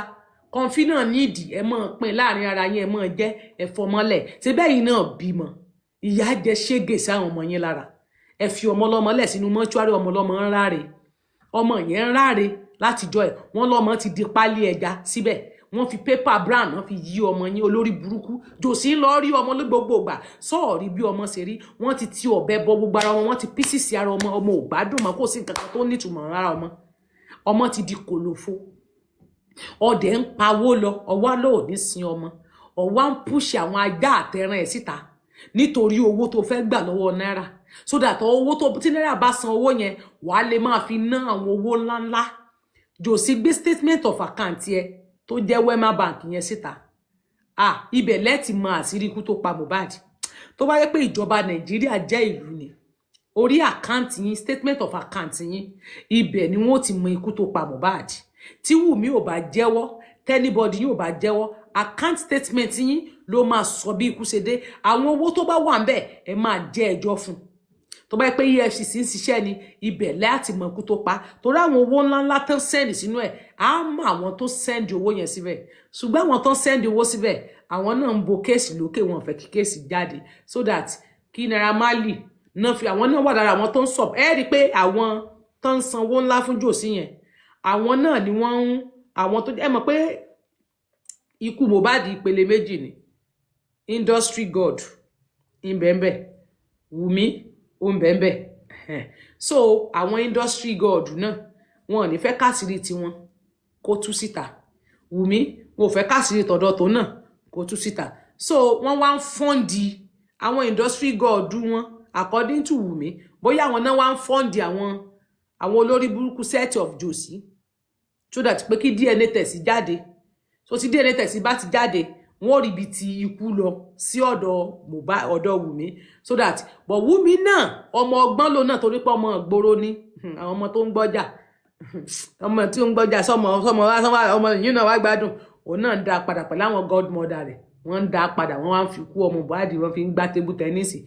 kọfí náà nídìí ẹ máa pín láàrin ara yín ẹ máa jẹ ẹ fọmọlẹ ṣe bẹ́yìn náà bímọ ìyá jẹ ṣégè sáwọn ọmọ yín lára ẹ fi ọmọ ọlọ́mọ lẹ̀ sínú mọ́ṣúárì ọmọ ọlọ́mọ ń ráre ọmọ yẹn ń ráre látijọ́ ẹ̀ wọ́n lọ́mọ ti di pálí ẹja síbẹ̀ wọ́n fi pépà brown wọ́n fi yí ọmọ yín olórí burúkú jòsí ń lọ rí ọmọ ní gbogbo ìgbà sọ́ọ̀rí bí ọmọ ṣe rí wọ́n ti ọ̀bẹ bọ gbogbo ara wọn ti písìsì ara ọmọ ò gbádùn mọ́ kò sí nǹkan kan tó nítumọ̀ rárá ọmọ ti di kòlòfo ọdẹ ń pawó lọ ọwọ́ ló ò ní sin ọmọ ọwọ́ ń púṣì àwọn ajá àtẹran ẹ̀ síta nítorí owó tó fẹ́ gbà lọ́wọ́ náírà so that owó tó tí náírà bá san owó yẹn wàá lè máa fi ná àwọn owó ńláńlá jòsí gbé statement of account yẹ tó jẹ́ Wema Bank yẹn síta ibẹ̀ lẹ́ẹ̀tì mọ àṣírí ikú tó pa Mohbad tó bá yẹ pé ìjọba Nàìjíríà jẹ́ ìlú ni orí àkáǹtì yín statement of account yín ibẹ̀ ni wọ́n ti mọ ikú tó pa Mohbad tí Wùmí ò bá jẹ́wọ́ tẹ́nibọ́dì yóò bá jẹ́wọ́ account statement yín ló máa sọ bí ikú ṣe dé àwọn owó tó bá wà ńbẹ̀ ẹ máa jẹ́ ẹjọ́ fún tó bá yẹ pé EFCC ń ṣiṣẹ́ ni ibẹ̀ láti mọ ikú tó pa torí àwọn owó ńláńlá tán sẹ́ndì sínú ẹ̀ á mọ àwọn tó sẹ́ndì owó yẹn síbẹ̀ ṣùgbọ́n àwọn tán sẹ́ndì owó síbẹ̀ àwọn náà ń bo kéèsì lókè wọn fẹ́ kí kéèsì jáde so that kí Naira Marley náà fi àwọn náà wà lára àwọn tó ń sọ ẹ rí i pé àwọn tó ń sanwó ńlá fún jòsí yẹn àwọn náà ni wọ́n ń àwọn tó ẹ mọ̀ pé ikú Mohbad ìpele méjì ni industry god ìbẹ̀ǹbẹ̀ Wùmí ó ń bẹ̀ǹbẹ̀ so àwọn industry god náà wọn ò ní fẹ́ kásìrì tiwọn kó tú síta Wùmí wọn ò fẹ́ kásìrì tọ̀dọ̀ tó náà kó tú síta so wọ́n wá ń fọ́ǹdì àwọn industry god wọn according to Wùmí bóyá àwọn náà wá ń fọ́ǹdì àwọn olórí burúkú set of Josie so that pé kí DNA test jáde so tí DNA test bá ti jáde wọ́n rí bí ti ikú lọ sí ọ̀dọ̀ Mohbad ọ̀dọ̀ Wùmí so that but Wùmí náà ọmọ ọgbọ́n ló náà torí pé ọmọ ìgboro ni àwọn ọmọ tó ń gbọ́jà ọmọ tí ó ń gbọ́jà sọmọ ọmọ yìí náà wá gbádùn òun náà ń dá padà pẹ̀lú àwọn godmother rẹ̀ wọ́n ń dá padà wọ́n wá ń fi kú ọmọ Mohbad wọ́n fi ń gbá tébù tẹ́nísì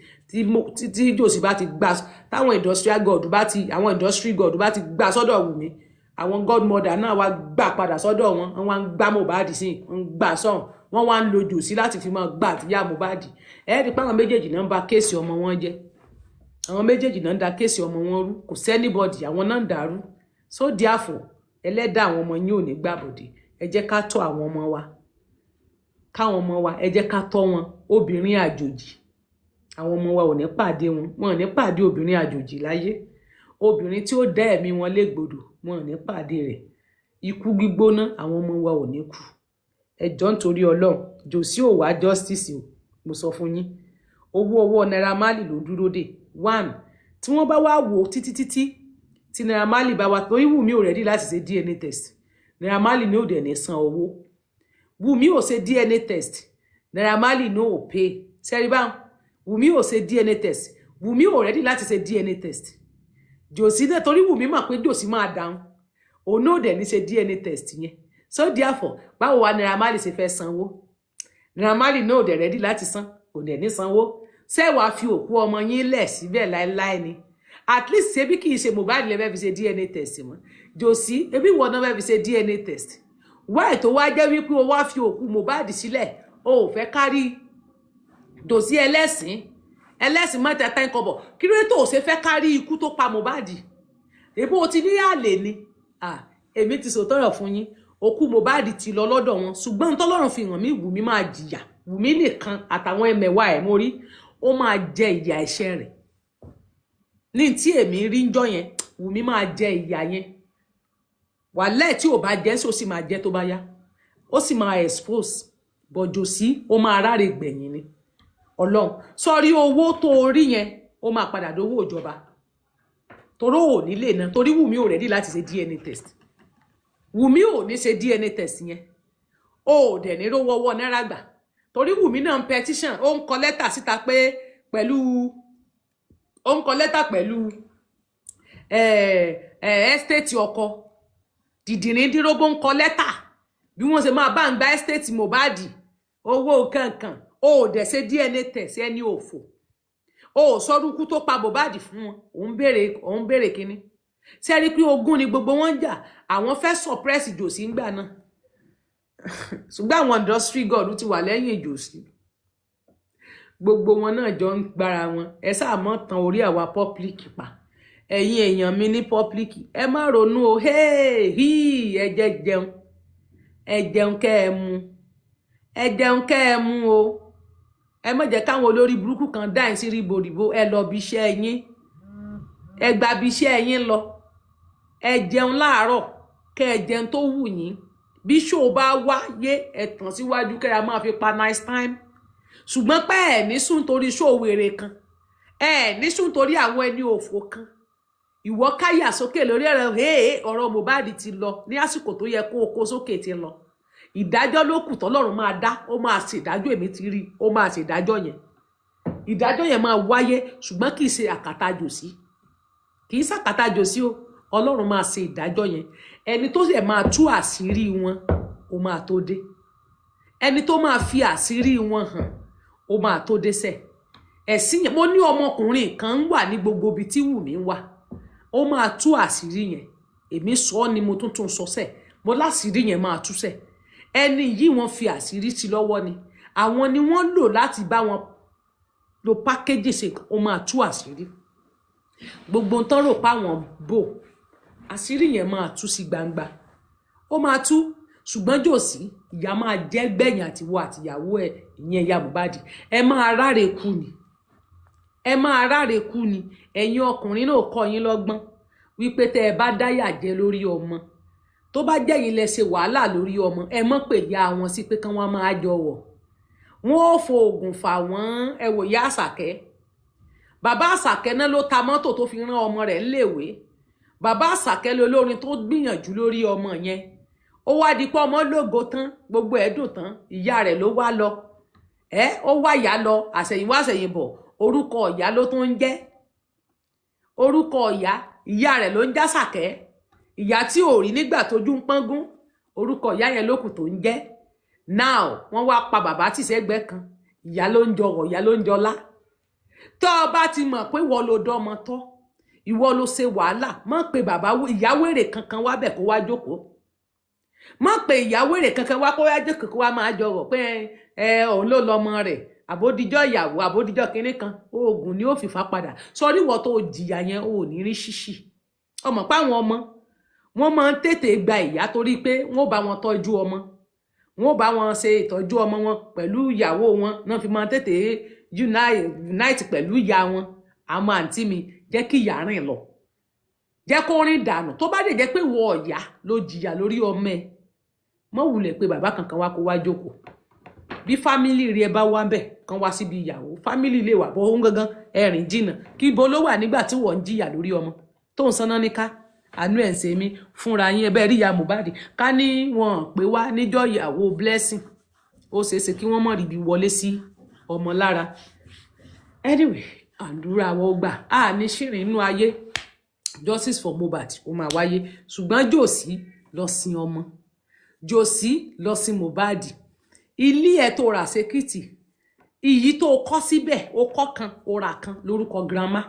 tí Josie bá ti gbà táwọn industrial god bá ti àwọn industry god bá ti gbà sọ́dọ̀ Wùmí àwọn godmother náà wá gbà padà sọ́dọ̀ wọn wá ń gbá Mohbad sí wọ́n ń gbà sọ́hùn wọ́n wá ń lo Josie láti fi máa gbà àtìyá Mohbad rí pé àwọn méjèèjì náà ń ba kéèsì ọmọ wọn jẹ́ àwọn méjèèjì náà ń da kéèsì ọmọ wọn rú kò sẹ́nibọ́dì àwọn náà ń dàrú so therefore ẹlẹ́dàá àwọn ọmọ yín ò ní gbàbọ̀dé ẹ jẹ́ ká tọ́ àwọn ọmọ wa káwọn ọmọ wa ẹ jẹ́ ká tọ́ wọn obìnrin àjòjì àwọn ọmọ wa ò ní pàdé wọn ò ní pàdé obìnrin àjòjì láyé obìnrin tí ó dá ẹ̀mí wọn légbodò wọn ò ní pàdé rẹ̀ ikú gbígbóná àwọn ọmọ wa ò ní kú ẹjọ́ nítorí Ọlọ́run Josie ò wá justice o mo sọ fún yín owó Naira Marley ló dúró dè one tí wọ́n bá wá wò títí tí Naira Marley bá wá torí Wùmí ò ready láti ṣe DNA test Naira Marley ní ò dẹ̀ ní san owó Wùmí ò ṣe DNA test Naira Marley ní ò pay sẹ́rí báwọn Wùmí ò ṣe DNA test Wùmí ò ready láti ṣe DNA test Josie náà torí Wùmí mọ̀ pé Josie máa dáhùn òun náà dẹ̀ ní ṣe DNA test yẹn so therefore báwo wá Naira Marley ṣe fẹ́ sanwó Naira Marley náà dẹ̀ ready láti san kò dẹ̀ ní sanwó ṣẹ́wàá fi òkú ọmọ yín lẹ̀ síbẹ̀ láéláé ni at least ṣebí kì í ṣe Mohbad lè fẹ́ fi ṣe DNA test mọ́ Josie ebi wọ́n náà fẹ́ fi ṣe DNA test why tó wá jẹ́ wípé o wá fi òkú Mohbad sílẹ̀ o ò fẹ́ kárí Josie ẹlẹ́sìn mọ́ta tán kọ́bọ̀ kí ló tó ṣe fẹ́ kárí ikú tó pa Mohbad èbó o ti ní àlè ni èmi ti sòtọ́rọ̀ fún yín òkú Mohbad ti lọ lọ́dọ̀ wọn ṣùgbọ́n tọ́lọ́run fi hàn mí Wùmí máa jìyà Wùmí nìkan àtàwọn ẹmẹ̀wà ẹ̀ mo rí ó máa jẹ ìyà ẹ̀ṣẹ̀ rẹ̀ ní tí èmi rí ń jọ yẹn Wùmí máa jẹ ìyà yẹn wàlẹ́ tí ò bá jẹ́ sí ó sì máa jẹ́ tó bá yá ó sì máa expose bọ̀jọ̀ sí ó máa ráre gbẹ̀yìn ni Ọlọ́run sọrí owó tó rí yẹn ó máa padà dówó ìjọba toró ò nílé náà torí Wùmí ò ready láti ṣe DNA test Wùmí ò ní ṣe DNA test yẹn ó dẹ̀ ní rówó ọwọ́ náírà gbà torí Wùmí náà ń petition ó ń kọ lẹ́tà síta pé pẹ̀lú ó ń kọ lẹ́tà pẹ̀lú estate ọkọ dìdìríndínrógbó ń kọ lẹ́tà bí wọ́n ṣe máa bá ń gba estate Mohbad owó kankan ó dẹ̀ ṣe DNA test ẹni òfò ó sọrúkú tó pa Mohbad fún wọn òun béèrè kíní ṣe rí pé ogún ni gbogbo wọn jà àwọn fẹ́ suppress ìjòsí ńgbà náà ṣùgbọ́n àwọn industry god ti wà lẹ́yìn ìjòsí gbogbo wọn náà jọ ń gbára wọn ẹ sáà mọ́ tan orí àwa public pa ẹ̀yin èèyàn mi ní public ẹ má ronú o ẹ jẹun kẹ́ ẹ mu ẹ jẹun kẹ́ ẹ mu o ẹ má jẹ́ káwọn olórí burúkú kan dáìn sí ríboríbo ẹ lọ bí iṣẹ́ yín ẹ gba bí iṣẹ́ yín lọ ẹ jẹun láàárọ̀ kẹ́ ẹ jẹun tó wù yín bí ṣó bá wáyé ẹ tàn síwájú kẹ́ ẹ máa fi pa nice time ṣùgbọ́n pé ẹ ní sùn torí ṣó wèrè kan ẹ ní sùn torí àwọn ẹni òfò kan ìwọ káyà sókè lórí ọ̀rọ̀ Mohbad ti lọ ní àsìkò tó yẹ kó o kó sókè ti lọ ìdájọ́ ló kù tọ́lọ́run máa dá ó máa ṣèdájọ́ èmi ti rí ó máa ṣèdájọ́ yẹn ìdájọ́ yẹn máa wáyé ṣùgbọ́n kì í ṣe àkàtàjòsí kì í ṣàkàtàjòsí o Ọlọ́run máa ṣe ìdájọ́ yẹn ẹni tó sì máa tú àṣírí wọn ó máa tó dé ẹni tó máa fi àṣírí wọn hàn ó máa tó dé sẹ ẹ̀sìn yẹn mo ní ọmọkùnrin kan ń wà ní gbogbo ibi tí Wùmí wà ó máa tú àṣírí yẹn èmi sọ ni mo tún sọ sẹ mo láṣírí yẹn máa tú sẹ ẹni yìí wọ́n fi àṣírí sí lọ́wọ́ ni àwọn ni wọ́n lò láti bá wọn lo pákéjì ṣe ó máa tú àṣírí gbogbo ń tán rò pa wọn bò àṣírí yẹn máa tú sí gbangba ó máa tú ṣùgbọ́n jòsí ìyá máa jẹ́ gbẹ̀yìn àtiwọ àtìyàwó ẹ̀ ìyẹn ìyá Mohbad ẹ máa ráre kú ni ẹ máa ráre kú ni ẹ̀yin ọkùnrin náà kọ́ yín lọ́gbọ́n wípé tẹ́ ẹ bá dáyà jẹ lórí ọmọ tó bá jẹ́ yín lẹ ṣe wàhálà lórí ọmọ ẹ mọ̀ pé ìyá wọn sí pé kán wọ́n máa jọ wọ̀ wọ́n ò fo oògùn fà wọ́n ẹ wò ìyá Àṣàkẹ́ bàbá Àṣàkẹ́ náà ló ta mọ́tò tó fi rán ọmọ rẹ̀ léèwé bàbá Àṣàkẹ́ lolórin tó gbìyànjú lórí ọmọ yẹn ó wá di pé ọmọ lógo tán gbogbo ẹ̀ dùn tán ìyá rẹ̀ ló wá lọ ó wá ìyá lọ àṣẹ̀yìnwá àṣẹ̀yìnbọ̀ orúkọ ìyá ló tún ń jẹ́ orúkọ ìyá rẹ̀ ló ń já Àṣàkẹ́ ìyá tí ò rí nígbà tójú ń pọ́ngún orúkọ ìyá yẹn lókù tó ń jẹ́ now wọ́n wá pa bàbá tì sẹ́gbẹ́ kan ìyá ló ń jọrọ̀ ìyá ló ń jọlá tó o bá ti mọ̀ pé ìwọ ló dọ́mọ tọ́ ìwọ ló ṣe wàhálà mọ̀ pé bàbá ìyá wèrè kankan wá bẹ̀ kó wá jókòó mọ̀ pé ìyá wèrè kankan wá kó wá jókòó kó wá máa jọrọ̀ pé òun ló lọ́mọ rẹ̀ àbódijọ́ ìyàwó àbódijọ́ kinní kan oògùn ni ó fìfà padà sọrí ìwọ tó jìyà yẹn ò ní rí ṣíṣì ọmọ páwọn ọmọ wọ́n máa ń tètè gba ìyá torí pé wọ́n bá wọn tọ́jú ọmọ wọ́n bá wọn ṣe ìtọ́jú ọmọ wọn pẹ̀lú ìyàwó wọn náà fi máa ń tètè unite pẹ̀lú ìyá wọn àmọ́ àǹtí mi jẹ́ kí ìyá rìn lọ jẹ́ kó rìn dànù tó bá dé jẹ́ pé wọ ọ̀yá ló jìyà lórí ọmọ ẹ̀ mọ́ wulẹ̀ pé bàbá kankan wá kó wá jókòó bí fámìlì rí ẹ bá wá bẹ̀ kan wá síbi ìyàwó fámìlì lè wà bọ́ ohun gangan ẹ̀rìn jìnnà kí ibo ló wà nígbà tí wọ́n ń jìyà lórí ọmọ tó ń sanná ní ká àánú ẹ̀ ń ṣe mí fúnra yín ẹ bẹ́ẹ̀ rí ìyá Mohbad ká ní wọn pé wá níjọ́ ìyàwó blessing ó ṣeéṣe kí wọ́n mọ̀ ríbi wọlé sí ọmọ lára anyway àdúrà wọ́n gbà á ní ṣìrìn inú ayé justice for Mohbad ó máa wáyé ṣùgbọ́n jòsí lọ sin ọmọ jòsí lọ sin Mohbad ilé ẹ̀ tó rà sékìtì iyì tó kọ́ síbẹ̀ ó kọ́ kan ó rà kan lórúkọ grandma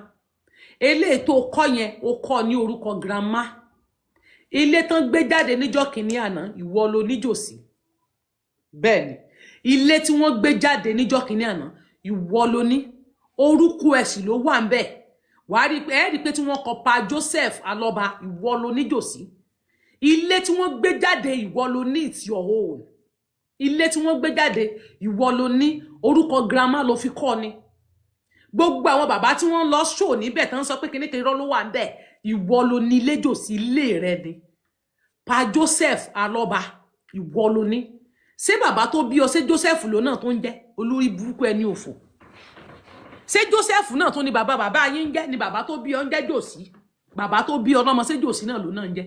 eléyìí tó kọ́ yẹn ó kọ́ ní orúkọ grandma ilé tán gbé jáde níjọ́ kìíní àná ìwọ ló níjòsí bẹ́ẹ̀ ni ilé tí wọ́n gbé jáde níjọ́ kìíní àná ìwọ ló ní orúkọ ẹ̀sìn ló wà ń bẹ̀ wàá rí pé tí wọ́n kọ pa Joseph Alọ́ba ìwọ ló níjòsí ilé tí wọ́n gbé jáde ìwọ ló ní, it's your own. Ilé tí wọ́n gbé jáde ìwọ ló ní, orúkọ grandma ló fi kọ́ ni. Gbogbo àwọn bàbá tí wọ́n lọ show níbẹ̀ tán sọ pé kíní kan irọ́ ló wà ńbẹ̀, ìwọ ló ní ilé jòsí ilé rẹ ni. Pa Joseph Aloba, ìwọ ló ní. Ṣé bàbá tó bí ọ, ṣé Joseph ló náà tó ń jẹ́ olórí burúkú ẹni òfò? Ṣé Joseph náà tó ní bàbá yín ń jẹ́, ni bàbá tó bí ọ ń jẹ́ jòsí? Bàbá tó bí ọ lọ́mọ ṣé jòsí náà ló náà ń jẹ́?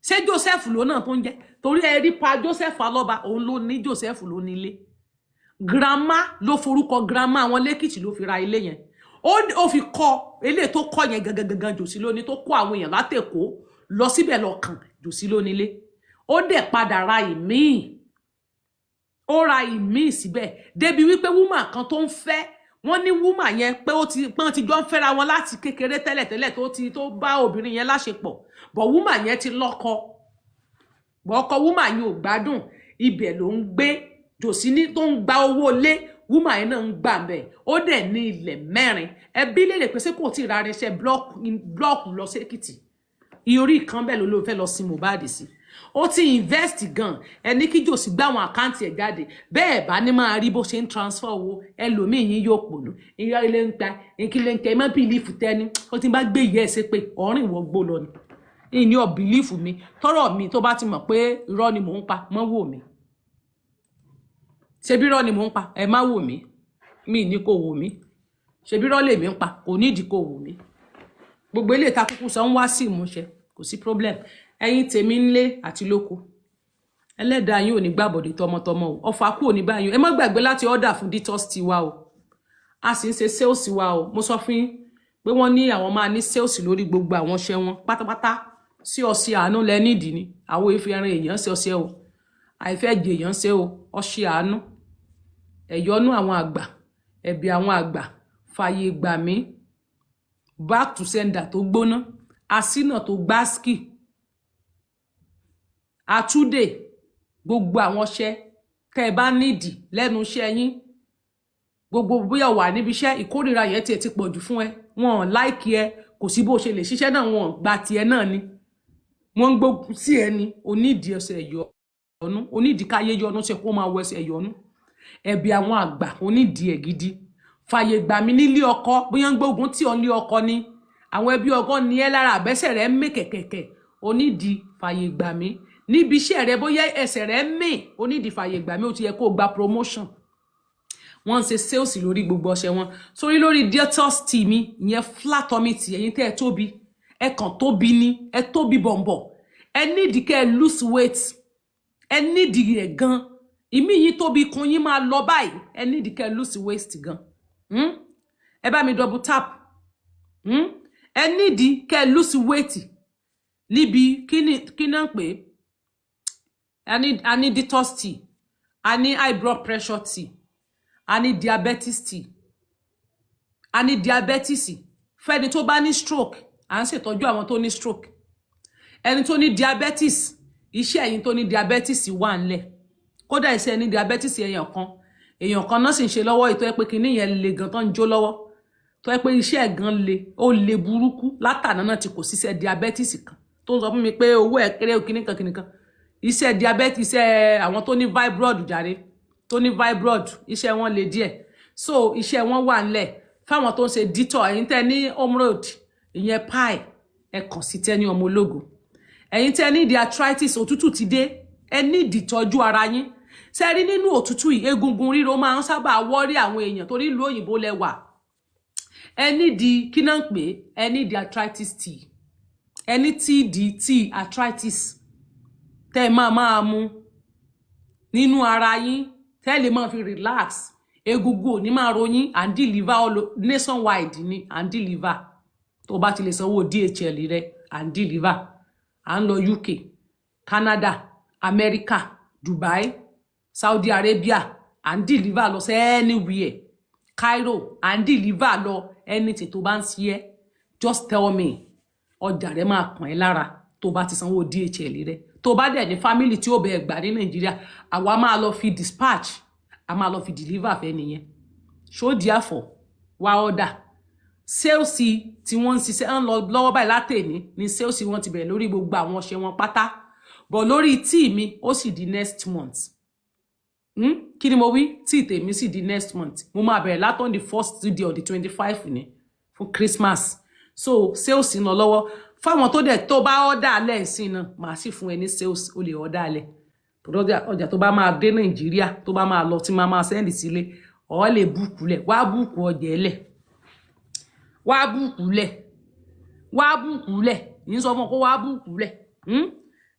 Ṣé Joseph ló náà tó ń jẹ́? Torí ẹ rí Pa Joseph Aloba, òun ló ní, Joseph ló ní ilé. Grandma ló forúkọ grandma àwọn lẹ́kìtì ló fi ra ilé yẹn. Ó fi kọ́ ilé tó kọ́ yẹn gangan jòsí ló ní, tó kó àwọn èèyàn látẹ̀kọ́ lọ síbẹ̀ lọ kàn jòsí ló nílé. Ó dẹ̀ padà ra ìmíì. Ó ra ìmíì síbẹ̀ débi wípé woman kan tó ń fẹ́, wọ́n ní woman yẹn pé pọ́n ti jọ ń fẹ́ra wọn láti kékeré tẹ́lẹ̀ tó bá obìnrin yẹn láṣepọ̀, but woman yẹn ti lọ́kọ, but ọkọ woman yẹn ò gbádùn, ibẹ̀ ló ń gbé. Jòsí ní tó ń gba owó lé, woman yẹn náà ń gbà bẹ́ẹ̀. Ó dẹ̀ ní ilẹ̀ 4. Ẹbí lè pèsè kò tí ra irinṣẹ́ blọọkù lọ sí Èkìtì. Ìorí kan bẹ́ẹ̀ ló fẹ́ lọ sí Mohbad sí. Ó ti invest gan, ẹni kí Jòsí gbá àwọn àkáǹtì ẹ̀ jáde, bẹ́ẹ̀ bá ní máa rí bó ṣe ń transfer owó, ẹlòmíì yín yóò pònú. Ìyá ilé ń ta, ìkílé ń tẹ, má bìlífù tẹ́ni, ó ti bá gbé ìyẹ́ ẹ̀ṣẹ́ pé ọ̀rìn ìwọ gbó lọ ni. Ìní ọ̀ bìlífù mi, tọ́rọ̀ mi tó bá ti mọ̀ pé irọ́ ni mò ń pa, mọ́ wò mí. Ṣebí irọ́ ni mò ń pa, ẹ má wò mí. Mi ní kó wò mí. Ṣebí irọ́ lèmi ń pa, kò nídìí kó wò mí. Gbogbo ilé ìta kúkú sọ ń wá sí ìmúṣẹ, kò sí problem. Ẹ̀yin tèmi ńlé àti lóko. Ẹlẹ́dàá yín ò ní gbàbọ̀dé tọmọtọmọ o. Ọfà kú ò ní bá yín. Ẹ má gbàgbé láti order fún detox ti wa o. A sì ń ṣe sales wa o. Mo sọ fún yín pé wọ́n ní àwọn máa ní sales lórí gbogbo àwọn ṣẹ́ wọn pátápátá. Sí ọṣẹ àánú lẹ nídìí ni. Àwọn èéfì ẹran èèyàn ṣe ọṣẹ o. Àìfẹ́ jẹ èèyàn ṣe o. Ọṣẹ àánú. Ẹ̀yọ́nú àwọn àgbà. Ẹ̀bi àwọn àgbà. Fàyè gbà mí. Back to sender tó gbóná. Asínà tó gbáskì. Àtúndè gbogbo àwọn iṣẹ́ tẹ́ bá nídìí lẹ́nu iṣẹ́ yín, gbogbo bóyá wà níbi iṣẹ́ ìkórìíra yẹn ti pọ̀jù fún ẹ, wọn like ẹ, kò sí bó ṣe lè ṣiṣẹ́ náà, wọn gba tiẹ̀ náà ni, wọ́n ń gbógun sí ẹ ni, onídìí ẹsẹ̀ ẹ̀yọ́nú, onídìí káyé yọnú ṣe kó máa wọ ẹsẹ̀ ẹ̀yọ́nú. Ẹ̀bi àwọn àgbà, onídìí ẹ̀ gidi. Fàyè gbà mí nílé ọkọ, bóyá ń gbógun tí ọ nílé ọkọ ni, àwọn ẹbí ọkọ ní ẹ lára àbẹ́sẹ̀ rẹ̀ ń mé kẹ̀kẹ̀kẹ̀, onídìí fàyè gbà mí. Níbi iṣẹ́ rẹ bóyá ẹsẹ̀ rẹ mì, onídìí fàyè gbà mí, ó ti yẹ kó gba promotion. Wọ́n ń ṣe sales lórí gbogbo ọṣẹ wọn. Sórí lórí detox tea mi, ìyẹn flat tummy tea, ẹ̀yin tẹ́ ẹ tóbi, ẹ kàn tóbi ni, ẹ tóbi bọ̀m̀bọ̀. Ẹ nídìí kẹ́ ẹ lose weight. Ẹ nídìí rẹ̀ gan. Ìmí yín tóbi kun yín máa lọ báyìí. Ẹ nídìí kẹ́ ẹ lose weight gan. Ẹ bá mi double tap. Ẹ nídìí kẹ́ ẹ lose weight. Níbi kí náà pé I need detox tea. I need high blood pressure tea. I need diabetes tea. I need diabetes. Fẹ́ni tó bá ní stroke, à ń ṣètọ́jú àwọn tó ní stroke. Ẹni tó ní diabetes, iṣẹ́ ẹ̀yin tó ní diabetes wà ńlẹ̀. Kódà iṣẹ́ ní diabetes èèyàn kan náà sì ń ṣe lọ́wọ́ ìtọ́ ẹ pé kíní yẹn le gan tán ń jó lọ́wọ́. Tó ẹ pé iṣẹ́ ẹ̀ gan le, ó le burúkú látàná náà tí kò síṣẹ́ diabetes kan. Tó ń sọ fún mi pé owó ẹ̀ kéré kíní kan. Iṣẹ́ diabetes, iṣẹ́ àwọn tó ní fibroid jàre, tó ní fibroid, iṣẹ́ wọn le díẹ̀. So iṣẹ́ wọn wà ńlẹ̀ fáwọn tó ń ṣe detox, ẹ̀yin tẹ́ ní hemorrhoid, ìyẹn pie, ẹ kàn sí tẹ́ ní ọmọ ológo. Ẹ̀yin tẹ́ ní di arthritis, òtútù ti dé, ẹ ní ìdìtọ́jú ara yín. Ṣé rí nínú òtútù yìí, egungun ríro máa ń sábà wọ́rí àwọn èèyàn torí ìlú òyìnbó lẹ́wà. Ẹ ní di kí náà ń pè, ẹ ní di arthritis tea. Ẹ ní tea arthritis. Tẹ́ máa mú nínú ara yín, tẹ́ lè máa fi relax. Egungun ò ní máa ròyìn, and deliver nationwide ni, and deliver. Tó bá ti lè sanwó DHL rẹ, and deliver. À ń lọ UK, Canada, America, Dubai, Saudi Arabia, and deliver lọ sí anywhere. Cairo, and deliver lọ anything tó bá ń sí ẹ. Just tell me, ọjà rẹ máa kàn ẹ́ lára tó bá ti sanwó DHL rẹ. Tó bá dẹ̀ ní family tí ó bẹ̀ gbà ní Nàìjíríà, àwa máa lọ fi dispatch, a máa lọ fi deliver fẹ́ nìyẹn. So therefore, wá order. sales tí wọ́n ń ṣiṣẹ́ ń lọ lọ́wọ́ báyìí látẹ̀ní ni sales wọ́n ti bẹ̀rẹ̀ lórí gbogbo àwọn ọṣẹ wọn pátá but lórí tea mi ó sì di next month kí ni mo wí tea tèmi sì di next month mo máa bẹ̀rẹ̀ látọ̀ the first day of the 25 ni fún Christmas so sales ń lọ lọ́wọ́ fáwọn tó dẹ̀ tó bá order lẹ́sìn náà màá sì fún ẹ ní sales ó lè order lẹ̀ ọjà tó bá máa dé Nàìjíríà tó bá máa lọ tí máa send sílé ó lè búùkù lẹ̀ wá búùkù ọjà ẹlẹ̀ wá búùkù lẹ̀ ní sọ fún kó wá búùkù lẹ̀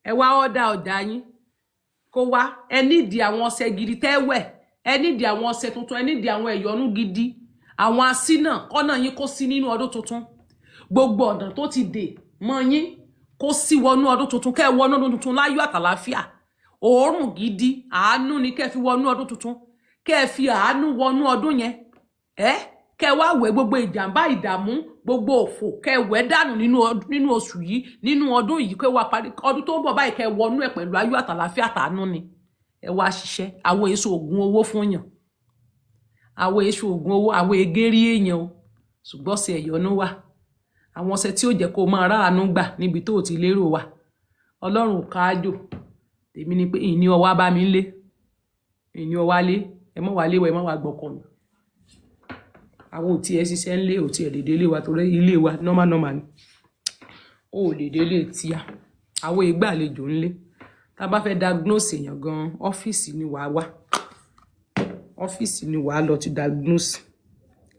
ẹ wá order ọjà yín kó wá ẹ nídìí àwọn ọṣẹ gidi tẹ́wẹ̀ ẹ nídìí àwọn ọṣẹ tuntun ẹ nídìí àwọn ẹ̀yọ́nú gidi àwọn asínà kọ́nà yín kó sí nínú ọdún tuntun gbogbo ọ̀dàn tó ti dè mọ́ yín kó sí wọnú ọdún tuntun kẹ́ ẹ wọnú ọdún tuntun láyọ̀ àtàlàáfíà òórùn gidi àánú ni kẹ́ ẹ fi wọnú ọdún tuntun kẹ́ ẹ fi àánú wọnú ọdún yẹn kẹ́ ẹ wá wẹ̀ gbogbo ìjàmbá ìdààmú gbogbo òfò kẹ́ ẹ wẹ̀ dànù nínú oṣù yìí nínú ọdún yìí kẹ́ ẹ wá parí ọdún tó ń bọ̀ báyìí kẹ́ ẹ wọnú ẹ̀ pẹ̀lú ayọ̀ àtàlàáfíà tàánú ni ẹ wá ṣiṣẹ́ àwọn èso ògùn owó fún yàn àwọn èso ògùn owó àwọn egérí èèyàn o ṣùgbọ́n ṣe ẹ̀yọ́nú wà àwọn ọṣẹ tí ó jẹ́ kó máa ráàánú gbà níbi tó ti lérò wà Ọlọ́run káájò tèmi ni pé ìní ọwá bá mi lé ìní ọwá lé ẹ mọ́ wá léwọ̀ ẹ mọ́ wá gbọ́kọ̀ mi àwọn ò tí ẹ ṣiṣẹ́ ńlé ò tí ẹ dédé lé wa torí ilé wa normal ni ó lè délé tíya àwọn ìgbà àlejò ńlé tá bá fẹ́ diagnose èèyàn gan ọ́fíìsì ni wàá wá ọ́fíìsì ni wàá lọ ti diagnose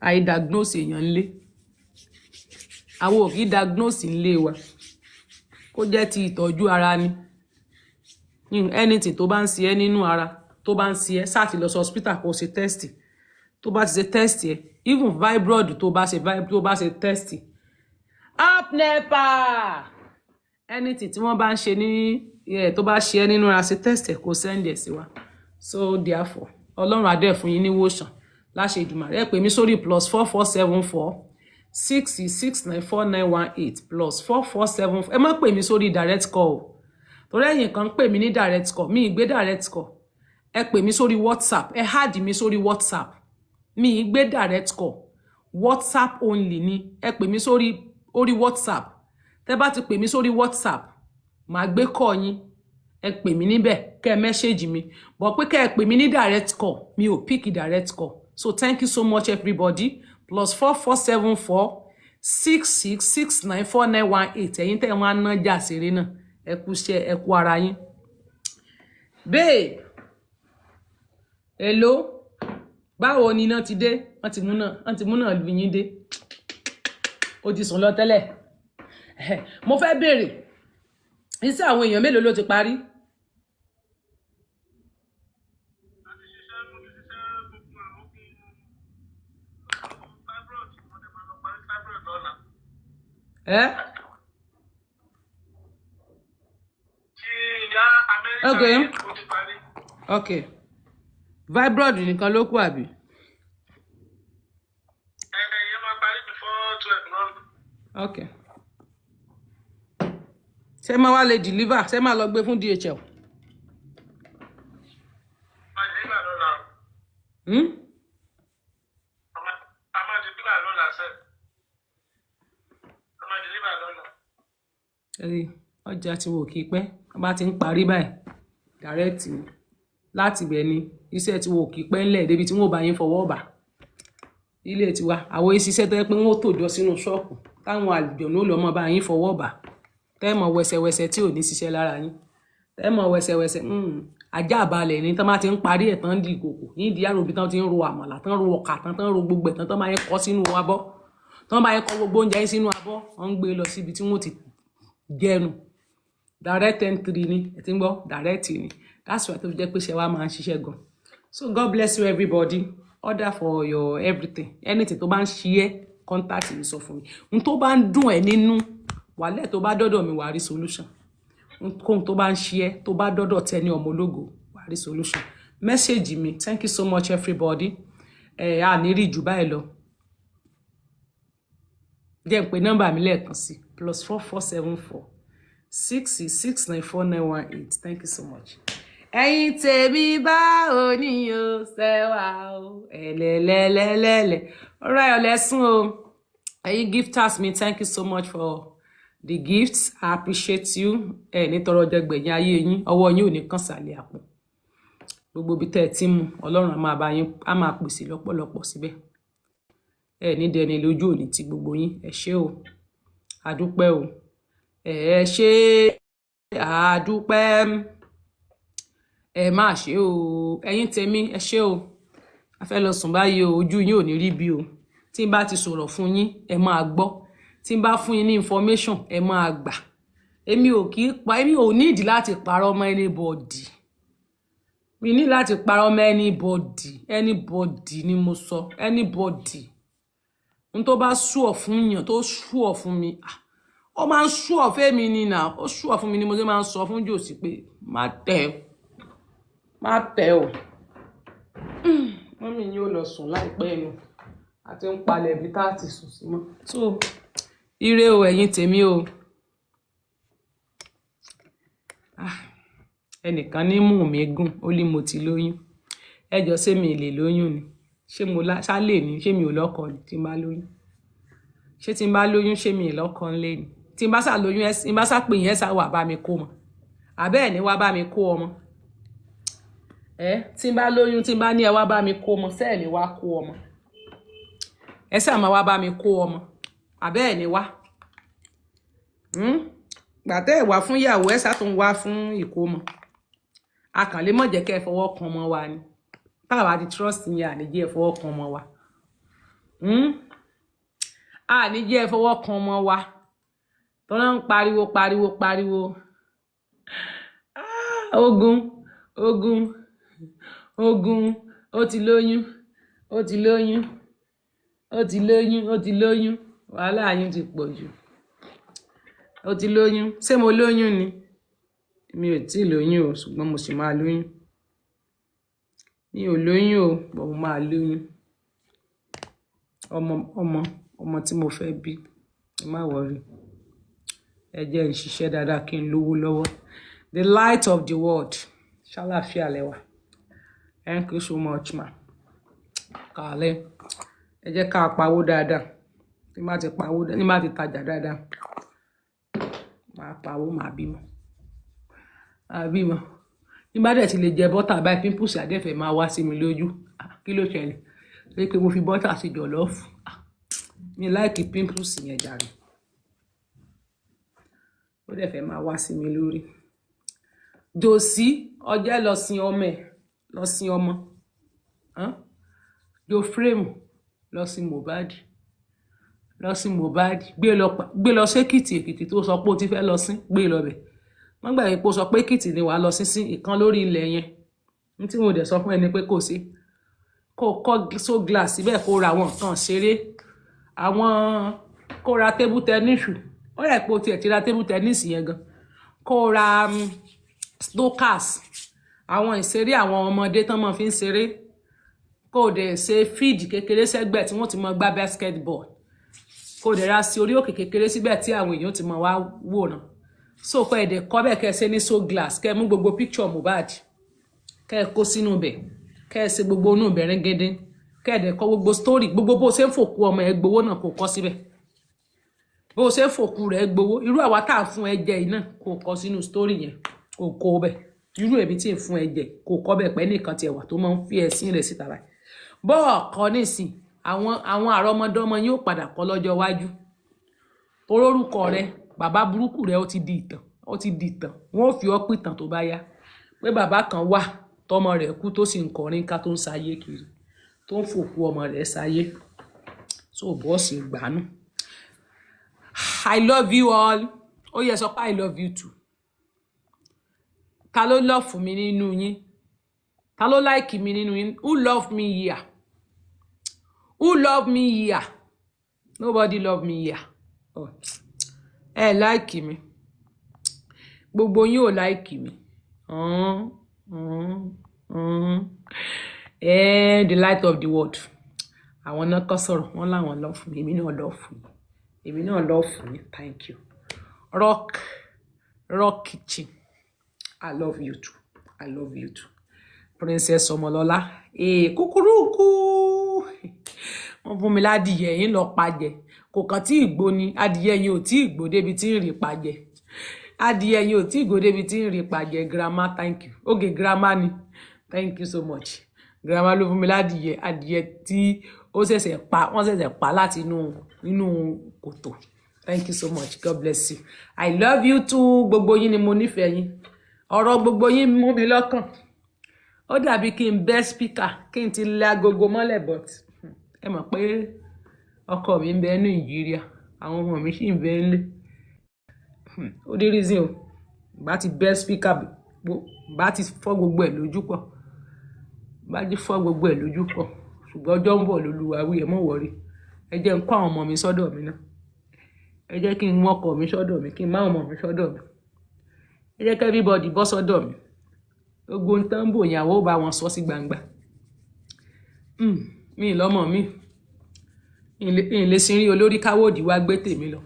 àì diagnose èèyàn ńlé àwọn ò kì í diagnose ńlé wa kó jẹ́ ti ìtọ́jú ara ni anything tó bá ń ṣe ẹ́ nínú ara tó bá ń ṣe ẹ́ sáà ti lọ sí hospital kó ṣe test tó bá ti ṣe test ẹ even fibroid tó bá ṣe test up nepa anything tí wọ́n bá ń ṣe ní tó bá ṣe ẹ́ nínú ara ṣe test ẹ kó send ẹ sí wa so therefore Ọlọ́run adé fún yín ní wòsàn láṣẹ Èdùmàrè ẹ pè mí sórí +4474 66949118 +4474 ẹ má pè mí sórí direct call torí ẹ̀yin kan pè mí ní direct call mi gbé direct call ẹ pè mí sórí WhatsApp ẹ add mi sórí WhatsApp mi gbé direct call WhatsApp only ni ẹ pè mí sórí WhatsApp tẹ́ bá ti pè mí sórí WhatsApp màá gbé call yín ẹ pè mí níbẹ̀ kẹ́ message mi but pé kẹ́ ẹ pè mí ní direct call mi ò pick direct call so thank you so much everybody +4474 66694918 ẹ̀yin tẹ́ wọ́n á ná jà ṣeré náà ẹ kú iṣẹ́ ẹ kú ara yín babe hello báwo ni iná ti dé wọ́n ti mú náà lu yín dé ó ti sùn lọ tẹ́lẹ̀ mo fẹ́ béèrè iṣẹ́ àwọn èèyàn mélòó ló ti parí okay fibroid nìkan ló kù àbí okay ṣé máa wá lè deliver ṣé máa lọ gbé fún DHL ọjà tí wò kí pẹ́ bá ti ń parí báyìí direct ni láti bẹ̀ ni iṣẹ́ tí wò kí pẹ́ ńlẹ̀ débi tí wọ́n bá yín fọwọ́ bà ilé tiwa àwọn iṣẹ́ tó yẹ pé wọ́n tòjọ sínú ṣọ́ọ̀pù táwọn àlùjọ̀nú lọ mọ́ bá yín fọwọ́ bà tẹ́mọ̀ wẹsẹwẹsẹ tí ò ní ṣiṣẹ́ lára yín tẹ́mọ̀ wẹsẹwẹsẹ ajá àbálẹ̀ ní tán bá ti ń parí ẹ̀ tán di ìkòkò ní ìdí àròbí tán ti ń ro àmàlà tán ro ọkà tán ro gbogbo ẹ̀ tán bá yẹn kọ́ sínú abọ́ tán bá yẹn kọ́ gbogbo oúnjẹ yín sínú abọ́ wọ́n ń gbé lọ síbi tí wọ́n ti gẹnu direct entry ni ẹ ti ń gbọ́ direct ni that's why tó fi jẹ́ pé ṣe wá máa ń ṣiṣẹ́ gan so God bless you everybody order for your everything anything tó bá ń ṣe é contact mi sọ fún mi n tó bá ń dùn ẹ́ nínú wàlẹ́ tó bá dọ́dọ̀ mi wà rí solution nkóhun tó bá ń ṣe é tó bá dọ́dọ̀ tẹ ní ọmọ ológo wà rí solution message mi thank you so much everybody a ní rí jù báyìí lọ jẹ́ n pè nọ́mbà mi lẹ́ẹ̀kan sí +4474 66694918 thank you so much. ẹ̀yin tèmi báwo ni o ṣe wà o ẹ̀lẹ́lẹ́lẹ́lẹ́lẹ́ ọ̀rọ̀ ayọ̀ lẹ́sùn o Ẹ̀yin gifters mi, thank you so much for the gifts. I appreciate you. Nítorí ọjọ́ gbẹ̀yìn ayé yín, ọwọ́ yín ò ní kàn sàlẹ̀ àpò. Gbogbo bí tẹ́ ẹ ti mú, Ọlọ́run á máa bá yín, á máa pèsè lọ́pọ̀lọpọ̀ síbẹ̀. Ní dẹni lójú òní ti gbogbo yín. Ẹ ṣé o. A dúpẹ́ o. Ẹ ṣé, a dúpẹ́. Ẹ má ṣe o. Ẹ̀yin tèmi, ẹ ṣé o. A fẹ́ lọ sùn báyìí o. Ojú yín ò ní rí bí o. Tí n bá ti sọ̀rọ̀ fún yín, ẹ máa gbọ́. Tí n bá fún yín ní information, ẹ máa gbà. Èmi ò need láti parọ́ mọ́ anybody. Mi ní láti parọ́ mọ́ anybody ni mo sọ. Anybody. N tó bá sure fún yàn, tó sure fún mi. Ó máa ń sure fẹ́mi ni náà. Ó sure fún mi ni mo ṣe máa ń sọ fún Jòsí pé má tẹ̀ o. Mọ́mì yín ó lọ sùn láìpẹ́ ẹnu. Àti ń palẹ̀ ibi tá ti sùn sí mọ́. So, ire o ẹ̀yin tèmi o. Ẹnìkan ní mú mi gùn, ó ní mo ti lóyún. Ẹ jọ̀ọ́ ṣé mi lè lóyún ni? Ṣé mo ṣálè ni? Ṣé mi ò lọ́kọ ni tí n bá lóyún? Ṣé tí n bá lóyún ṣé mi ò lọ́kọ ńlé ni? Tí n bá sá lóyún tí n bá sá pè yẹn sá wà bá mi kó mọ. Àbẹ́ẹ̀ ni wá bá mi kó ọmọ. Tí n bá lóyún tí n bá ní ẹ wá bá mi kó ọmọ, ṣé ẹ ní wá kó ọmọ? Ẹ ṣáà máa wá bá mi kó ọmọ. Àbẹ́ẹ̀ ni wá. Gbà tẹ́ ẹ wá fún ìyàwó, ẹ sá tún wá fún ìkómọ. A kàn lè mọ̀ jẹ́ kẹ́ ẹ fọwọ́ kan ọmọ wa ni. Táwa ti trust yín, àní jẹ́ ẹ fọwọ́ kan ọmọ wa. Àní jẹ́ ẹ fọwọ́ kan ọmọ wa. Tọ́lá ń pariwo. Ogun. Ó ti lóyún. Wàhálà yín ti pọ̀ jù. Ó ti lóyún. Ṣé mo lóyún ni? Mi ò tí lóyún o, ṣùgbọ́n mo sì máa lóyún. Mi ò lóyún o, but mo máa lóyún. Ọmọ tí mo fẹ́ bí. Ẹ má worry. Ẹ jẹ́ n ṣiṣẹ́ dáadáa kí n lówó lọ́wọ́. The light of the world. Ṣàlàáfíà lẹ́wà. Thank you so much, ma. Kàálẹ̀. Ẹ jẹ́ ká pawó dáadáa. Tí má ti tajà dáadáa. Máa pawó, máa bímọ. Ní bá dẹ̀ ti lè jẹ bọ́tà báyìí, pimples àdẹ́fẹ̀ máa wá sí mi lójú. Kí ló ṣẹlẹ̀? Pé mo fi bọ́tà sí jọ̀lọ́ọ̀fù. Mi like pimples yẹn jàre. Ó dẹ̀ fẹ́ máa wá sí mi lórí. Jòsí, ọjẹ́ lọ sin ọmọ. Jo frame lọ sin Mohbad. Gbé lọ Èkìtì tó sọ pé ó ti fẹ́ lọ sin, gbé lọ bẹ̀. Wọ́n gbà pé ó sọ pé Èkìtì ni wàá lọ sí ìkan lórí ilẹ̀ yẹn. Ní tí mo dẹ̀ sọ fún ẹni pé kò sí. Kó kọ́ so glass síbẹ̀ kó ra àwọn nǹkan ṣeré. Kó ra table tennis. Ó rẹ̀ pé ó tiẹ̀ ti ra table tennis yẹn gan. Kó ra snookers. Àwọn ìṣeré àwọn ọmọdé tán mọ́ fi ń ṣeré. Kó dẹ̀ ṣe feed kékeré sẹ́gbẹ̀ tí wọ́n ti mọ gbá basketball. Kó dẹ̀ ra sí orí òkè kékeré síbẹ̀ tí àwọn èèyàn ti mọ wá wòran. So kọ́ ẹ̀dẹ̀ kọ́ bẹ́ẹ̀ kẹ́ ṣe ní so glass. Kẹ́ mú gbogbo picture Mohbad. Kẹ́ kó sínú bẹ̀. Kẹ́ ṣe gbogbo inú bẹ̀rẹ̀ gẹ́dẹ́. Kẹ́ ẹ̀dẹ̀ kọ́ gbogbo story. Gbogbo bó ṣe ń fòkú ọmọ ẹ gbowó náà kó kọ́ síbẹ̀. Bó ṣe ń fòkú rẹ̀ gbowó. Irú àwa tá à fún ẹjẹ iná kó kọ́ sínú story yẹn. Kó kó bẹ̀. Irú ẹ̀mí tí ń fún ẹjẹ kó kọ́ bẹ̀ pẹ́ nìkan tiẹ̀ wà tó máa ń fi ẹ̀sìn rẹ̀ síta báyìí. Bọ́ọ̀ kọ́ nísìn àwọn àrọ́mọdọ́mọ yóò padà kọ́ lọ́jọ́ iwájú. Orórúkọ rẹ̀, bàbá burúkú rẹ̀ ó ti di ìtàn. Wọ́n ò fi ọ́ pìtàn tó bá yá. Pé bàbá kan wà tọmọ rẹ̀ kú tó sì ń kọrin ká tó ń sáyé kiri. Tó ń fòkú ọmọ rẹ̀ sáyé. So bọ́ọ̀sì gbánú. I love you all. Ó yẹ sọ pé I love you too. Ta ló love mi nínú yín? Ta ló like mi nínú yín? Who love me here? Nobody love me here. Oh. Like mi. Gbogbo yín ò like mi. The light of the world. Àwọn náà kọ́ sọ̀rọ̀, wọ́n láwọn love mi. Èmi náà love mi. Thank you. Rock Kitchen. I love you too. Princess Omolola. Kukuruku. wọ́n fún mi ládìyẹ yín lọ pàjẹ́ kò kàn tí ìgbó ni adìyẹ yín ò tí ìgbó débi tí ń rí pàjẹ́ adìyẹ yín ò tí ìgbó débi tí ń rí pàjẹ́ grandma thank you okay grandma ni thank you so much grandma ló fún mi ládìyẹ adìyẹ tí ó ṣẹ̀ṣẹ̀ pa wọ́n ṣẹ̀ṣẹ̀ pa láti inú kòtò thank you so much God bless you I love you too gbogbo yín ni mo nífẹ̀ẹ́ yín ọ̀rọ̀ gbogbo yín mú mi lọ́kàn ó dàbí kí n bẹ́ speaker kí n ti lé agogo mọ́lẹ̀ but ẹ mọ̀ pé ọkọ mi ń bẹ ní Nàìjíríà àwọn ọmọ mi sì ń bẹ nílé ó dé reason o bá ti bẹ́ speaker bá ti fọ́ gbogbo ẹ̀ lójú pọ̀ ṣùgbọ́n ọjọ́ ń bọ̀ lólúwa wí ẹ mọ̀ wọ̀rí ẹ jẹ́ n kó àwọn ọmọ mi sọ́dọ̀ mi náà ẹ jẹ́ kí n mú ọkọ mi sọ́dọ̀ mi kí n má ọmọ mi sọ́dọ̀ mi ẹ jẹ́ kí everybody bọ́ sọ́dọ̀ mi gbogbo ń tán bò ìyàwó bá wọn sọ sí gbangba mi lọ́mọ mi lè sin rí olórí káwọ́dì wá gbé tèmi lọ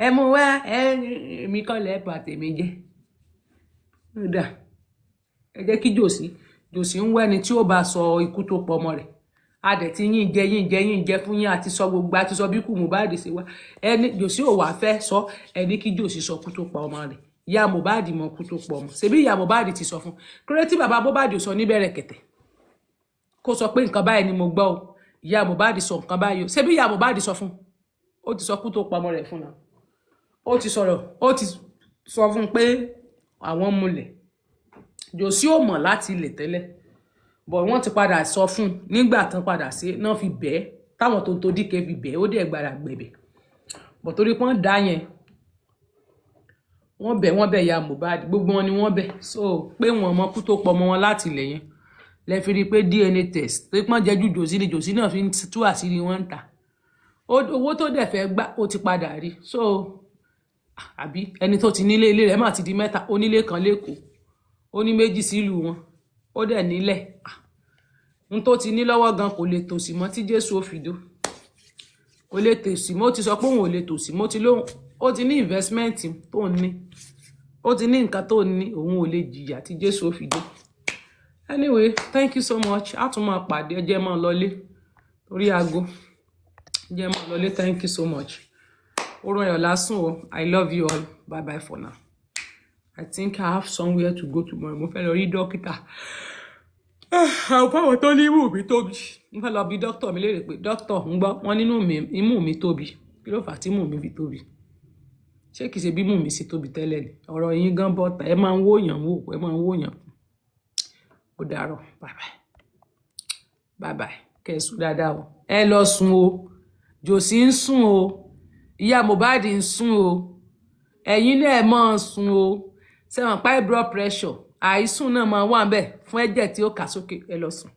ẹ mú wá èmi kọ́ lẹ́ẹ̀pà tèmi jẹ́ dà ẹ jẹ́ kí jòsí ń wẹ́ni tí ó bá sọ ikú tó pọ̀ ọmọ rẹ̀ adẹ̀ tí yín jẹ fún yín àti sọ gbogbo àti sọ bí kù Mohbad ṣe wá ẹni jòsí ò wá fẹ́ sọ ẹni kí jòsí sọ kú tó pa ọmọ rẹ̀ ìyá Mohbad mọ kú tó pọ̀ ọmọ ṣebí ìyá Mohbad ti sọ fún kírẹ́tì bàbá Mohbad sọ níbẹ̀rẹ̀ kẹ̀tẹ̀ kó sọ pé nǹkan báyìí ni mo gbọ́ o ìyá Mohbad sọ nǹkan báyìí o ṣebí ìyá Mohbad sọ fún ó ti sọ kú tó pa ọmọ rẹ̀ fún náà ó ti sọ fún pé àwọn múlẹ̀ jòsí ò mọ̀ láti ilẹ̀ tẹ́lẹ̀ bọ̀ wọ́n ti padà sọ fún nígbà tán padà sí náà fi bẹ́ẹ̀ táwọn tó ń tó díkẹ́ fi bẹ́ẹ̀ ó dẹ̀ gbára gbẹ̀bẹ̀ bọ̀ torí pọ́n dá yẹn wọ́n bẹ̀ ya Mohbad gbogbo wọn ni wọ́n bẹ̀ so pé wọn mọ kú tó pọ̀ mọ́ wọn láti ilẹ̀ yẹn lẹ fi rí i pé DNA test tó pọ́n jẹ́jú jòsí ni jòsí náà fi ń tú àṣírí wọn ń ta owó tó dẹ̀ fẹ́ gbà ó ti padà rí so àbí ẹni tó ti nílé ilé rẹ̀ má ti di mẹ́ta onílé kan lẹ́kọ̀ọ́ ó ní méjì sílùú wọn ó dẹ̀ nílẹ̀ n tó ti ní lọ́wọ́ gan kò lè tòsí mọ́ tí Jésù ó fi dó kò lè tòsí mọ́ ó ti sọ pé òun ò lè tòsí mọ́ ó ti ní investment tó ń ní ó ti ní nǹkan tó ń ní òun ò lè jìyà tí Jésù ó fi dó anyway thank you so much á tún máa pàdé ẹjẹ́ máa lọlé torí aago ẹjẹ́ máa lọlé thank you so much orun ayọ̀ lásùn o I love you all bye bye for now. I think I have somewhere to go tomorrow. Mo fẹ́ lọ rí dókítà. Àwọn fáwọn tó ní imú mi tóbi. Mo fẹ́ lọ bí dókítà mi léèrè pé dókítà ń gbọ́ wọn nínú imú mi tóbi. Kí ló fà á tí imú mi fi tóbi? Ṣé kìí ṣe bí imú mi sì tóbi tẹ́lẹ̀ ni? Ọ̀rọ̀ yín gan bọ́ta. Ẹ máa ń wòyàn wò. Ẹ máa ń wòyàn. Ó dàárọ̀. Bye bye. Bye bye. Kẹ́ ẹ sùn dáadáa o. Ẹ lọ sùn o. Jòsí ń sùn o. Ìyá Mohbad ń sùn o. Ẹ̀yin náà ẹ máa sùn o. Ṣé wọn pa blood pressure àìsùn náà máa wà bẹ́ẹ̀ fún ẹ̀jẹ̀ tí ó kà sókè ẹ lọ sùn.